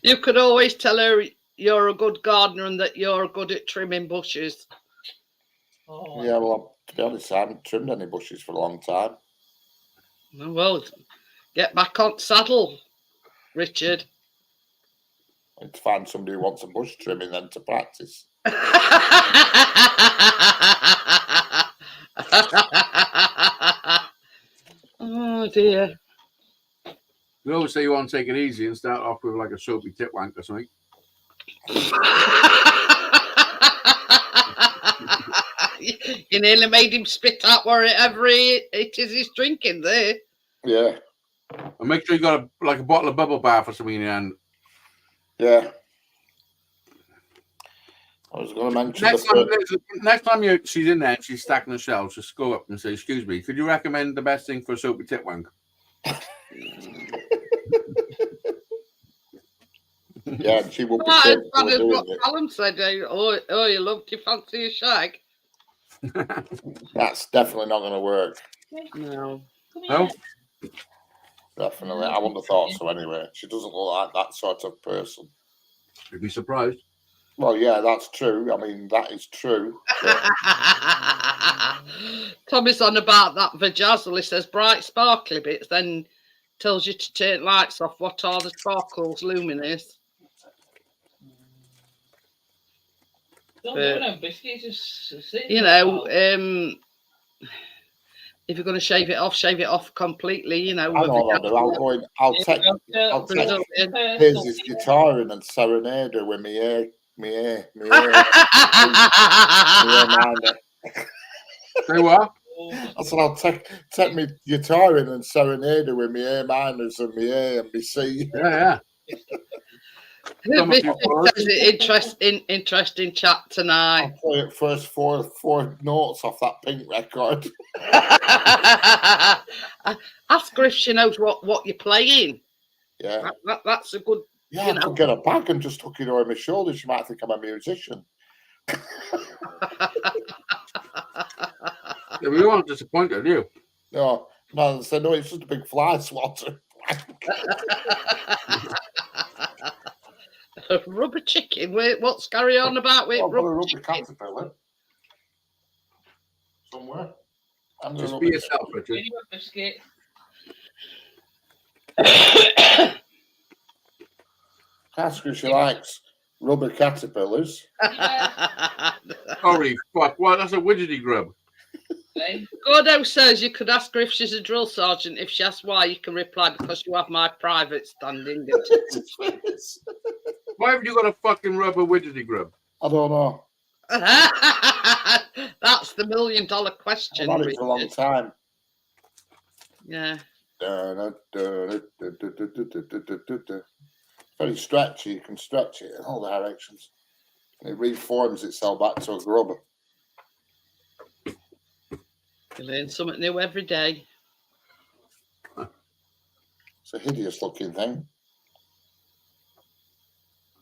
You could always tell her you're a good gardener and that you're good at trimming bushes. Oh. Yeah, well, to be honest, I haven't trimmed any bushes for a long time. Well, get back on saddle, Richard. I need to find somebody who wants a bush trimming then to practice. Oh dear. You always say you want to take it easy and start off with like a soapy tit wank or something. You nearly made him spit out wherever it is he's drinking there. Yeah, And make sure you got a bottle of bubble bath or something in your hand. yeah. I was going to mention Next time she's in there and she's stacking the shelves, just go up and say, "Excuse me, could you recommend the best thing for a soapy tit wank?" Yeah, and she won't be Not as capable bad of as doing what it. Callum said. Oh, you love to fancy a shag? That's definitely not going to work. No. No? Definitely. I wouldn't have thought so anyway. She doesn't look like that sort of person. You'd be surprised. Well, yeah, that's true. I mean, that is true. But Tommy's on about that vajazzle. He says bright sparkly bits, then tells you to turn lights off. What are the sparkles luminous? Don't do no biscuits, just sit You know, if you're going to shave it off completely. You know, I with know what I'll do. I'll take his guitar in and serenade her with me ear. Say what? I said I'll take me guitar in and serenade her with me A minors and me A and me C. Yeah. Interesting chat tonight. I'll play it first four notes off that Pink record. Ask her if she knows what you're playing. Yeah. That's a good. Yeah, I could get a bag and just hook it over my shoulder. She might think I'm a musician. Yeah, we won't disappoint her, do you? No, they said, no, it's just a big fly swatter. Rubber chicken. Wait, what's carry on about with rubber caterpillar somewhere? Just be yourself, Richard. Ask her if she likes rubber caterpillars. Holy fuck! What? That's a widgety grub. Gordo says you could ask her if she's a drill sergeant. If she asks why, you can reply because you have my private standing. Why have you got a fucking rubber widgety grub? I don't know. That's the $1 million question. I've had it for a long time. Yeah. Very stretchy. You can stretch it in all directions. It reforms itself back to a grub. You learn something new every day. It's a hideous looking thing.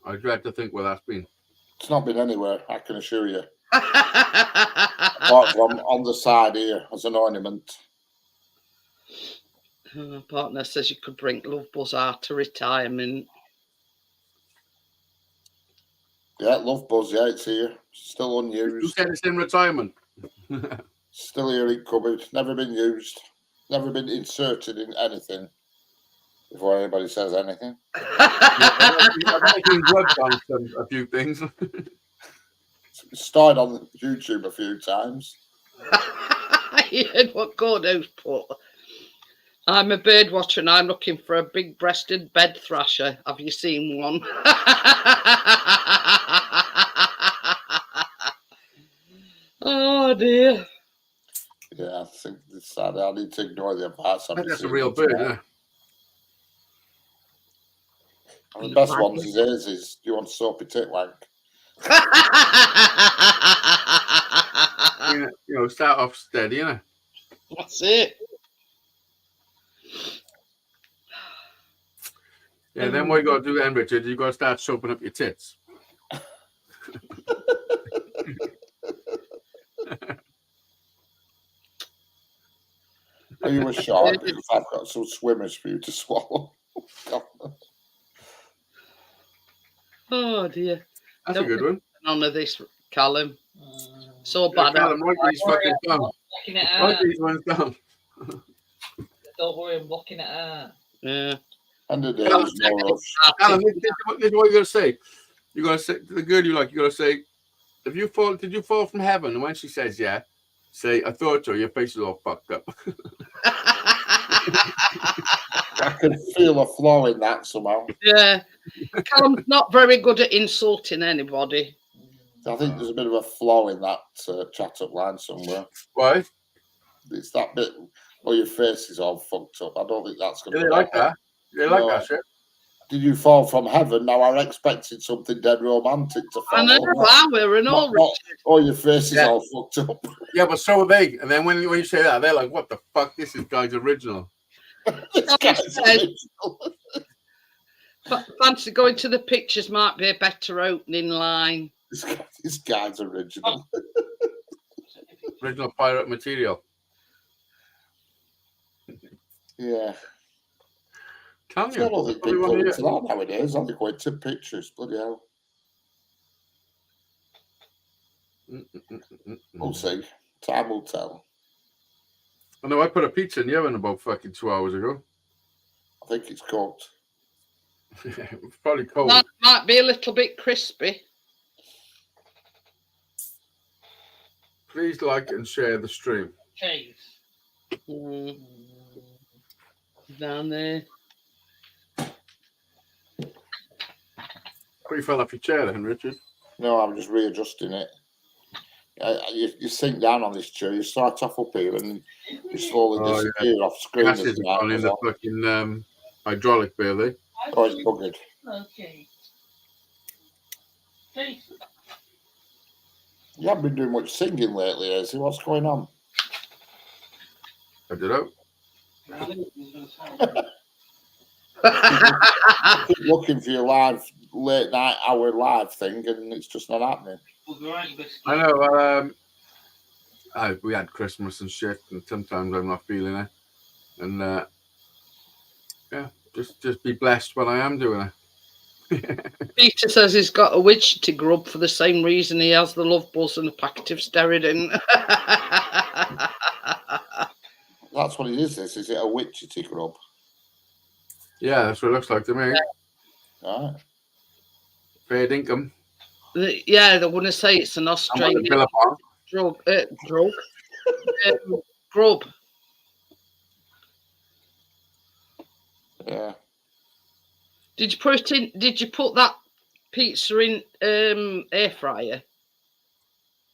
I dread to think where that's been. It's not been anywhere, I can assure you. Apart from on the side here as an ornament. My partner says you could bring Love Buzz out to retirement. Yeah, Love Buzz, yeah, it's here. Still unused. You said it's in retirement. Still here in cupboard. Never been used. Never been inserted in anything. Before anybody says anything. I've been grubbed on a few things. Started on YouTube a few times. You heard what Gordo's put. I'm a bird watcher and I'm looking for a big-breasted bed thrasher. Have you seen one? Oh dear. Yeah, I think it's sad. I need to ignore the advice. I think that's a real bird, yeah. And the best ones is do you want soapy tit wank? You know, start off steady, you know. That's it. Yeah, then what you got to do then, Richard, you got to start soaping up your tits. Are you a shark? Because I've got some swimmers for you to swallow. Oh dear. That's a good one. None of this, Callum. So bad. Callum, write these fucking down. Write these ones down. Don't worry, I'm looking at her. Yeah. And the day is no rush. Callum, this is what you got to say. You got to say to the girl you like. You got to say, Did you fall from heaven? And when she says yeah, say, I thought so. Your face is all fucked up. I can feel a flaw in that somehow. Yeah. Callum's not very good at insulting anybody. I think there's a bit of a flaw in that chat up line somewhere. Why? It's that bit. Oh, your face is all fucked up. I don't think that's going to They like that. They like that shit. Did you fall from heaven? Now I expected something dead romantic to I follow. know, I were and all. Oh, your face is all fucked up. Yeah, but so are they. And then when you say that, they're like, what the fuck? This is guy's original. This guy's original. Fancy going to the pictures might be a better opening line. This guy's original. Original pirate material. Yeah. Tell I don't think people are into that nowadays. I think we're into pictures. Bloody hell. We'll see. Time will tell. I know I put a pizza in the oven about fucking 2 hours ago. I think it's cooked. It's probably cold. That might be a little bit crispy. Please like and share the stream. Cheese. Down there. You fell off your chair then, Richard? No, I'm just readjusting it. You sink down on this chair, you start off up here and you slowly disappear off screen. Gases have gone in the fucking hydraulic bay, they? Oh, it's buggered. Okay. Cheese. You haven't been doing much singing lately, has he? What's going on? I don't know. Keep looking for your late night hour live thing, and it's just not happening. I know. We had Christmas and shit, and sometimes I'm not feeling it. And yeah, just be blessed when I am doing it. Peter says he's got a widgety grub for the same reason he has the love buzz and a packet of Steridin. That's what it is. Is it a witchetty grub? Yeah, that's what it looks like to me. Right. Fair income. Yeah, they want to say it's an Australian grub. Yeah. Did you put that pizza in air fryer?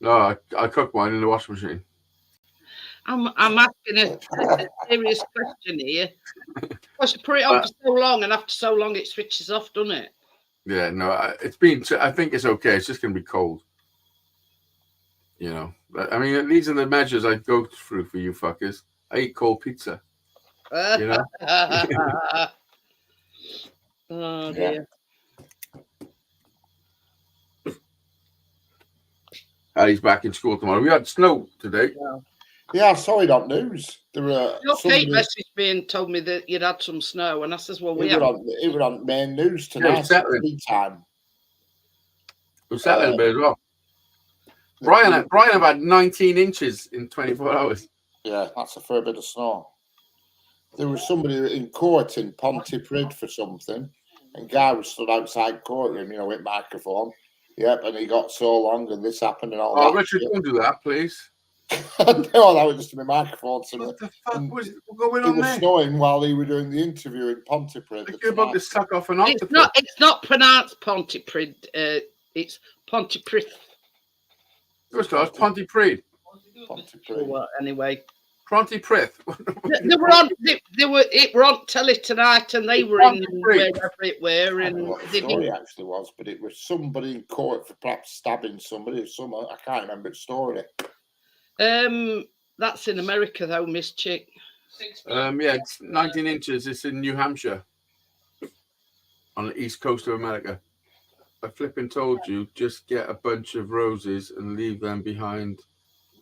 No, I cooked mine in the washing machine. I'm asking a serious question here. Because you put it on for so long, and after so long, it switches off, doesn't it? Yeah, no, I think it's okay. It's just going to be cold. You know, I mean, these are the measures I go through for you fuckers. I eat cold pizza. You know? Oh, dear. Harry's back in school tomorrow. We had snow today. Yeah, I saw it on news. There were Kate messaged me and told me that you'd had some snow, and I says, "Well, it was on main news tonight. Big time. It was Saturday as well. Brian have had 19 inches in 24 hours. Yeah, that's a fair bit of snow. There was somebody in court in Pontypridd for something, and guy was stood outside courtroom, you know, with microphone. Yep, and he got so long, and this happened and all that. Oh, Richard, don't do that, please. No, that was just my microphone. What the fuck was going on there? It was snowing while he was doing the interview in Pontypridd. You're about to suck off an octopus. It's not pronounced Pontypridd. It's Pontypridd. It's Pontypridd. Well, anyway. Pontypridd. They were on telly tonight, and they were in wherever it were. And what the story actually was, but it was somebody in court for perhaps stabbing somebody or something. I can't remember the story. That's in America though, Miss Chick. Yeah, it's 19 inches. It's in New Hampshire, on the east coast of America. I flipping told you, just get a bunch of roses and leave them behind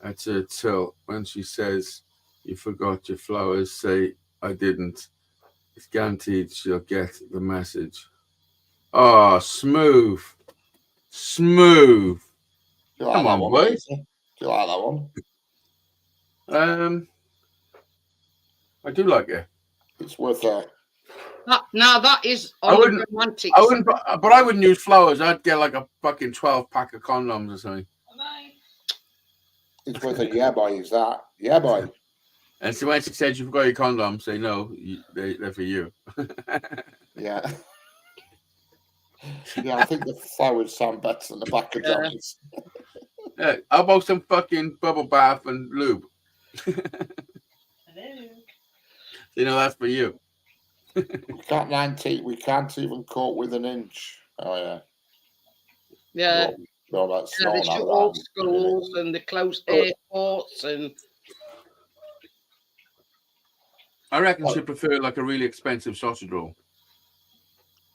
at her till when she says you forgot your flowers, say I didn't. It's guaranteed she'll get the message. Oh, smooth. Come on, boy. Do you like that one? I do like it. It's worth a. That is romantic. But I wouldn't use flowers. I'd get like a fucking 12-pack of condoms or something. It's worth a yeah, boy. Is that yeah, boy? And so when she said you forgot your condom, say no, they're for you. Yeah. Yeah, I think the flowers sound better than the back of Johnny's. Yeah, how about some fucking bubble bath and lube? Hello. That's for you. We can't even cope with an inch. Oh yeah. Yeah. All that Yeah, snow they and shut all all that. schools and they close airports and I reckon she'd prefer like a really expensive sausage roll.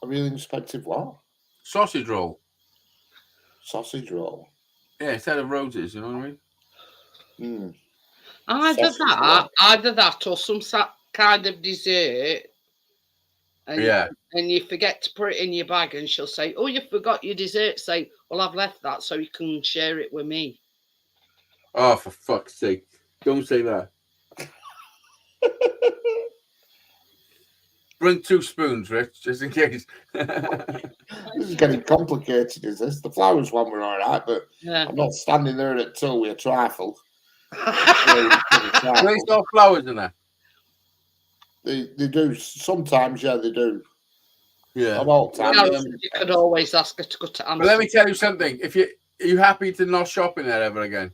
A really expensive what? Sausage roll. Sausage roll. Yeah, instead of roses, you know what I mean? either that or some kind of dessert. And, and you forget to put it in your bag, and she'll say, "Oh, you forgot your dessert." Say, "Well, I've left that so you can share it with me." Oh, for fuck's sake! Don't say that. Bring 2 spoons, Rich, just in case. This is getting complicated, is this? The flowers one were all right, but I'm not standing there at till with a trifle. They sell flowers in there. They do sometimes, yeah, they do. Yeah. Not all the time. You could always ask her to go to Amsterdam. But let me tell you something. Are you happy to not shop in there ever again?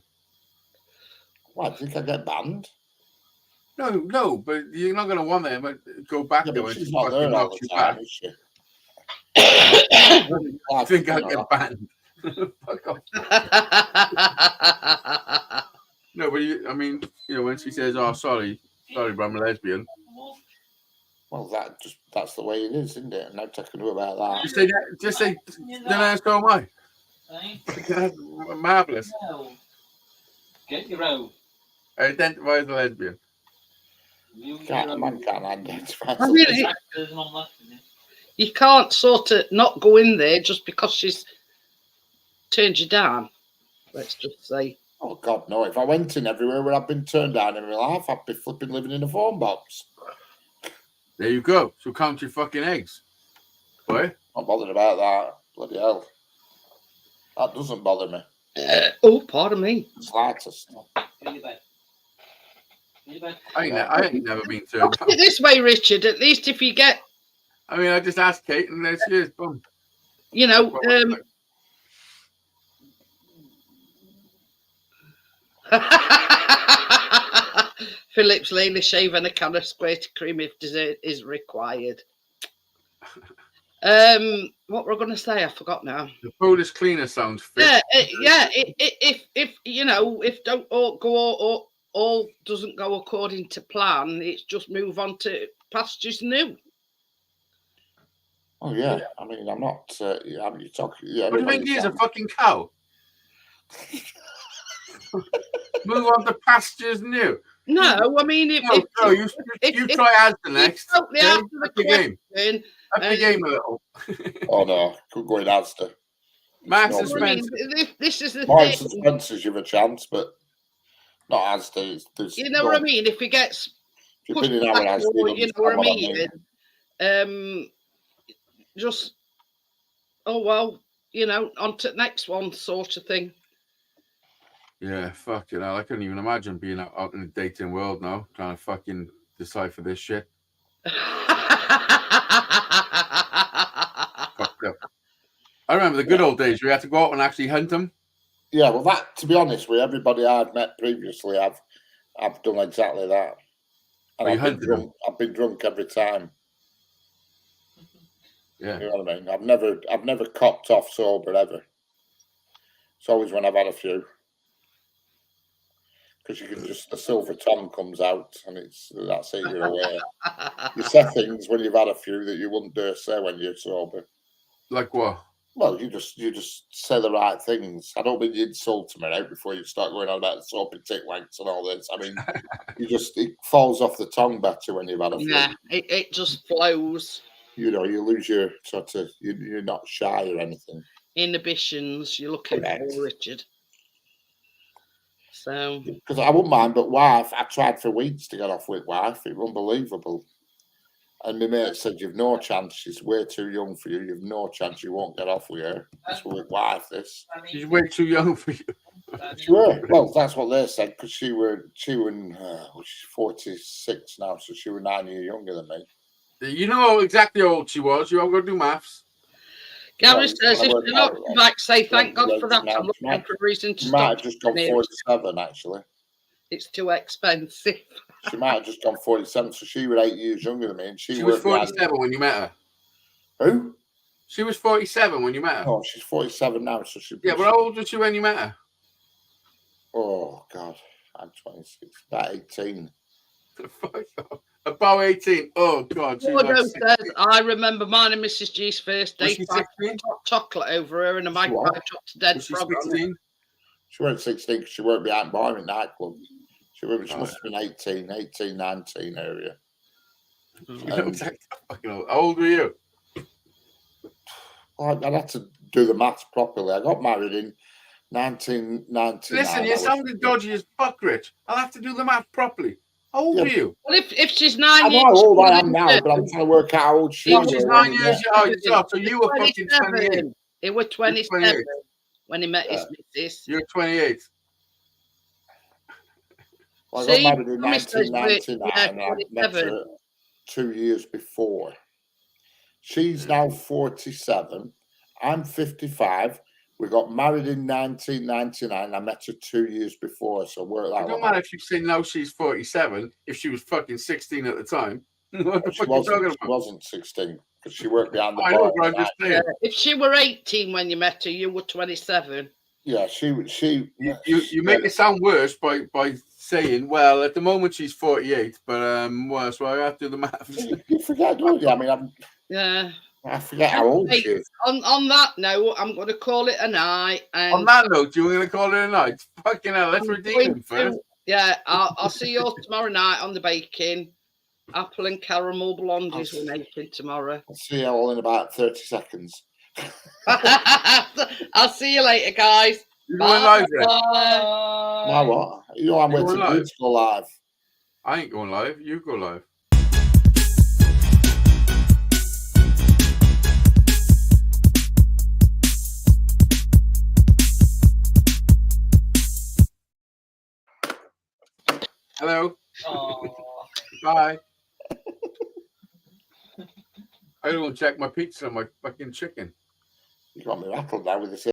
What, do you think I get banned? No, but you're not going to want them. But go back there when she's not there all the time, is she? I think I'll get banned. Fuck off. No, but when she says, "Oh, sorry, but I'm a lesbian." Well, that's the way it is, isn't it? No taking do about that. Just say, then so am I. Marvellous. Get your own. Identify as a lesbian. A man can't identify. You can't sort of not go in there just because she's turned you down. Let's just say. Oh God, no! If I went in everywhere where I've been turned down in my life, I'd be flipping living in a phone box. There you go. So count your fucking eggs, boy. Not bothered about that. Bloody hell. That doesn't bother me. Pardon me. Slightest. I ain't never been turned down. This way, Richard. At least if you get. I just asked Kate, and there she is. Boom. Phillips Lane shave and a can of square cream if dessert is required. What we're going to say, I forgot now. The Polish cleaner sounds fit. If don't all doesn't go according to plan, it's just move on to pastures new. Oh yeah, I mean, I'm not. You talking? Yeah, what do you think he is, a fucking cow? Move on to pastures new. No, I mean, if you try as the next. That's the game. Up the game a little. Oh no, could go in Asda. Marks and Spencer. This is the Marks thing. and Spencer's you've a chance, but not Asda. You know what I mean? If it gets pushed back, you know what I mean? Just on to the next one, sort of thing. Yeah, fucking hell. I couldn't even imagine being out in the dating world now, trying to fucking decipher this shit. Fucked up. I remember the good old days. We had to go out and actually hunt them. Yeah, well, that, to be honest with everybody I've met previously, I've done exactly that. And I've been drunk every time. Yeah. You know what I mean? I've never copped off sober ever. It's always when I've had a few. Because you can the silver tongue comes out and that's it, you're aware. You say things when you've had a few that you wouldn't dare say when you're sober. Like what? Well, you just say the right things. I don't mean you insult them out before you start going on about soapy tit wanks and all this. I mean, it falls off the tongue better when you've had a few. Yeah, it just flows. You lose your sort of, you're not shy or anything. Inhibitions, you're looking for, Richard. So, because I wouldn't mind, but wife, I tried for weeks to get off with wife. It was unbelievable. And my mate said, "You've no chance. She's way too young for you. You've no chance. You won't get off with her. It's with wife. This. She's way too young for you." She were. Well, that's what they said because she she's 46 now, so she was 9 years younger than me. You know exactly how old she was. You all got to do maths. Gary Well, says I if worked you're not out then. back, say thank Well, God for that. now I'm looking for a reason to She might stop. have just gone here. 47, actually. It's too expensive. She might have just gone 47, so she was 8 years younger than me, and She was 47 when you met her. Who? She was 47 when you met her. Oh, she's 47 now, so she. Yeah, but how old was she when you met her? Oh God, I'm 26. About 18. About 18. Oh God. She's Gordo like says, I remember mine and Mrs. G's first Was date. she I 16? hot chocolate over her and a magpie what? chopped a dead Was she frog on it. 16? She weren't 16 because she weren't behind bar in nightclub. She must Oh, have been 18, 19 area. You know exactly how old were you? I'd have to do the maths properly. I got married in 1999. Listen, you sounded dodgy as fuck, Rich. I'll have to do the math properly. How old Yeah. are you? Well, if she's I 9 know years how old I younger am than now, you, but I'm trying to work out how old she Oh, was. she's when 9 we years. met. Oh, so you were fucking 28. He was 27 28. when he met his Yeah. missus. You're 28. Well, I See, got married in Tommy says we're- 1999 yeah, and I met 27. her 2 years before. She's now 47. I'm 55. We got married in 1999. I met her 2 years before, so work It that don't one matter out. if you say now she's 47, if she was fucking 16 at the time. What the She fuck are you talking about? wasn't 16 because she worked behind the I bar. know, but I'm just saying. If she were 18 when you met her, you were 27. Yeah, she. You make it sound worse by saying, well, at the moment she's 48, but worse. Well, I have to do the maths. You forget, don't you? I mean, Yeah. I forget how old she is. On that note, I'm going to call it a night. And On that note, you were going to call it a night? Fucking hell, let's I'm redeem going him first. to- Yeah, I'll see you all tomorrow night on the baking. Apple and caramel blondies we're making tomorrow. I'll see you all in about 30 seconds. I'll see you later, guys. You going live, Red? Now what? You know I'm You waiting going for you live? to go live. I ain't going live. You go live. Hello. Bye. I don't check my pizza and my fucking chicken. You got me rattled now with this